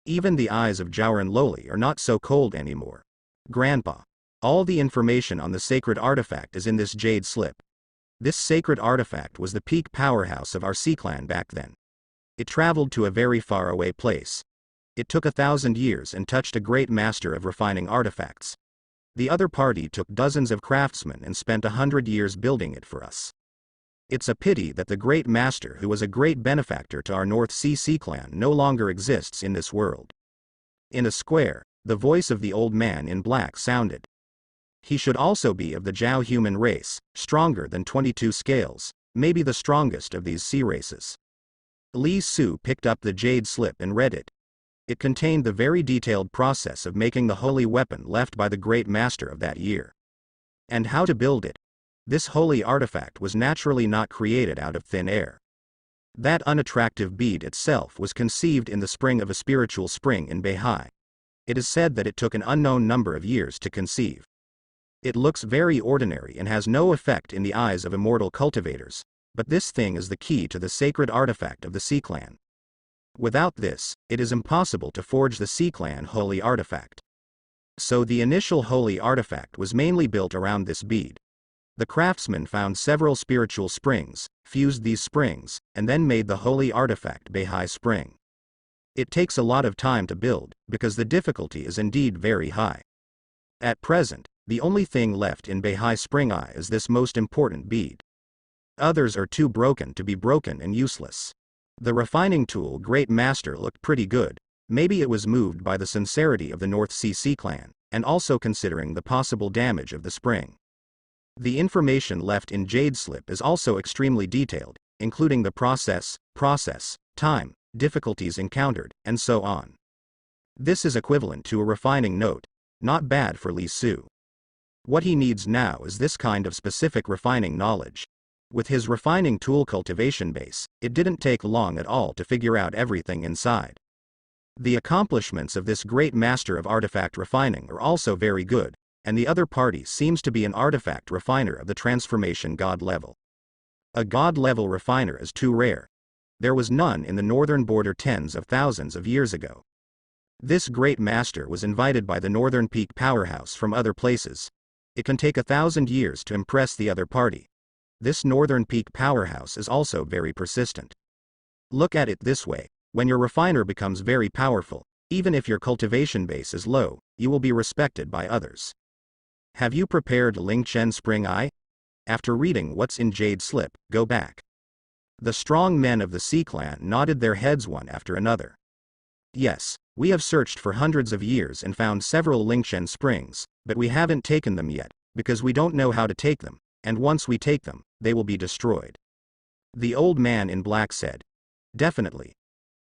Even the eyes of Zhaoran Loli are not so cold anymore. Grandpa, all the information on the sacred artifact is in this jade slip. This sacred artifact was the peak powerhouse of our Sea Clan back then. It traveled to a very far away place. It took 1,000 years and touched a great master of refining artifacts. The other party took dozens of craftsmen and spent 100 years building it for us. It's a pity that the great master who was a great benefactor to our North Sea clan no longer exists in this world. In a square, the voice of the old man in black sounded. He should also be of the Jiao human race, stronger than 22 scales, maybe the strongest of these sea races. Li Su picked up the jade slip and read it. It contained the very detailed process of making the holy weapon left by the great master of that year. And how to build it. This holy artifact was naturally not created out of thin air. That unattractive bead itself was conceived in the spring of a spiritual spring in Beihai. It is said that it took an unknown number of years to conceive. It looks very ordinary and has no effect in the eyes of immortal cultivators, but this thing is the key to the sacred artifact of the Sea Clan. Without this, it is impossible to forge the Sea Clan holy artifact. So the initial holy artifact was mainly built around this bead. The craftsmen found several spiritual springs, fused these springs, and then made the holy artifact Beihai Spring. It takes a lot of time to build, because the difficulty is indeed very high. At present, the only thing left in Beihai Spring Eye is this most important bead. Others are too broken to be broken and useless. The refining tool Great Master looked pretty good. Maybe it was moved by the sincerity of the North Sea clan, and also considering the possible damage of the spring. The information left in Jade Slip is also extremely detailed, including the process, time, difficulties encountered, and so on. This is equivalent to a refining note. Not bad for Li Su. What he needs now is this kind of specific refining knowledge. With his refining tool cultivation base, it didn't take long at all to figure out everything inside. The accomplishments of this great master of artifact refining are also very good, and the other party seems to be an artifact refiner of the transformation god level. A god level refiner is too rare. There was none in the northern border tens of thousands of years ago. This great master was invited by the Northern Peak powerhouse from other places. It can take 1,000 years to impress the other party. This Northern Peak powerhouse is also very persistent. Look at it this way, when your refiner becomes very powerful, even if your cultivation base is low, you will be respected by others. Have you prepared Lingchen Spring Eye? After reading what's in Jade Slip, go back. The strong men of the Sea Clan nodded their heads one after another. Yes, we have searched for hundreds of years and found several Lingchen springs, but we haven't taken them yet, because we don't know how to take them, and once we take them, they will be destroyed. The old man in black said. Definitely.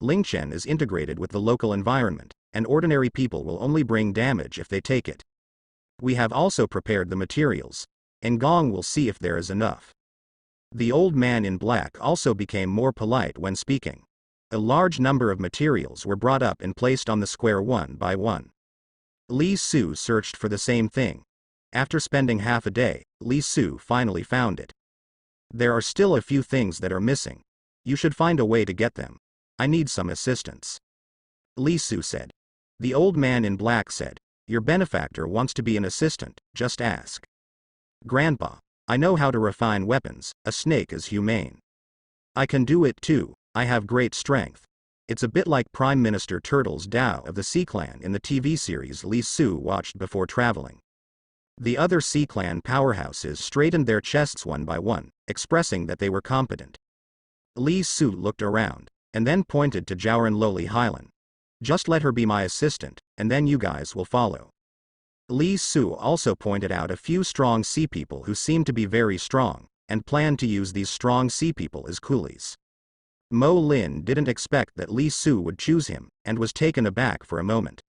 Lingchen is integrated with the local environment, and ordinary people will only bring damage if they take it. We have also prepared the materials, and Gong will see if there is enough. The old man in black also became more polite when speaking. A large number of materials were brought up and placed on the square one by one. Li Su searched for the same thing. After spending half a day, Li Su finally found it. There are still a few things that are missing. You should find a way to get them. I need some assistance. Li Su said. The old man in black said, your benefactor wants to be an assistant, just ask. Grandpa, I know how to refine weapons, a snake is humane. I can do it too, I have great strength. It's a bit like Prime Minister Turtle's Dao of the Sea Clan in the TV series Li Su watched before traveling. The other Sea Clan powerhouses straightened their chests one by one, expressing that they were competent. Li Su looked around, and then pointed to Jiaoran Loli Hylan. Just let her be my assistant, and then you guys will follow. Li Su also pointed out a few strong sea people who seemed to be very strong, and planned to use these strong sea people as coolies. Mo Lin didn't expect that Li Su would choose him, and was taken aback for a moment.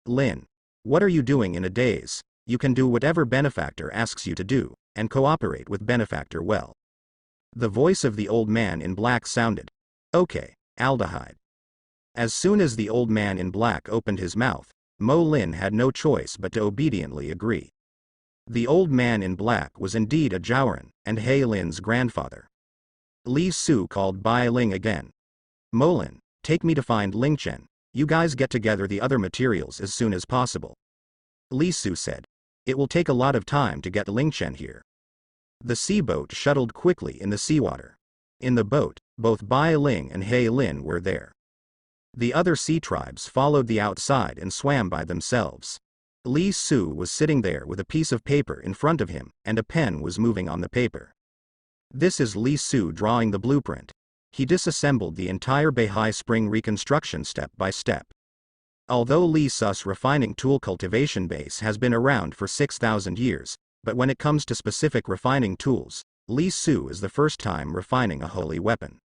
Lin, what are you doing in a daze? You can do whatever benefactor asks you to do, and cooperate with benefactor well. The voice of the old man in black sounded. Okay, aldehyde. As soon as the old man in black opened his mouth, Mo Lin had no choice but to obediently agree. The old man in black was indeed a Jiaoran, and He Lin's grandfather. Li Su called Bai Ling again. Mo Lin, take me to find Lingchen, you guys get together the other materials as soon as possible. Li Su said. It will take a lot of time to get Lingchen here. The sea boat shuttled quickly in the seawater. In the boat, both Bai Ling and He Lin were there. The other sea tribes followed the outside and swam by themselves. Li Su was sitting there with a piece of paper in front of him, and a pen was moving on the paper. This is Li Su drawing the blueprint. He disassembled the entire Beihai spring reconstruction step by step. Although Li Su's refining tool cultivation base has been around for 6,000 years, but when it comes to specific refining tools, Li Su is the first time refining a holy weapon.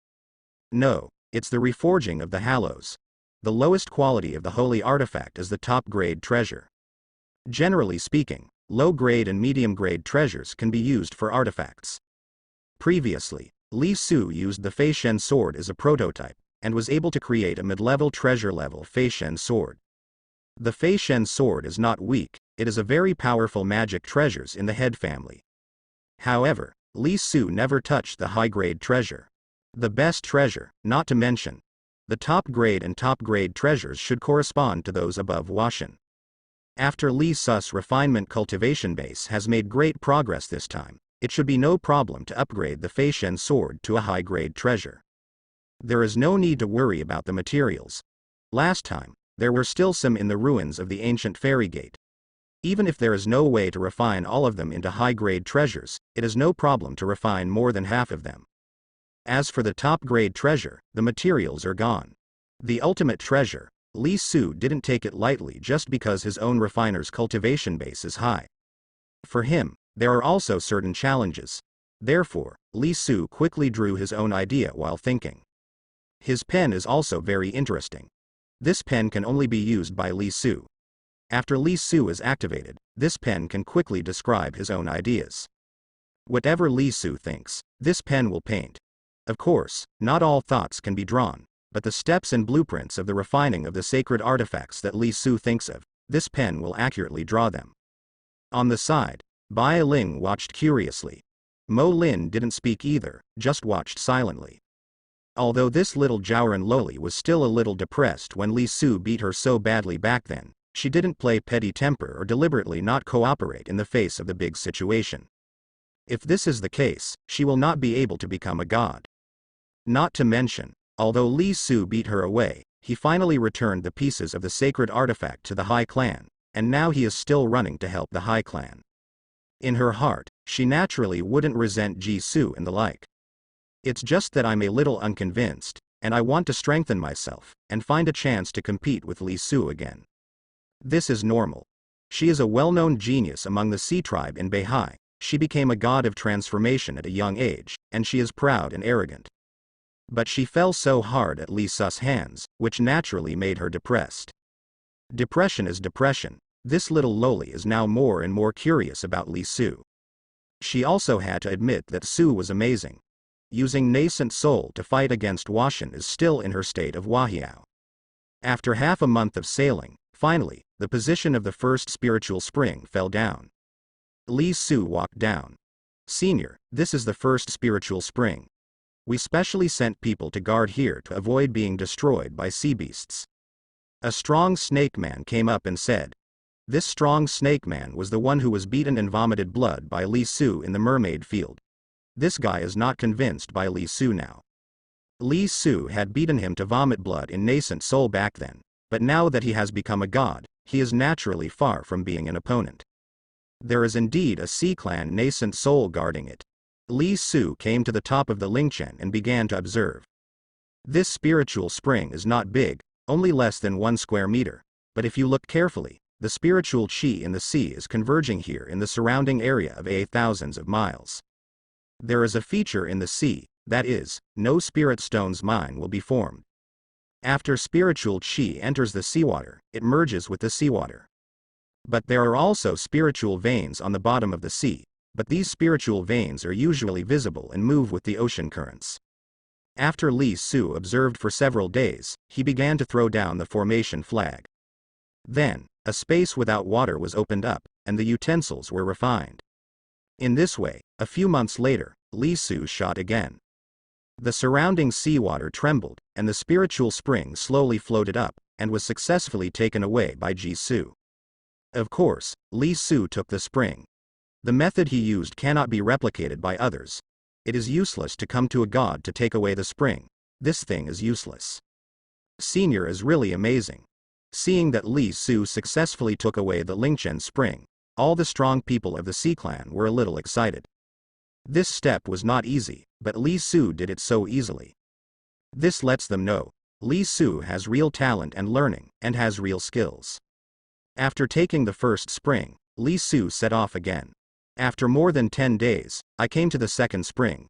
No, it's the reforging of the hallows. The lowest quality of the holy artifact is the top-grade treasure. Generally speaking, low-grade and medium-grade treasures can be used for artifacts. Previously, Li Su used the Fei Shen sword as a prototype, and was able to create a mid-level treasure-level Fei Shen sword. The Fei Shen sword is not weak, it is a very powerful magic treasures in the head family. However, Li Su never touched the high-grade treasure. The best treasure, not to mention, the top-grade and top-grade treasures should correspond to those above Washan. After Li Su's refinement cultivation base has made great progress this time, it should be no problem to upgrade the Fei Shen sword to a high-grade treasure. There is no need to worry about the materials. Last time, there were still some in the ruins of the ancient fairy gate. Even if there is no way to refine all of them into high-grade treasures, it is no problem to refine more than half of them. As for the top-grade treasure, the materials are gone. The ultimate treasure, Li Su didn't take it lightly just because his own refiner's cultivation base is high. For him, there are also certain challenges. Therefore, Li Su quickly drew his own idea while thinking. His pen is also very interesting. This pen can only be used by Li Su. After Li Su is activated, this pen can quickly describe his own ideas. Whatever Li Su thinks, this pen will paint. Of course, not all thoughts can be drawn, but the steps and blueprints of the refining of the sacred artifacts that Li Su thinks of, this pen will accurately draw them. On the side, Bai Ling watched curiously. Mo Lin didn't speak either, just watched silently. Although this little Zhaoran loli was still a little depressed when Li Su beat her so badly back then, she didn't play petty temper or deliberately not cooperate in the face of the big situation. If this is the case, she will not be able to become a god. Not to mention, although Li Su beat her away, he finally returned the pieces of the sacred artifact to the High Clan, and now he is still running to help the High Clan. In her heart, she naturally wouldn't resent Ji Su and the like. It's just that I'm a little unconvinced, and I want to strengthen myself, and find a chance to compete with Li Su again. This is normal. She is a well-known genius among the Sea tribe in Beihai. She became a god of transformation at a young age, and she is proud and arrogant. But she fell so hard at Li Su's hands, which naturally made her depressed. Depression is depression. This little loli is now more and more curious about Li Su. She also had to admit that Su was amazing. Using nascent soul to fight against Washan is still in her state of Wahiao. After half a month of sailing, finally, the position of the first spiritual spring fell down. Li Su walked down. Senior, this is the first spiritual spring. We specially sent people to guard here to avoid being destroyed by sea beasts. A strong snake man came up and said. This strong snake man was the one who was beaten and vomited blood by Li Su in the mermaid field. This guy is not convinced by Li Su now. Li Su had beaten him to vomit blood in nascent soul back then, but now that he has become a god, he is naturally far from being an opponent. There is indeed a Sea Clan nascent soul guarding it. Li Su came to the top of the Lingchen and began to observe. This spiritual spring is not big, only less than 1 square meter, but if you look carefully, the spiritual chi in the sea is converging here in the surrounding area of thousands of miles. There is a feature in the sea, that is, no spirit stone's mine will be formed. After spiritual chi enters the seawater, it merges with the seawater. But there are also spiritual veins on the bottom of the sea, but these spiritual veins are usually visible and move with the ocean currents. After Li Su observed for several days, he began to throw down the formation flag. Then, a space without water was opened up, and the utensils were refined. In this way, a few months later, Li Su shot again. The surrounding seawater trembled, and the spiritual spring slowly floated up, and was successfully taken away by Ji Su. Of course, Li Su took the spring. The method he used cannot be replicated by others. It is useless to come to a god to take away the spring. This thing is useless. Senior is really amazing. Seeing that Li Su successfully took away the Lingchen spring, all the strong people of the Sea clan were a little excited. This step was not easy, but Li Su did it so easily. This lets them know Li Su has real talent and learning, and has real skills. After taking the first spring, Li Su set off again. After more than 10 days, I came to the second spring.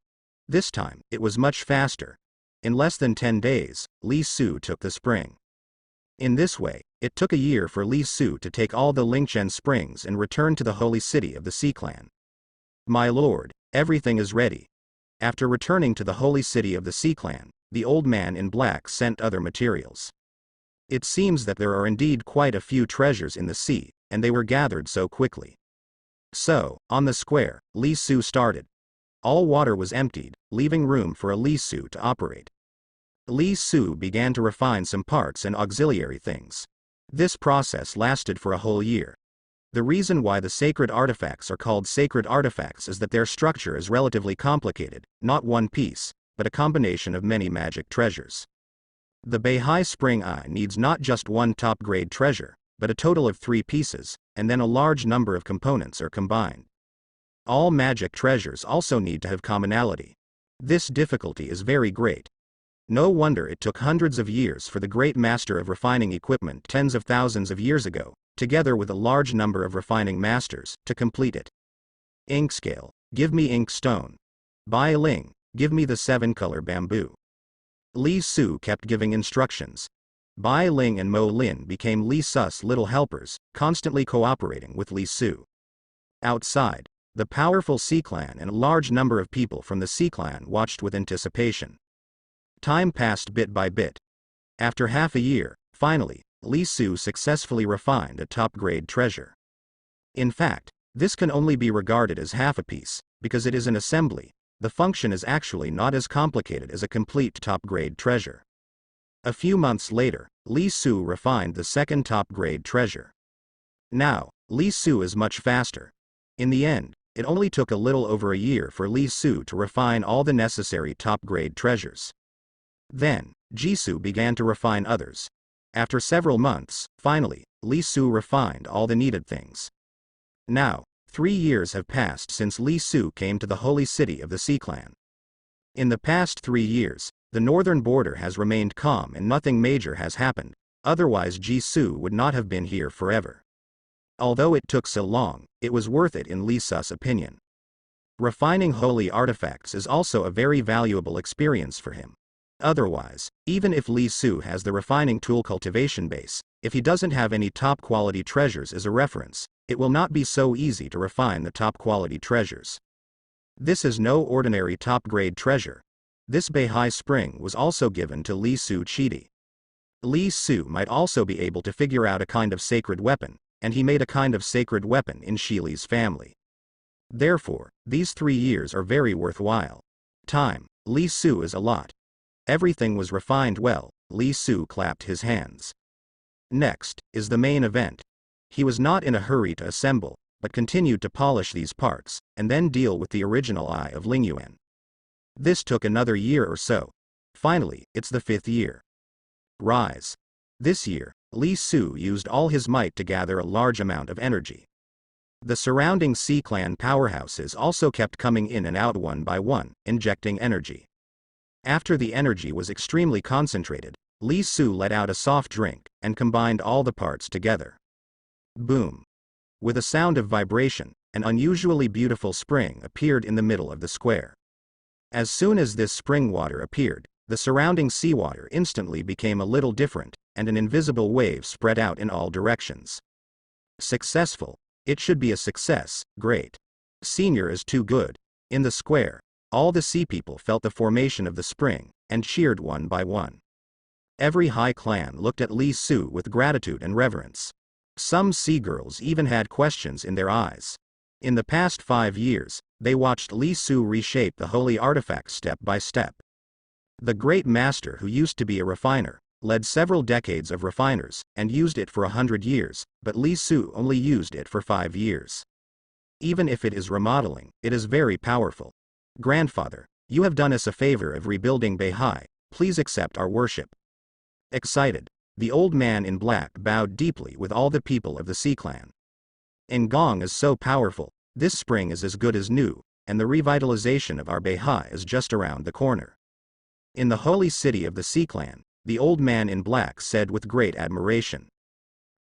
This time, it was much faster. In less than 10 days, Li Su took the spring. In this way, it took a year for Li Su to take all the Lingchen springs and return to the holy city of the Sea clan. My lord, everything is ready. After returning to the holy city of the Sea clan, the old man in black sent other materials. It seems that there are indeed quite a few treasures in the sea, and they were gathered so quickly. So, on the square, Li Su started. All water was emptied, leaving room for a Li Su to operate. Li Su began to refine some parts and auxiliary things. This process lasted for a whole year. The reason why the sacred artifacts are called sacred artifacts is that their structure is relatively complicated, not one piece, but a combination of many magic treasures. The Beihai Spring Eye needs not just one top-grade treasure, but a total of 3 pieces, and then a large number of components are combined. All magic treasures also need to have commonality. This difficulty is very great. No wonder it took hundreds of years for the great master of refining equipment tens of thousands of years ago, together with a large number of refining masters, to complete it. Ink scale, give me ink stone. Bai Ling, give me the 7-color bamboo. Li Su kept giving instructions. Bai Ling and Mo Lin became Li Su's little helpers, constantly cooperating with Li Su. Outside, the powerful Sea clan and a large number of people from the Sea clan watched with anticipation. Time passed bit by bit. After half a year, finally, Li Su successfully refined a top-grade treasure. In fact, this can only be regarded as half a piece, because it is an assembly. The function is actually not as complicated as a complete top-grade treasure. A few months later, Li Su refined the second top-grade treasure. Now, Li Su is much faster. In the end, it only took a little over a year for Li Su to refine all the necessary top-grade treasures. Then, Jisoo began to refine others. After several months, finally, Li Su refined all the needed things. Now, 3 years have passed since Li Su came to the holy city of the Sea clan. In the past 3 years, the northern border has remained calm and nothing major has happened, otherwise Jisoo would not have been here forever. Although it took so long, it was worth it in Li Su's opinion. Refining holy artifacts is also a very valuable experience for him. Otherwise, even if Li Su has the refining tool cultivation base, if he doesn't have any top-quality treasures as a reference, it will not be so easy to refine the top-quality treasures. This is no ordinary top-grade treasure. This Beihai Spring was also given to Li Su Chidi. Li Su might also be able to figure out a kind of sacred weapon, and he made a kind of sacred weapon in Shili's family. Therefore, these 3 years are very worthwhile. Time, Li Su is a lot. Everything was refined well. Li Su clapped his hands. Next, is the main event. He was not in a hurry to assemble, but continued to polish these parts, and then deal with the original Eye of Lingyuan. This took another year or so. Finally, it's the 5th year. Rise. This year, Li Su used all his might to gather a large amount of energy. The surrounding Sea clan powerhouses also kept coming in and out one by one, injecting energy. After the energy was extremely concentrated, Li Su let out a soft drink, and combined all the parts together. Boom. With a sound of vibration, an unusually beautiful spring appeared in the middle of the square. As soon as this spring water appeared, the surrounding seawater instantly became a little different, and an invisible wave spread out in all directions. Successful. It should be a success. Great. Senior is too good. In the square, all the sea people felt the formation of the spring, and cheered one by one. Every high clan looked at Li Su with gratitude and reverence. Some sea girls even had questions in their eyes. In the past 5 years, they watched Li Su reshape the holy artifact step by step. The great master who used to be a refiner, led several decades of refiners, and used it for 100 years, but Li Su only used it for 5 years. Even if it is remodeling, it is very powerful. Grandfather, you have done us a favor of rebuilding Beihai, please accept our worship. Excited. The old man in black bowed deeply with all the people of the Sea Clan. Ngong is so powerful, this spring is as good as new, and the revitalization of our Beihai is just around the corner. In the holy city of the Sea Clan, the old man in black said with great admiration.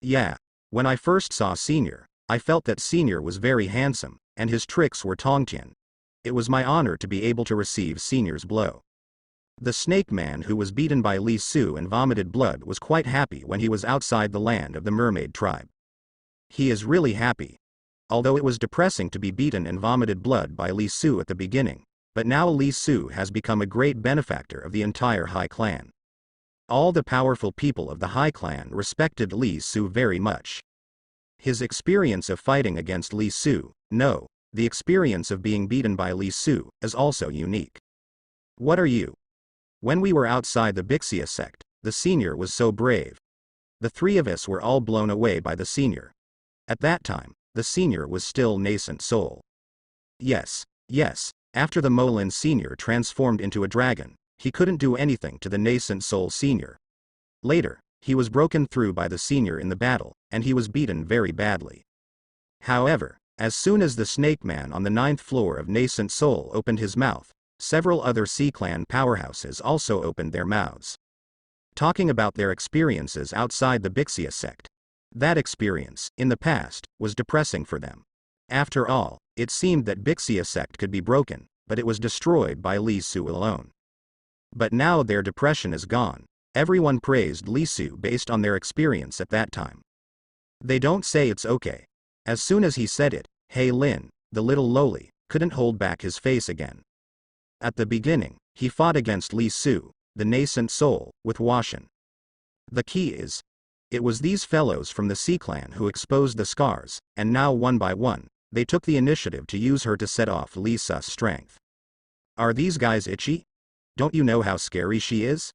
Yeah, when I first saw Senior, I felt that Senior was very handsome, and his tricks were Tongtian. It was my honor to be able to receive Senior's blow. The snake man who was beaten by Li Su and vomited blood was quite happy when he was outside the land of the mermaid tribe. He is really happy. Although it was depressing to be beaten and vomited blood by Li Su at the beginning, but now Li Su has become a great benefactor of the entire Hai clan. All the powerful people of the Hai clan respected Li Su very much. His experience of fighting against Li Su, the experience of being beaten by Li Su, is also unique. What are you? When we were outside the Bixia sect, the senior was so brave. The three of us were all blown away by the senior. At that time, the senior was still nascent soul. Yes, after the Molin senior transformed into a dragon, he couldn't do anything to the nascent soul senior. Later, he was broken through by the senior in the battle, and he was beaten very badly. However, as soon as the snake man on the 9th floor of nascent soul opened his mouth, several other Sea Clan powerhouses also opened their mouths, talking about their experiences outside the Bixia sect. That experience, in the past, was depressing for them. After all, it seemed that Bixia sect could be broken, but it was destroyed by Li Su alone. But now their depression is gone. Everyone praised Li Su based on their experience at that time. They don't say it's okay. As soon as he said it, Hey Lin, the little lowly, couldn't hold back his face again. At the beginning, he fought against Li Su, the nascent soul, with Washin. The key is, it was these fellows from the Sea Clan who exposed the scars, and now one by one, they took the initiative to use her to set off Li Su's strength. Are these guys itchy? Don't you know how scary she is?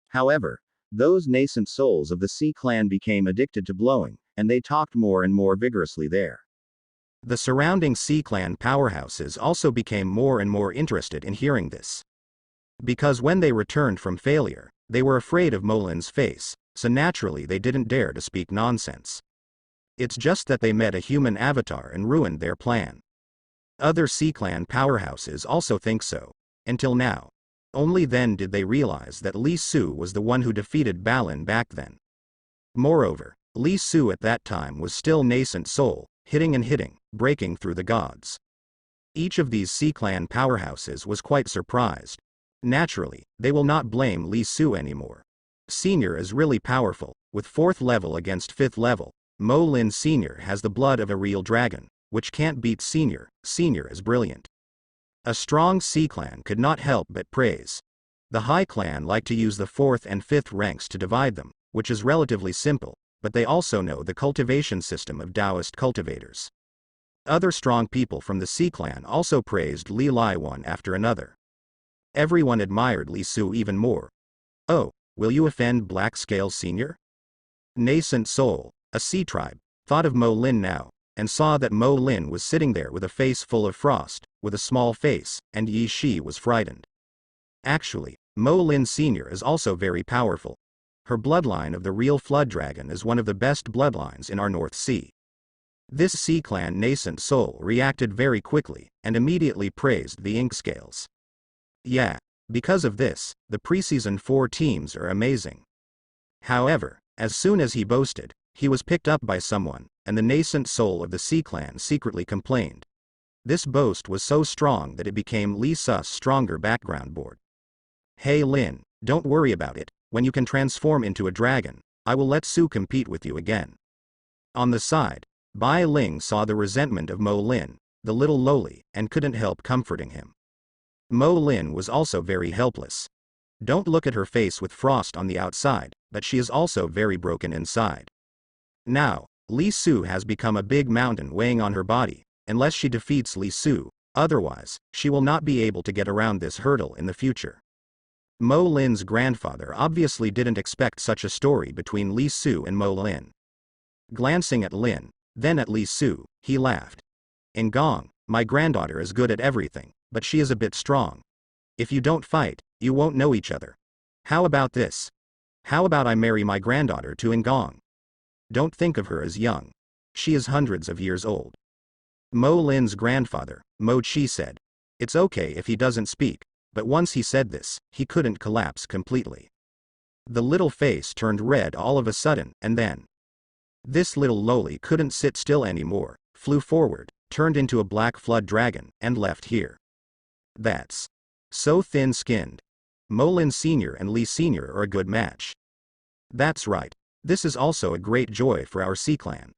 However, those nascent souls of the Sea Clan became addicted to blowing, and they talked more and more vigorously there. The surrounding Sea Clan powerhouses also became more and more interested in hearing this. Because when they returned from failure, they were afraid of Molin's face, so naturally they didn't dare to speak nonsense. It's just that they met a human avatar and ruined their plan. Other Sea Clan powerhouses also think so. Until now. Only then did they realize that Li Su was the one who defeated Balin back then. Moreover, Li Su at that time was still nascent soul, hitting and hitting, breaking through the gods. Each of these Sea Clan powerhouses was quite surprised. Naturally, they will not blame Li Su anymore. Senior is really powerful, with 4th level against 5th level. Mo Lin Senior has the blood of a real dragon, which can't beat Senior. Senior is brilliant. A strong Sea Clan could not help but praise. The Hai Clan like to use the 4th and 5th ranks to divide them, which is relatively simple, but they also know the cultivation system of Taoist cultivators. Other strong people from the Sea Clan also praised Li Lai one after another. Everyone admired Li Su even more. Oh, will you offend Black Scale Senior? Nascent Soul, a sea tribe, thought of Mo Lin now, and saw that Mo Lin was sitting there with a face full of frost, with a small face, and Yi Shi was frightened. Actually, Mo Lin Senior is also very powerful. Her bloodline of the real Flood Dragon is one of the best bloodlines in our North Sea. This Sea Clan nascent soul reacted very quickly, and immediately praised the ink scales. Yeah, because of this, the preseason 4 teams are amazing. However, as soon as he boasted, he was picked up by someone, and the nascent soul of the Sea Clan secretly complained. This boast was so strong that it became Li Su's stronger background board. Hey Lin, don't worry about it, when you can transform into a dragon, I will let Su compete with you again. On the side, Bai Ling saw the resentment of Mo Lin, the little lowly, and couldn't help comforting him. Mo Lin was also very helpless. Don't look at her face with frost on the outside, but she is also very broken inside. Now, Li Su has become a big mountain weighing on her body, unless she defeats Li Su, otherwise, she will not be able to get around this hurdle in the future. Mo Lin's grandfather obviously didn't expect such a story between Li Su and Mo Lin. Glancing at Lin, then at Li Su, he laughed. Ngong, my granddaughter is good at everything, but she is a bit strong. If you don't fight, you won't know each other. How about this? How about I marry my granddaughter to Ngong? Don't think of her as young. She is hundreds of years old. Mo Lin's grandfather, Mo Chi said. It's okay if he doesn't speak, but once he said this, he couldn't collapse completely. The little face turned red all of a sudden, and then this little loli couldn't sit still anymore, flew forward, turned into a black flood dragon, and left here. That's so thin-skinned. Mo Lin Sr. and Li Sr. are a good match. That's right. This is also a great joy for our C-clan.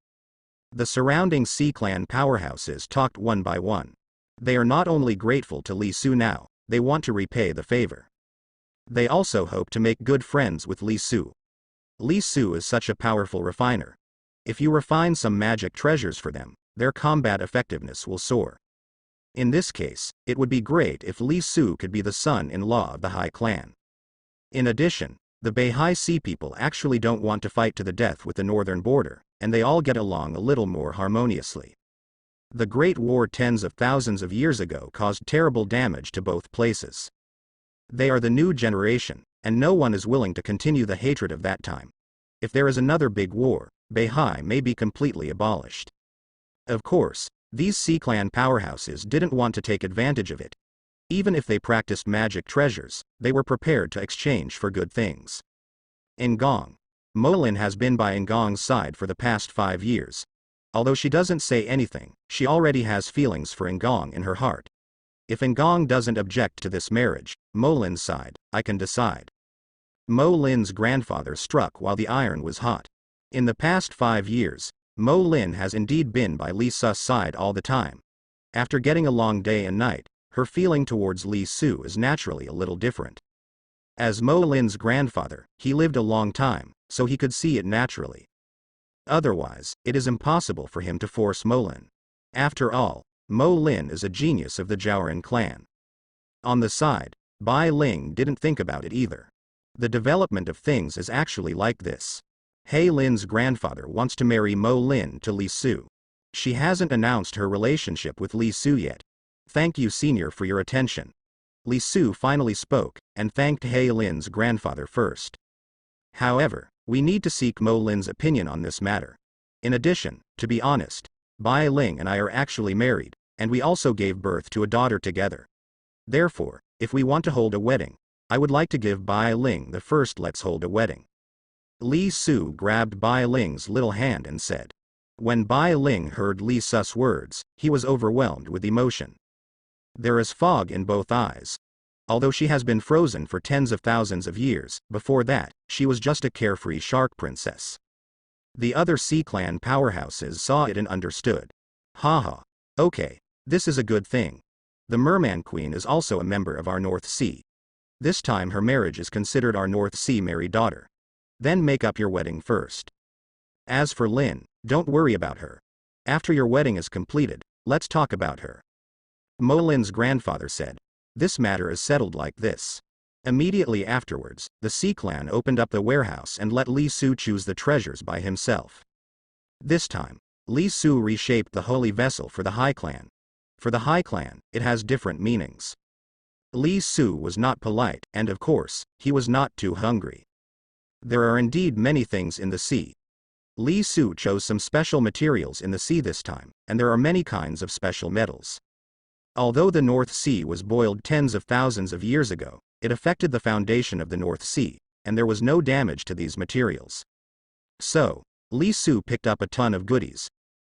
The surrounding C-clan powerhouses talked one by one. They are not only grateful to Li Su now, they want to repay the favor. They also hope to make good friends with Li Su. Li Su is such a powerful refiner. If you refine some magic treasures for them, their combat effectiveness will soar. In this case, it would be great if Li Su could be the son-in-law of the High Clan. In addition, the Beihai Sea people actually don't want to fight to the death with the northern border, and they all get along a little more harmoniously. The Great War tens of thousands of years ago caused terrible damage to both places. They are the new generation, and no one is willing to continue the hatred of that time. If there is another big war, Beihai may be completely abolished. Of course, these C-clan powerhouses didn't want to take advantage of it. Even if they practiced magic treasures, they were prepared to exchange for good things. Ngong. Mo Lin has been by Ngong's side for the past 5 years. Although she doesn't say anything, she already has feelings for Ngong in her heart. If Ngong doesn't object to this marriage, Mo Lin's side, I can decide. Mo Lin's grandfather struck while the iron was hot. In the past 5 years, Mo Lin has indeed been by Li Su's side all the time. After getting along day and night, her feeling towards Li Su is naturally a little different. As Mo Lin's grandfather, he lived a long time, so he could see it naturally. Otherwise, it is impossible for him to force Mo Lin. After all, Mo Lin is a genius of the Zhaoren clan. On the side, Bai Ling didn't think about it either. The development of things is actually like this. He Lin's grandfather wants to marry Mo Lin to Li Su. She hasn't announced her relationship with Li Su yet. Thank you, Senior, for your attention. Li Su finally spoke, and thanked He Lin's grandfather first. However, we need to seek Mo Lin's opinion on this matter. In addition, to be honest, Bai Ling and I are actually married, and we also gave birth to a daughter together. Therefore, if we want to hold a wedding, I would like to give Bai Ling the first let's hold a wedding. Li Su grabbed Bai Ling's little hand and said. When Bai Ling heard Li Su's words, he was overwhelmed with emotion. There is fog in both eyes. Although she has been frozen for tens of thousands of years, before that, she was just a carefree shark princess. The other C-clan powerhouses saw it and understood. Haha. Okay, this is a good thing. The Merman Queen is also a member of our North Sea. This time her marriage is considered our North Sea married daughter. Then make up your wedding first. As for Lin, don't worry about her. After your wedding is completed, let's talk about her. Mo Lin's grandfather said. This matter is settled like this. Immediately afterwards, the C-clan opened up the warehouse and let Li Su choose the treasures by himself. This time, Li Su reshaped the holy vessel for the High Clan. For the High Clan, it has different meanings. Li Su was not polite, and of course, he was not too hungry. There are indeed many things in the sea. Li Su chose some special materials in the sea this time, and there are many kinds of special metals. Although the North Sea was boiled tens of thousands of years ago, it affected the foundation of the North Sea, and there was no damage to these materials. So, Li Su picked up a ton of goodies.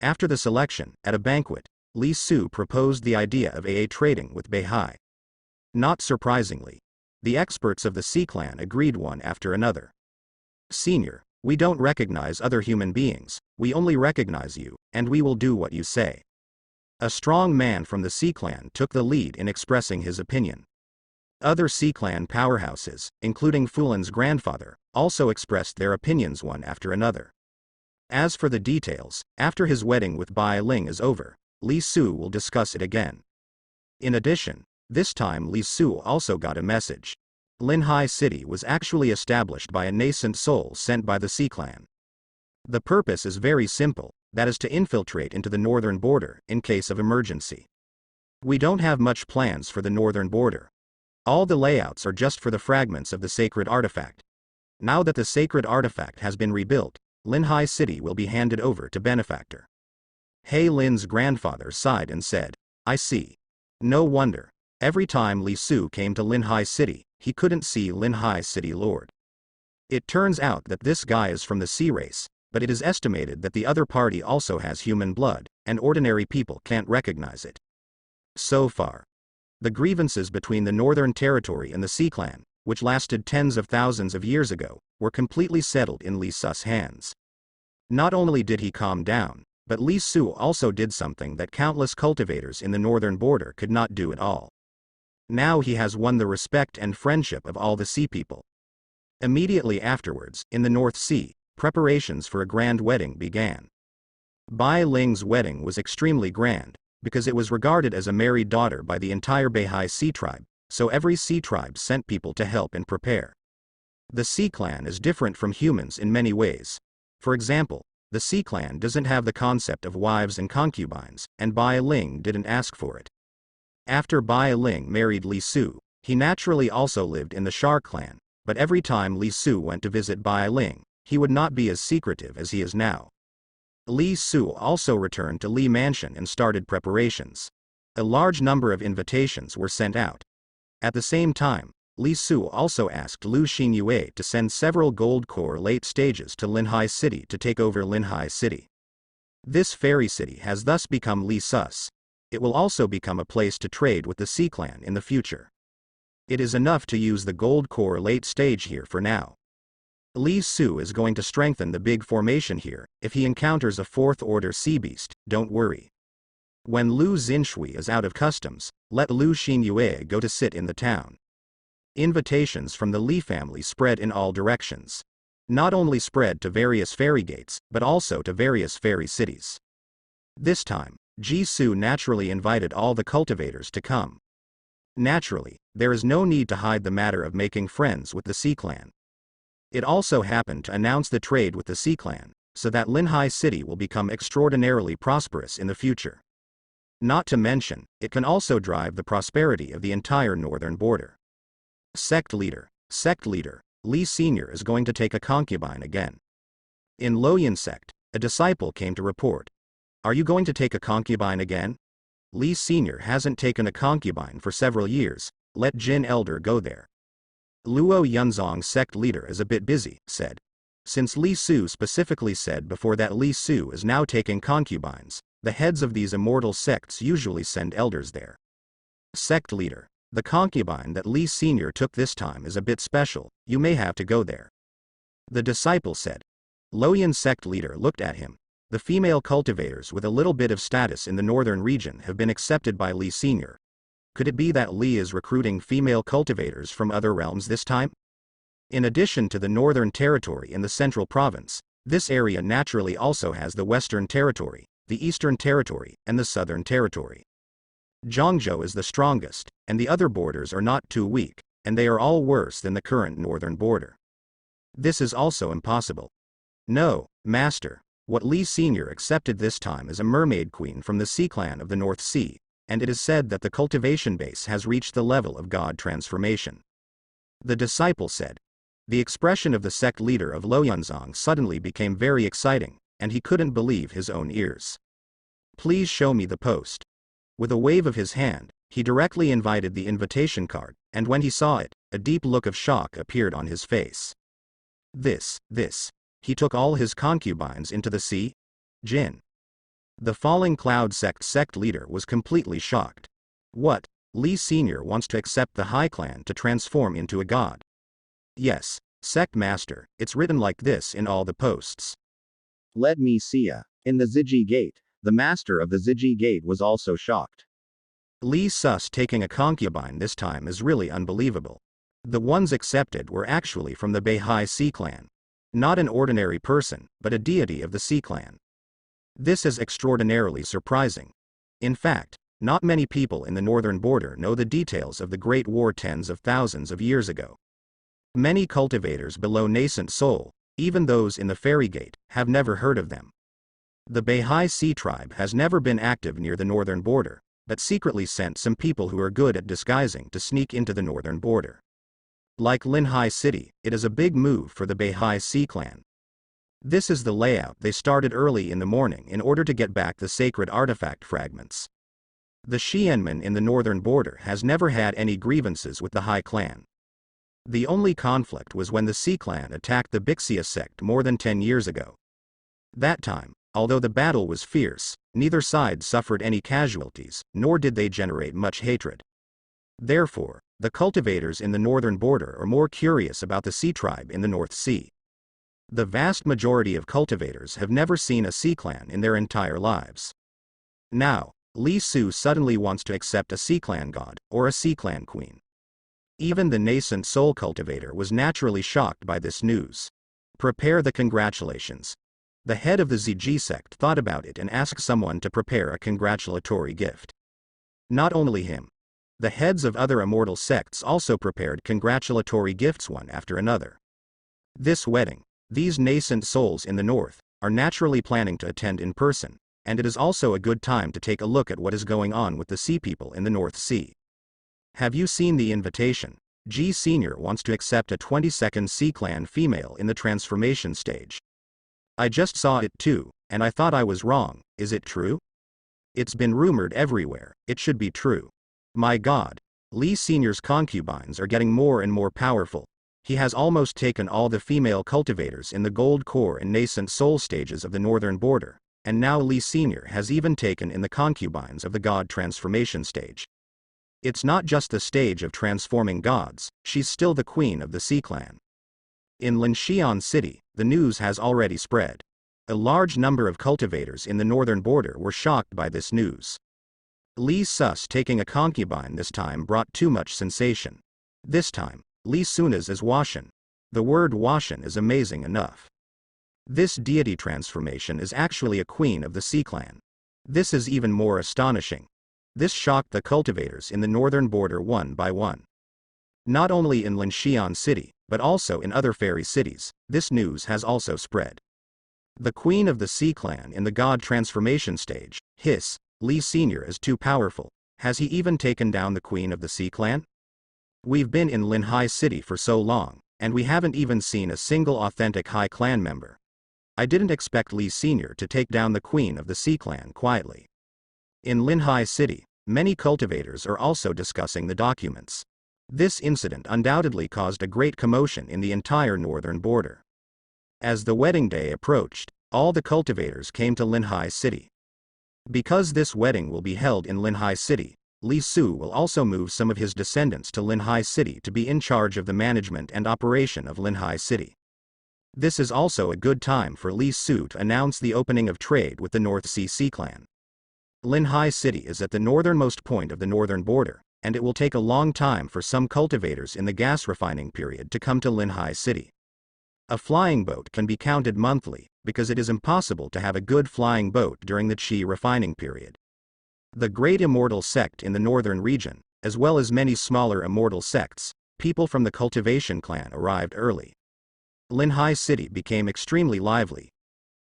After the selection, at a banquet, Li Su proposed the idea of AA trading with Beihai. Not surprisingly, the experts of the C-clan agreed one after another. Senior, we don't recognize other human beings, we only recognize you, and we will do what you say. A strong man from the C-clan took the lead in expressing his opinion. Other C-clan powerhouses, including Fulin's grandfather, also expressed their opinions one after another. As for the details, after his wedding with Bai Ling is over, Li Su will discuss it again. In addition, this time Li Su also got a message. Linhai City was actually established by a nascent soul sent by the C-clan. The purpose is very simple, that is to infiltrate into the northern border in case of emergency. We don't have much plans for the northern border. All the layouts are just for the fragments of the sacred artifact. Now that the sacred artifact has been rebuilt, Linhai City will be handed over to benefactor. He Lin's grandfather sighed and said, I see. No wonder. Every time Li Su came to Linhai City, he couldn't see Linhai City Lord. It turns out that this guy is from the sea race, but it is estimated that the other party also has human blood, and ordinary people can't recognize it. So far, the grievances between the Northern Territory and the Sea Clan, which lasted tens of thousands of years ago, were completely settled in Li Su's hands. Not only did he calm down, but Li Su also did something that countless cultivators in the northern border could not do at all. Now he has won the respect and friendship of all the sea people. Immediately afterwards, in the North Sea, preparations for a grand wedding began. Bai Ling's wedding was extremely grand, because it was regarded as a married daughter by the entire Beihai Sea tribe, so every sea tribe sent people to help and prepare. The Sea Clan is different from humans in many ways. For example, the Sea Clan doesn't have the concept of wives and concubines, and Bai Ling didn't ask for it. After Bai Ling married Li Su, he naturally also lived in the Shar clan, but every time Li Su went to visit Bai Ling, he would not be as secretive as he is now. Li Su also returned to Li Mansion and started preparations. A large number of invitations were sent out. At the same time, Li Su also asked Lu Xinyue to send several gold core late stages to Linhai City to take over Linhai City. This fairy city has thus become Li Su's. It will also become a place to trade with the Sea Clan in the future. It is enough to use the gold core late stage here for now. Li Su is going to strengthen the big formation here. If he encounters a fourth order sea beast, don't worry. When Lu Xinshui is out of customs, let Lu Xinyue go to sit in the town. Invitations from the Li family spread in all directions. Not only spread to various fairy gates, but also to various fairy cities. This time, Jisoo naturally invited all the cultivators to come. Naturally, there is no need to hide the matter of making friends with the Sea Clan. It also happened to announce the trade with the Sea Clan, so that Linhai City will become extraordinarily prosperous in the future. Not to mention, it can also drive the prosperity of the entire northern border. Sect Leader, Li Senior is going to take a concubine again. In Loyan Sect, a disciple came to report. Are you going to take a concubine again? Li Senior hasn't taken a concubine for several years, let Jin Elder go there. Luo Yunzong Sect Leader is a bit busy, said. Since Li Su specifically said before that Li Su is now taking concubines, the heads of these immortal sects usually send elders there. Sect Leader, the concubine that Li Senior took this time is a bit special, you may have to go there. The disciple said. Loyan Sect Leader looked at him. The female cultivators with a little bit of status in the northern region have been accepted by Li Senior. Could it be that Li is recruiting female cultivators from other realms this time? In addition to the Northern Territory and the Central Province, this area naturally also has the Western Territory, the Eastern Territory, and the Southern Territory. Zhongzhou is the strongest, and the other borders are not too weak, and they are all worse than the current northern border. This is also impossible. No, Master. What Li Senior accepted this time is a mermaid queen from the Sea Clan of the North Sea, and it is said that the cultivation base has reached the level of god transformation. The disciple said. The expression of the sect leader of Loyunzong suddenly became very exciting, and he couldn't believe his own ears. Please show me the post. With a wave of his hand, he directly invited the invitation card, and when he saw it, a deep look of shock appeared on his face. This. He took all his concubines into the sea? Jin. The Falling Cloud sect leader was completely shocked. What? Li Senior wants to accept the High Clan to transform into a god. Yes, Sect Master, it's written like this in all the posts. Let me see ya. In the Ziji Gate, the master of the Ziji Gate was also shocked. Li Sus taking a concubine this time is really unbelievable. The ones accepted were actually from the Beihai Sea Clan. Not an ordinary person, but a deity of the Sea Clan. This is extraordinarily surprising. In fact, not many people in the northern border know the details of the Great War tens of thousands of years ago. Many cultivators below nascent soul, even those in the Fairy Gate, have never heard of them. The Beihai Sea tribe has never been active near the northern border, but secretly sent some people who are good at disguising to sneak into the northern border. Like Linhai City, it is a big move for the Beihai Sea clan. This is the layout they started early in the morning in order to get back the sacred artifact fragments. The Xianmen in the northern border has never had any grievances with the Hai clan. The only conflict was when the Sea clan attacked the Bixia sect more than 10 years ago. That time, although the battle was fierce, neither side suffered any casualties, nor did they generate much hatred. Therefore, the cultivators in the northern border are more curious about the Sea tribe in the North Sea. The vast majority of cultivators have never seen a Sea clan in their entire lives. Now, Li Su suddenly wants to accept a Sea clan god, or a Sea clan queen. Even the nascent soul cultivator was naturally shocked by this news. Prepare the congratulations. The head of the ZG sect thought about it and asked someone to prepare a congratulatory gift. Not only him. The heads of other immortal sects also prepared congratulatory gifts one after another. This wedding, these nascent souls in the north, are naturally planning to attend in person, and it is also a good time to take a look at what is going on with the Sea people in the North Sea. Have you seen the invitation? G Senior wants to accept a 22nd Sea clan female in the transformation stage. I just saw it too, and I thought I was wrong. Is it true? It's been rumored everywhere. It should be true. My God, Li Senior's concubines are getting more and more powerful. He has almost taken all the female cultivators in the gold core and nascent soul stages of the northern border, and now Li Senior has even taken in the concubines of the god transformation stage. It's not just the stage of transforming gods, she's still the queen of the Sea clan. In Linxian City, the news has already spread. A large number of cultivators in the northern border were shocked by this news. Li Sus taking a concubine this time brought too much sensation. This time, Li Suna's is Washan. The word Washan is amazing enough. This deity transformation is actually a queen of the Sea clan. This is even more astonishing. This shocked the cultivators in the northern border one by one. Not only in Linxian City, but also in other fairy cities, this news has also spread. The queen of the Sea clan in the god transformation stage, hiss, Li Senior is too powerful. Has he even taken down the queen of the Sea clan? We've been in Linhai City for so long, and we haven't even seen a single authentic Hai clan member. I didn't expect Li Senior to take down the queen of the Sea clan quietly. In Linhai City, many cultivators are also discussing the documents. This incident undoubtedly caused a great commotion in the entire northern border. As the wedding day approached, all the cultivators came to Linhai City. Because this wedding will be held in Linhai City, Li Su will also move some of his descendants to Linhai City to be in charge of the management and operation of Linhai City. This is also a good time for Li Su to announce the opening of trade with the North Sea clan. Linhai City is at the northernmost point of the northern border, and it will take a long time for some cultivators in the gas refining period to come to Linhai City. A flying boat can be counted monthly, because it is impossible to have a good flying boat during the Qi refining period. The great immortal sect in the northern region, as well as many smaller immortal sects, people from the cultivation clan arrived early. Linhai City became extremely lively.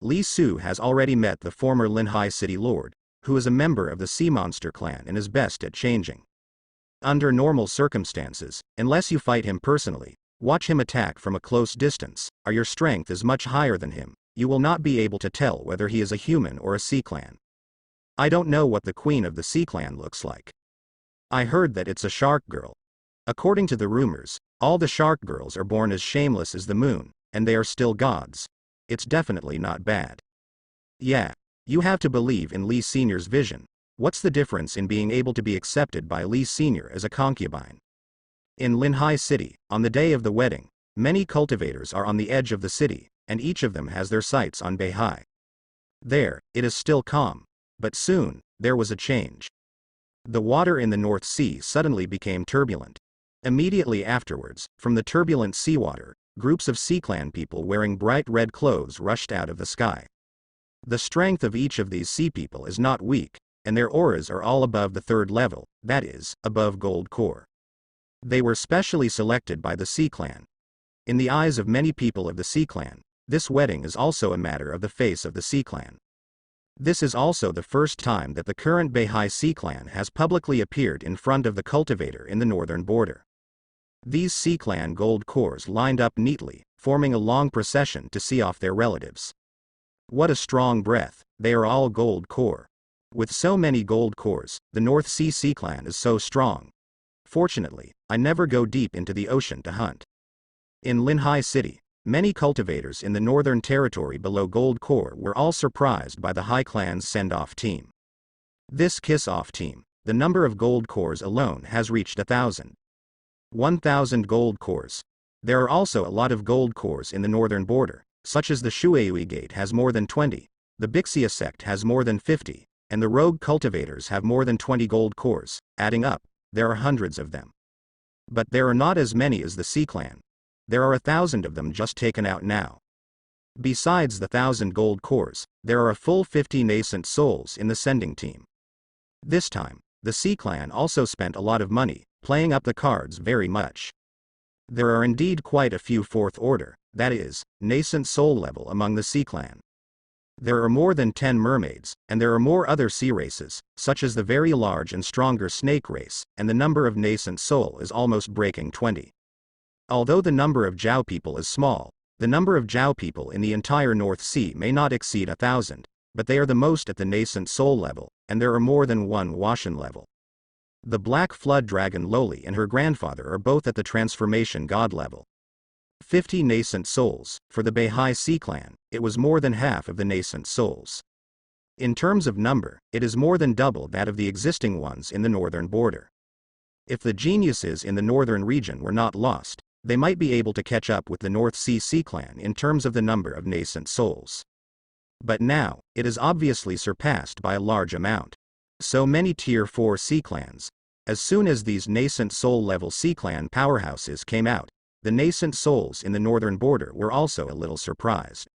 Li Su has already met the former Linhai City lord, who is a member of the Sea Monster clan and is best at changing. Under normal circumstances, unless you fight him personally, watch him attack from a close distance, or your strength is much higher than him, you will not be able to tell whether he is a human or a Sea clan. I don't know what the queen of the Sea clan looks like. I heard that it's a shark girl. According to the rumors, all the shark girls are born as shameless as the moon, and they are still gods. It's definitely not bad. Yeah. You have to believe in Li Senior's vision. What's the difference in being able to be accepted by Li Senior as a concubine? In Linhai City, on the day of the wedding, many cultivators are on the edge of the city, and each of them has their sights on Beihai. There, it is still calm. But soon, there was a change. The water in the North Sea suddenly became turbulent. Immediately afterwards, from the turbulent seawater, groups of Sea clan people wearing bright red clothes rushed out of the sky. The strength of each of these sea people is not weak, and their auras are all above the third level, that is, above gold core. They were specially selected by the Sea clan. In the eyes of many people of the Sea clan, this wedding is also a matter of the face of the Sea clan. This is also the first time that the current Beihai Sea clan has publicly appeared in front of the cultivator in the northern border. These Sea Clan gold cores lined up neatly, forming a long procession to see off their relatives. What a strong breath, they are all gold core. With so many gold cores, the North Sea Clan is so strong. Fortunately, I never go deep into the ocean to hunt. In Linhai City, many cultivators in the Northern Territory below Gold Core were all surprised by the High Clan's send-off team. This kiss-off team, the number of gold cores alone has reached 1,000. 1,000 gold cores. There are also a lot of gold cores in the northern border, such as the Shueui Gate has more than 20, the Bixia sect has more than 50, and the rogue cultivators have more than 20 gold cores. Adding up, there are hundreds of them. But there are not as many as the Sea Clan. There are 1,000 of them just taken out now. Besides the 1,000 gold cores, there are a full 50 nascent souls in the sending team. This time, the Sea Clan also spent a lot of money, playing up the cards very much. There are indeed quite a few fourth order, that is, nascent soul level among the Sea Clan. There are more than 10 mermaids, and there are more other sea races, such as the very large and stronger snake race, and the number of nascent soul is almost breaking 20. Although the number of Jiao people is small, the number of Jiao people in the entire North Sea may not exceed 1,000, but they are the most at the nascent soul level, and there are more than one Washan level. The Black Flood Dragon Loli and her grandfather are both at the Transformation God level. 50 nascent souls. For the Beihai Sea Clan, it was more than half of the nascent souls. In terms of number, it is more than double that of the existing ones in the northern border. If the geniuses in the northern region were not lost, they might be able to catch up with the North Sea Clan in terms of the number of nascent souls. But now, it is obviously surpassed by a large amount. So many Tier 4 Sea Clans. As soon as these nascent soul level Sea Clan powerhouses came out, the nascent souls in the northern border were also a little surprised.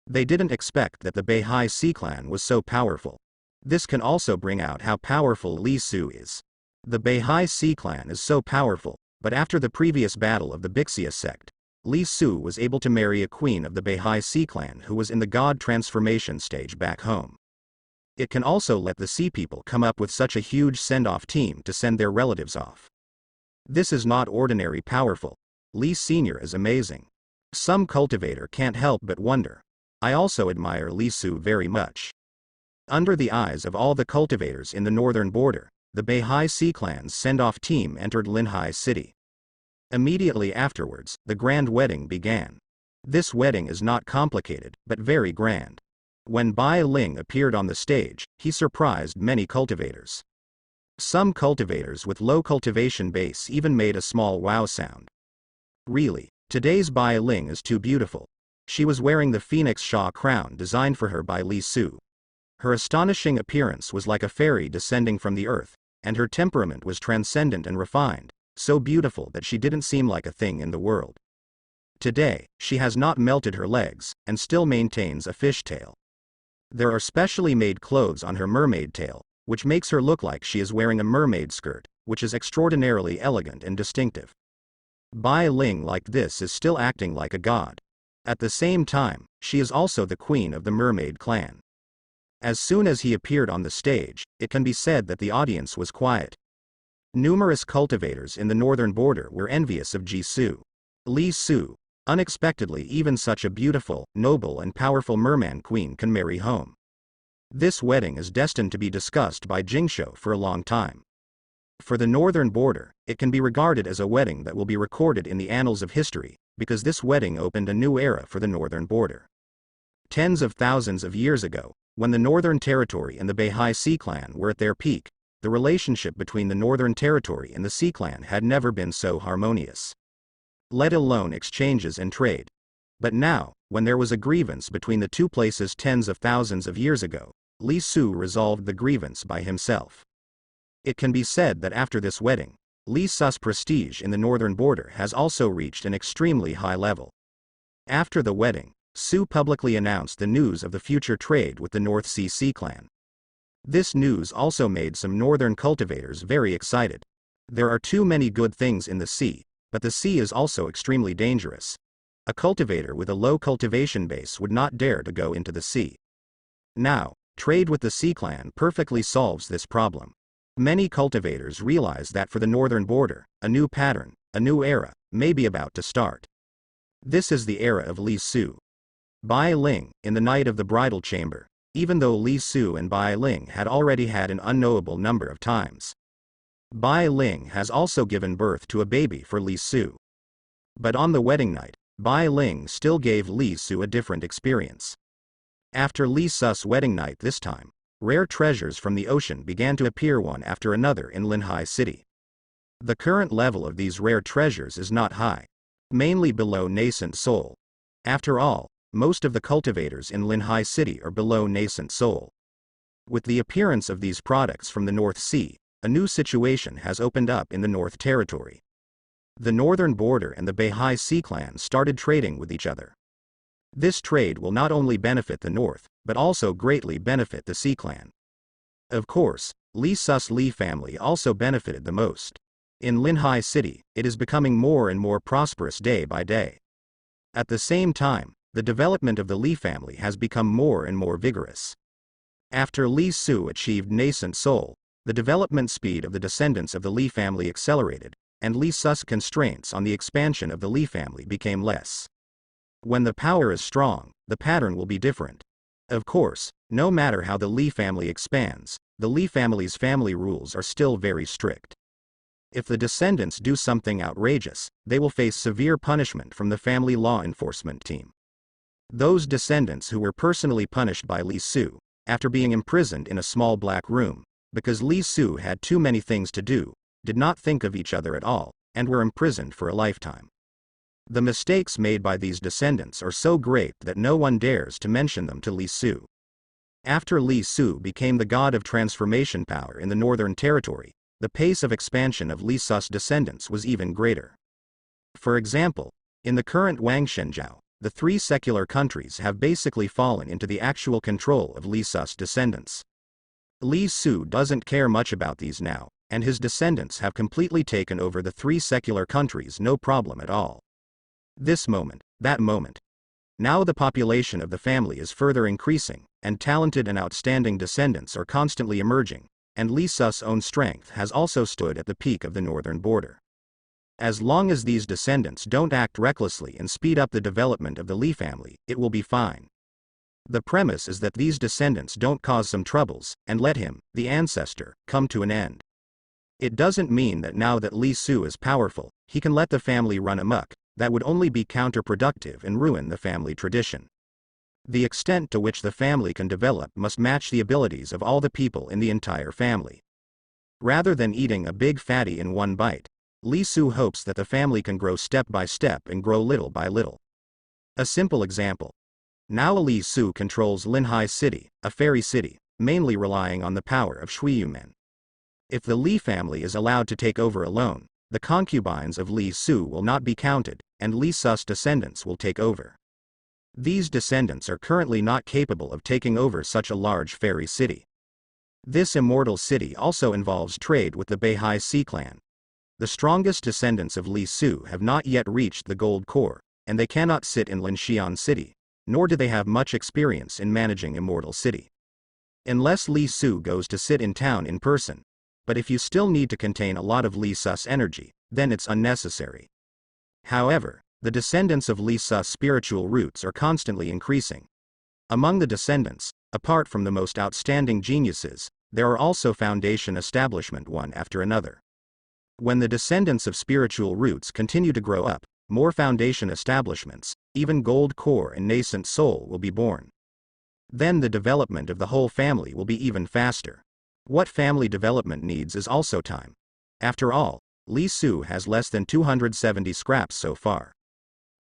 They didn't expect that the Beihai Sea Clan was so powerful. This can also bring out how powerful Li Su is. The Beihai Sea Clan is so powerful, but after the previous battle of the Bixia sect, Li Su was able to marry a queen of the Beihai Sea Clan who was in the god transformation stage back home. It can also let the sea people come up with such a huge send-off team to send their relatives off. This is not ordinary powerful. Li Senior is amazing. Some cultivator can't help but wonder. I also admire Li Su very much. Under the eyes of all the cultivators in the northern border, the Beihai Sea Clan's send-off team entered Linhai City. Immediately afterwards, the grand wedding began. This wedding is not complicated, but very grand. When Bai Ling appeared on the stage, he surprised many cultivators. Some cultivators with low cultivation base even made a small wow sound. Really, today's Bai Ling is too beautiful. She was wearing the Phoenix Sha crown designed for her by Li Su. Her astonishing appearance was like a fairy descending from the earth, and her temperament was transcendent and refined, so beautiful that she didn't seem like a thing in the world. Today, she has not melted her legs, and still maintains a fishtail. There are specially made clothes on her mermaid tail, which makes her look like she is wearing a mermaid skirt, which is extraordinarily elegant and distinctive. Bai Ling like this is still acting like a god. At the same time, she is also the queen of the mermaid clan. As soon as he appeared on the stage, it can be said that the audience was quiet. Numerous cultivators in the northern border were envious of Jisoo. Li Su. Unexpectedly, even such a beautiful, noble and powerful merman queen can marry home. This wedding is destined to be discussed by Jingshou for a long time. For the northern border, it can be regarded as a wedding that will be recorded in the annals of history, because this wedding opened a new era for the northern border. Tens of thousands of years ago, when the Northern Territory and the Beihai Sea Clan were at their peak, the relationship between the Northern Territory and the Sea Clan had never been so harmonious. Let alone exchanges and trade. But now, when there was a grievance between the two places tens of thousands of years ago, Li Su resolved the grievance by himself. It can be said that after this wedding, Li Su's prestige in the northern border has also reached an extremely high level. After the wedding, Su publicly announced the news of the future trade with the North Sea Clan. This news also made some northern cultivators very excited. There are too many good things in the sea, but the sea is also extremely dangerous. A cultivator with a low cultivation base would not dare to go into the sea. Now, trade with the Sea Clan perfectly solves this problem. Many cultivators realize that for the northern border, a new pattern, a new era may be about to start. This is the era of Li Su. Bai Ling, in the night of the bridal chamber, even though Li Su and Bai Ling had already had an unknowable number of times. Bai Ling has also given birth to a baby for Li Su. But on the wedding night, Bai Ling still gave Li Su a different experience. After Li Su's wedding night this time, rare treasures from the ocean began to appear one after another in Linhai City. The current level of these rare treasures is not high, mainly below nascent soul. After all, most of the cultivators in Linhai City are below nascent soul. With the appearance of these products from the North Sea, a new situation has opened up in the North Territory. The northern border and the Beihai Sea clans started trading with each other. This trade will not only benefit the North, but also greatly benefit the Sea clan. Of course, Li Su's Li family also benefited the most. In Linhai City, it is becoming more and more prosperous day by day. At the same time, the development of the Li family has become more and more vigorous. After Li Su achieved nascent soul, the development speed of the descendants of the Li family accelerated, and Li Su's constraints on the expansion of the Li family became less. When the power is strong, the pattern will be different. Of course, no matter how the Li family expands, the Li family's family rules are still very strict. If the descendants do something outrageous, they will face severe punishment from the family law enforcement team. Those descendants who were personally punished by Li Su, after being imprisoned in a small black room, because Li Su had too many things to do, did not think of each other at all, and were imprisoned for a lifetime. The mistakes made by these descendants are so great that no one dares to mention them to Li Su. After Li Su became the god of transformation power in the Northern Territory, the pace of expansion of Li Su's descendants was even greater. For example, in the current Wang Shenzhou, the three secular countries have basically fallen into the actual control of Li Su's descendants. Li Su doesn't care much about these now, and his descendants have completely taken over the three secular countries no problem at all. This moment, that moment. Now the population of the family is further increasing, and talented and outstanding descendants are constantly emerging, and Li Su's own strength has also stood at the peak of the northern border. As long as these descendants don't act recklessly and speed up the development of the Li family, it will be fine. The premise is that these descendants don't cause some troubles, and let him, the ancestor, come to an end. It doesn't mean that now that Li Su is powerful, he can let the family run amok. That would only be counterproductive and ruin the family tradition. The extent to which the family can develop must match the abilities of all the people in the entire family. Rather than eating a big fatty in one bite, Li Su hopes that the family can grow step by step and grow little by little. A simple example. Now Li Su controls Linhai City, a fairy city, mainly relying on the power of Shuiyumen. If the Li family is allowed to take over alone, the concubines of Li Su will not be counted, and Li Su's descendants will take over. These descendants are currently not capable of taking over such a large fairy city. This immortal city also involves trade with the Beihai Sea clan. The strongest descendants of Li Su have not yet reached the gold core, and they cannot sit in Linxian City, nor do they have much experience in managing Immortal City. Unless Li Su goes to sit in town in person. But if you still need to contain a lot of Li Su's energy, then it's unnecessary. However, the descendants of Li Su's spiritual roots are constantly increasing. Among the descendants, apart from the most outstanding geniuses, there are also foundation establishment one after another. When the descendants of spiritual roots continue to grow up, more foundation establishments, even gold core and nascent soul will be born. Then the development of the whole family will be even faster. What family development needs is also time. After all, Li Su has less than 270 scraps so far.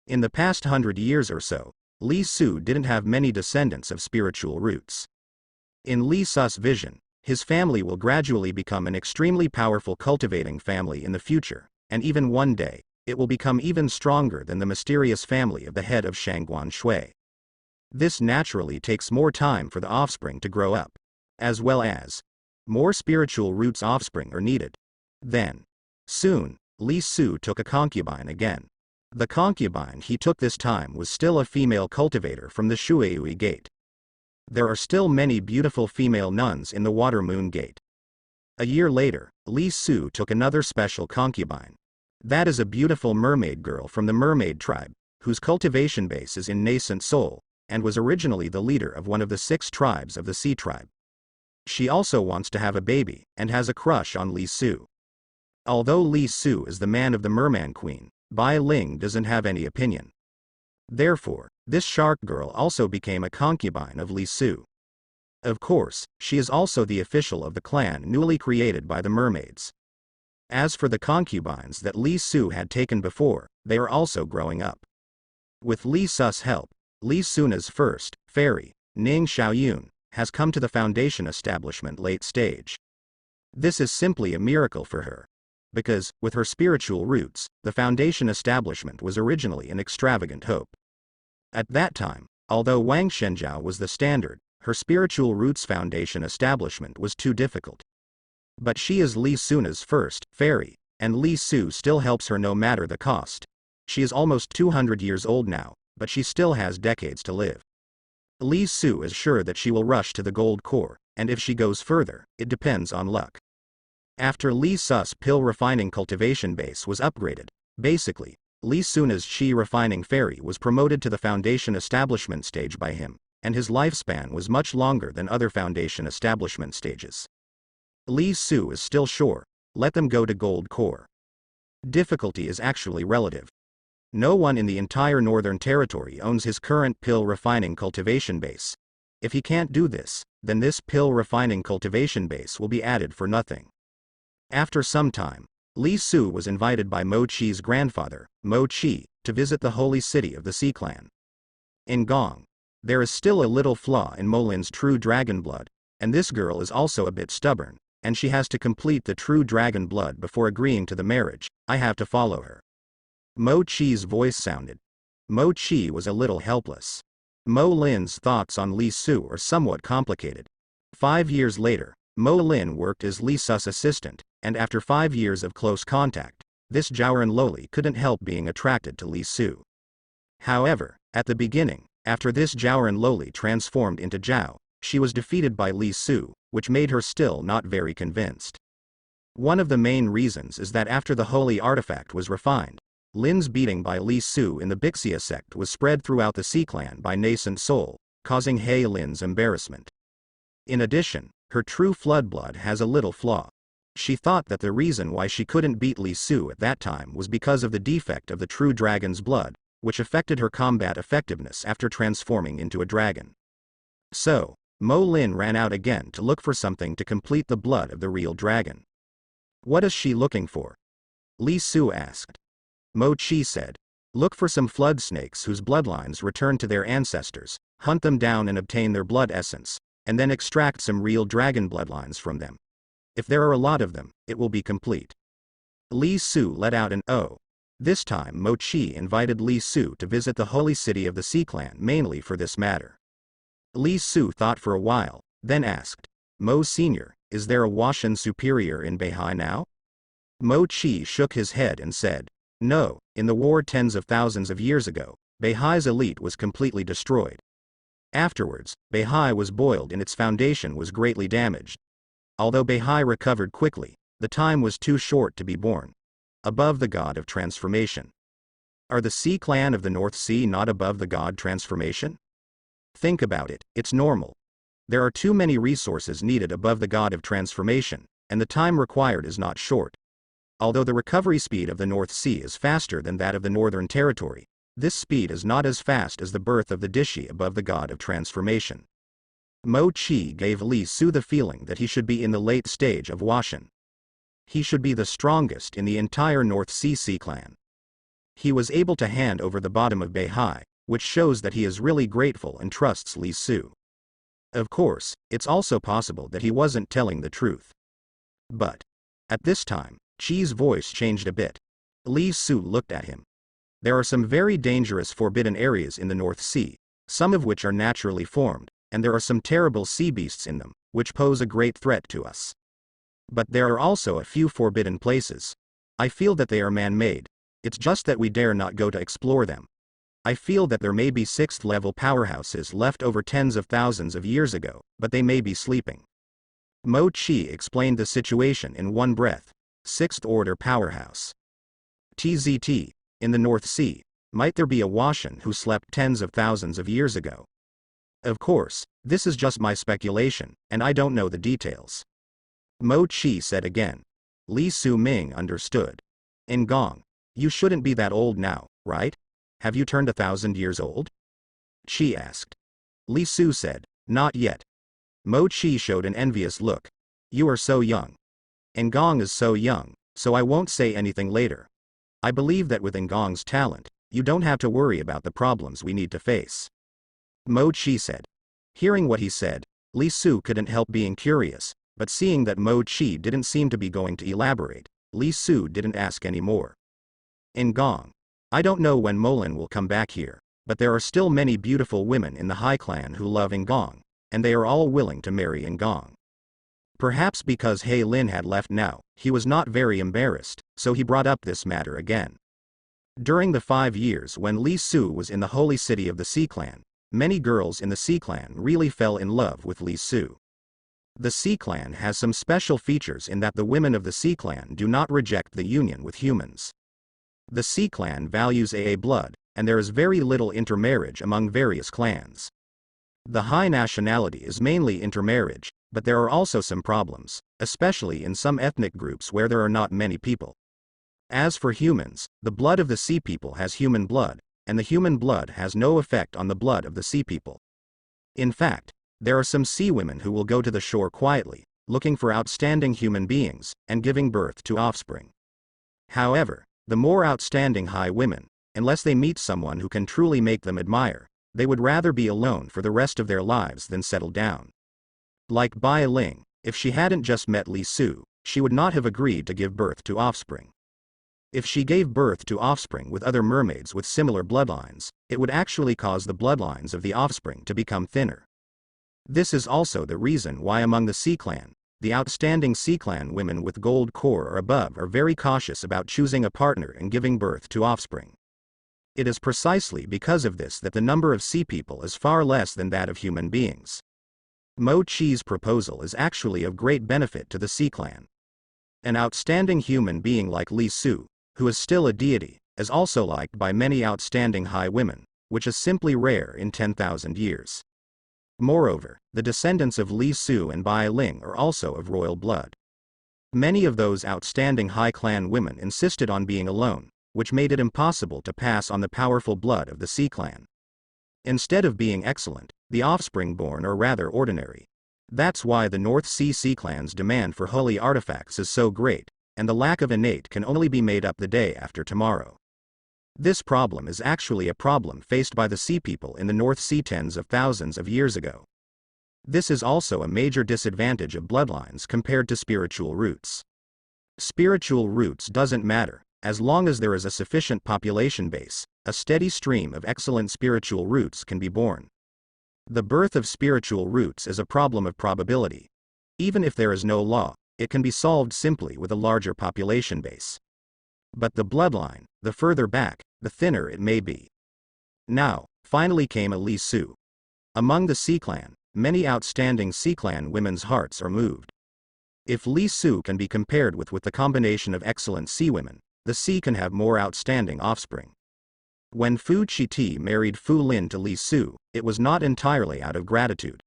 In the past 100 years or so, Li Su didn't have many descendants of spiritual roots. In Li Su's vision, his family will gradually become an extremely powerful cultivating family in the future, and even one day, it will become even stronger than the mysterious family of the head of Shangguan Shui. This naturally takes more time for the offspring to grow up, as well as more spiritual roots offspring are needed. Then, soon, Li Su took a concubine again. The concubine he took this time was still a female cultivator from the Shuiyui Gate. There are still many beautiful female nuns in the Water Moon Gate. A year later, Li Su took another special concubine. That is a beautiful mermaid girl from the mermaid tribe, whose cultivation base is in nascent soul, and was originally the leader of one of the 6 tribes of the Sea tribe. She also wants to have a baby, and has a crush on Li Su. Although Li Su is the man of the Merman Queen, Bai Ling doesn't have any opinion. Therefore, this shark girl also became a concubine of Li Su. Of course, she is also the official of the clan newly created by the mermaids. As for the concubines that Li Su had taken before, they are also growing up. With Li Su's help, Li Suna's first fairy, Ning Xiaoyun, has come to the foundation establishment late stage. This is simply a miracle for her. Because, with her spiritual roots, the foundation establishment was originally an extravagant hope. At that time, although Wang Shenjiao was the standard, her spiritual roots foundation establishment was too difficult. But she is Li Suna's first fairy, and Li Su still helps her no matter the cost. She is almost 200 years old now, but she still has decades to live. Li Su is sure that she will rush to the gold core, and if she goes further, it depends on luck. After Li Su's pill refining cultivation base was upgraded, basically, Li Suna's Qi refining fairy was promoted to the foundation establishment stage by him, and his lifespan was much longer than other foundation establishment stages. Li Su is still sure, let them go to gold core. Difficulty is actually relative. No one in the entire Northern Territory owns his current pill refining cultivation base. If he can't do this, then this pill refining cultivation base will be added for nothing. After some time, Li Su was invited by Mo Qi's grandfather, Mo Qi, to visit the holy city of the Sea Clan. In Gong, there is still a little flaw in Mo Lin's true dragon blood, and this girl is also a bit stubborn, and she has to complete the true dragon blood before agreeing to the marriage. I have to follow her. Mo Qi's voice sounded. Mo Qi was a little helpless. Mo Lin's thoughts on Li Su are somewhat complicated. 5 years later, Mo Lin worked as Li Su's assistant, and after 5 years of close contact, this Zhaoran Loli couldn't help being attracted to Li Su. However, at the beginning, after this Zhaoran Loli transformed into Zhao, she was defeated by Li Su, which made her still not very convinced. One of the main reasons is that after the holy artifact was refined, Lin's beating by Li Su in the Bixia sect was spread throughout the Sea Clan by nascent soul, causing He Lin's embarrassment. In addition, her true flood blood has a little flaw. She thought that the reason why she couldn't beat Li Su at that time was because of the defect of the true dragon's blood, which affected her combat effectiveness after transforming into a dragon. So, Mo Lin ran out again to look for something to complete the blood of the real dragon. What is she looking for? Li Su asked. Mo Qi said, look for some flood snakes whose bloodlines return to their ancestors, hunt them down and obtain their blood essence, and then extract some real dragon bloodlines from them. If there are a lot of them, it will be complete. Li Su let out an "oh." This time Mo Qi invited Li Su to visit the holy city of the Sea Clan mainly for this matter. Li Su thought for a while, then asked, Mo Senior, is there a Washan superior in Beihai now? Mo Qi shook his head and said, no, in the war tens of thousands of years ago, Beihai's elite was completely destroyed. Afterwards, Beihai was boiled and its foundation was greatly damaged. Although Beihai recovered quickly, the time was too short to be born. Above the god of transformation. Are the Sea Clan of the North Sea not above the god transformation? Think about it, it's normal. There are too many resources needed above the god of transformation, and the time required is not short. Although the recovery speed of the North Sea is faster than that of the Northern Territory, this speed is not as fast as the birth of the Dishi above the god of transformation. Mo Qi gave Li Su the feeling that he should be in the late stage of Washan. He should be the strongest in the entire North Sea clan. He was able to hand over the bottom of Beihai, which shows that he is really grateful and trusts Li Su. Of course, it's also possible that he wasn't telling the truth. But, at this time, Qi's voice changed a bit. Li Su looked at him. There are some very dangerous forbidden areas in the North Sea, some of which are naturally formed, and there are some terrible sea beasts in them, which pose a great threat to us. But there are also a few forbidden places. I feel that they are man-made. It's just that we dare not go to explore them. I feel that there may be 6th-level powerhouses left over tens of thousands of years ago, but they may be sleeping. Mo Qi explained the situation in one breath. 6th-order powerhouse. TZT, in the North Sea, might there be a Washan who slept tens of thousands of years ago? Of course, this is just my speculation, and I don't know the details. Mo Chi said again. Li Su Ming understood. Ngong, you shouldn't be that old now, right? Have you turned 1,000 years old? Chi asked. Li Su said, not yet. Mo Chi showed an envious look. You are so young. Ngong is so young, so I won't say anything later. I believe that with Ngong's talent, you don't have to worry about the problems we need to face. Mo Chi said. Hearing what he said, Li Su couldn't help being curious, but seeing that Mo Chi didn't seem to be going to elaborate, Li Su didn't ask any more. Ngong, I don't know when Molin will come back here, but there are still many beautiful women in the Hai clan who love Ngong, and they are all willing to marry Ngong. Perhaps because He Lin had left now, he was not very embarrassed, so he brought up this matter again. During the 5 years when Li Su was in the holy city of the Sea Clan, many girls in the Sea Clan really fell in love with Li Su. The Sea Clan has some special features in that the women of the Sea Clan do not reject the union with humans. The Sea Clan values AA blood, and there is very little intermarriage among various clans. The Hai nationality is mainly intermarriage, but there are also some problems, especially in some ethnic groups where there are not many people. As for humans, the blood of the Sea people has human blood, and the human blood has no effect on the blood of the Sea people. In fact, there are some sea women who will go to the shore quietly, looking for outstanding human beings, and giving birth to offspring. However, the more outstanding Hai women, unless they meet someone who can truly make them admire, they would rather be alone for the rest of their lives than settle down. Like Bai Ling, if she hadn't just met Li Su, she would not have agreed to give birth to offspring. If she gave birth to offspring with other mermaids with similar bloodlines, it would actually cause the bloodlines of the offspring to become thinner. This is also the reason why among the Sea Clan, the outstanding Sea Clan women with gold core or above are very cautious about choosing a partner and giving birth to offspring. It is precisely because of this that the number of sea people is far less than that of human beings. Mo Chi's proposal is actually of great benefit to the Sea Clan. An outstanding human being like Li Su, who is still a deity, is also liked by many outstanding Hai women, which is simply rare in 10,000 years. Moreover, the descendants of Li Su and Bai Ling are also of royal blood. Many of those outstanding Hai clan women insisted on being alone, which made it impossible to pass on the powerful blood of the Sea Clan. Instead of being excellent, the offspring born are rather ordinary. That's why the North Sea Clan's demand for holy artifacts is so great, and the lack of innate can only be made up the day after tomorrow. This problem is actually a problem faced by the Sea people in the North Sea tens of thousands of years ago. This is also a major disadvantage of bloodlines compared to spiritual roots. Spiritual roots doesn't matter, as long as there is a sufficient population base, a steady stream of excellent spiritual roots can be born. The birth of spiritual roots is a problem of probability. Even if there is no law, it can be solved simply with a larger population base. But the bloodline, the further back, the thinner it may be. Now, finally came a Li Su. Among the Sea Clan, many outstanding Sea Clan women's hearts are moved. If Li Su can be compared with the combination of excellent sea women, the sea can have more outstanding offspring. When Fu Qiti married Fu Lin to Li Su, it was not entirely out of gratitude.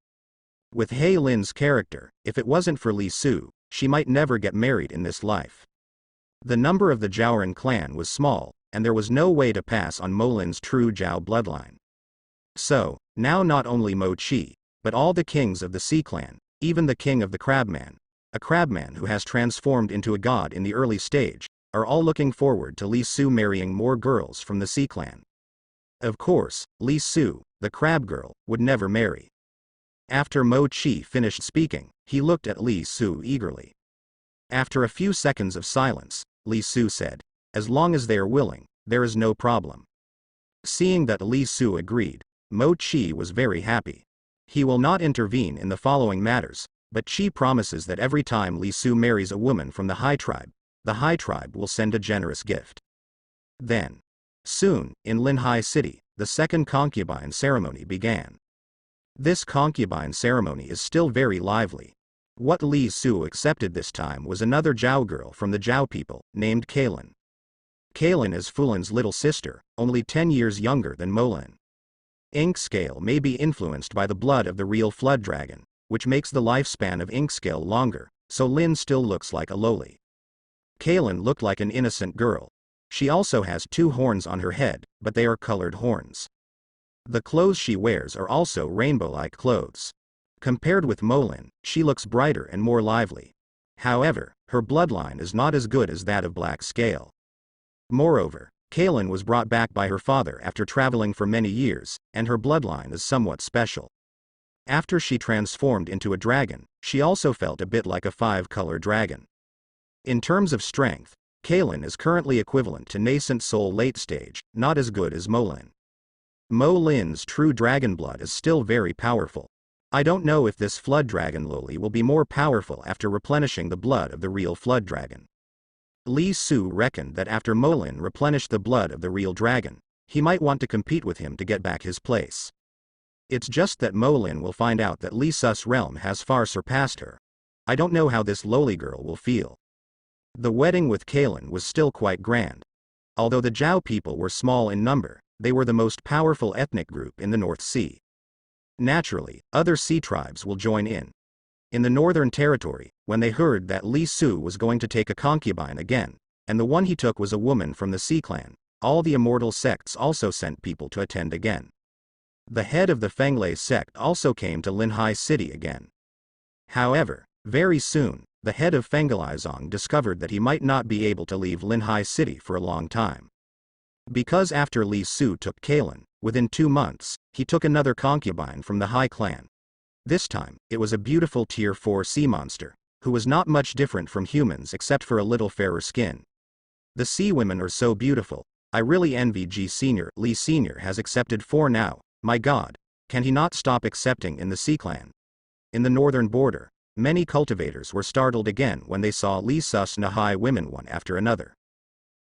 With He Lin's character, if it wasn't for Li Su, she might never get married in this life. The number of the Zhaoran clan was small, and there was no way to pass on Mo Lin's true Zhao bloodline. So, now not only Mo Chi, but all the kings of the Sea Clan, even the king of the Crabman, a crabman who has transformed into a god in the early stage, are all looking forward to Li Su marrying more girls from the Sea Clan. Of course, Li Su, the crab girl, would never marry. After Mo Chi finished speaking, he looked at Li Su eagerly. After a few seconds of silence, Li Su said, "As long as they are willing, there is no problem." Seeing that Li Su agreed, Mo Chi was very happy. He will not intervene in the following matters, but Chi promises that every time Li Su marries a woman from the Hai tribe, the Hai tribe will send a generous gift. Then, soon, in Linhai City, the second concubine ceremony began. This concubine ceremony is still very lively. What Li Su accepted this time was another Zhao girl from the Zhao people, named Kaylin. Kaylin is Fulin's little sister, only 10 years younger than Molin. Inkscale may be influenced by the blood of the real flood dragon, which makes the lifespan of Inkscale longer, so Lin still looks like a loli. Kaylin looked like an innocent girl. She also has 2 horns on her head, but they are colored horns. The clothes she wears are also rainbow-like clothes. Compared with Molin, she looks brighter and more lively. However, her bloodline is not as good as that of Black Scale. Moreover, Kaylin was brought back by her father after traveling for many years, and her bloodline is somewhat special. After she transformed into a dragon, she also felt a bit like a 5-color dragon. In terms of strength, Kaylin is currently equivalent to Nascent Soul late stage, not as good as Molin. Molin's true dragon blood is still very powerful. I don't know if this flood dragon loli will be more powerful after replenishing the blood of the real flood dragon. Li Su reckoned that after Molin replenished the blood of the real dragon, he might want to compete with him to get back his place. It's just that Molin will find out that Li Su's realm has far surpassed her. I don't know how this loli girl will feel. The wedding with Kaylin was still quite grand. Although the Zhao people were small in number, they were the most powerful ethnic group in the North Sea. Naturally, other sea tribes will join in. In the Northern Territory, when they heard that Li Su was going to take a concubine again, and the one he took was a woman from the Sea Clan, all the immortal sects also sent people to attend again. The head of the Fenglei sect also came to Linhai City again. However, very soon, the head of Fengleizong discovered that he might not be able to leave Linhai City for a long time. Because after Li Su took Kaylin, within 2 months, he took another concubine from the Hai clan. This time, it was a beautiful tier 4 sea monster, who was not much different from humans except for a little fairer skin. The sea women are so beautiful. I really envy G Senior. Li Senior has accepted 4 now. My god, can he not stop accepting in the Sea Clan? In the northern border, many cultivators were startled again when they saw Li Sus Nahai women one after another.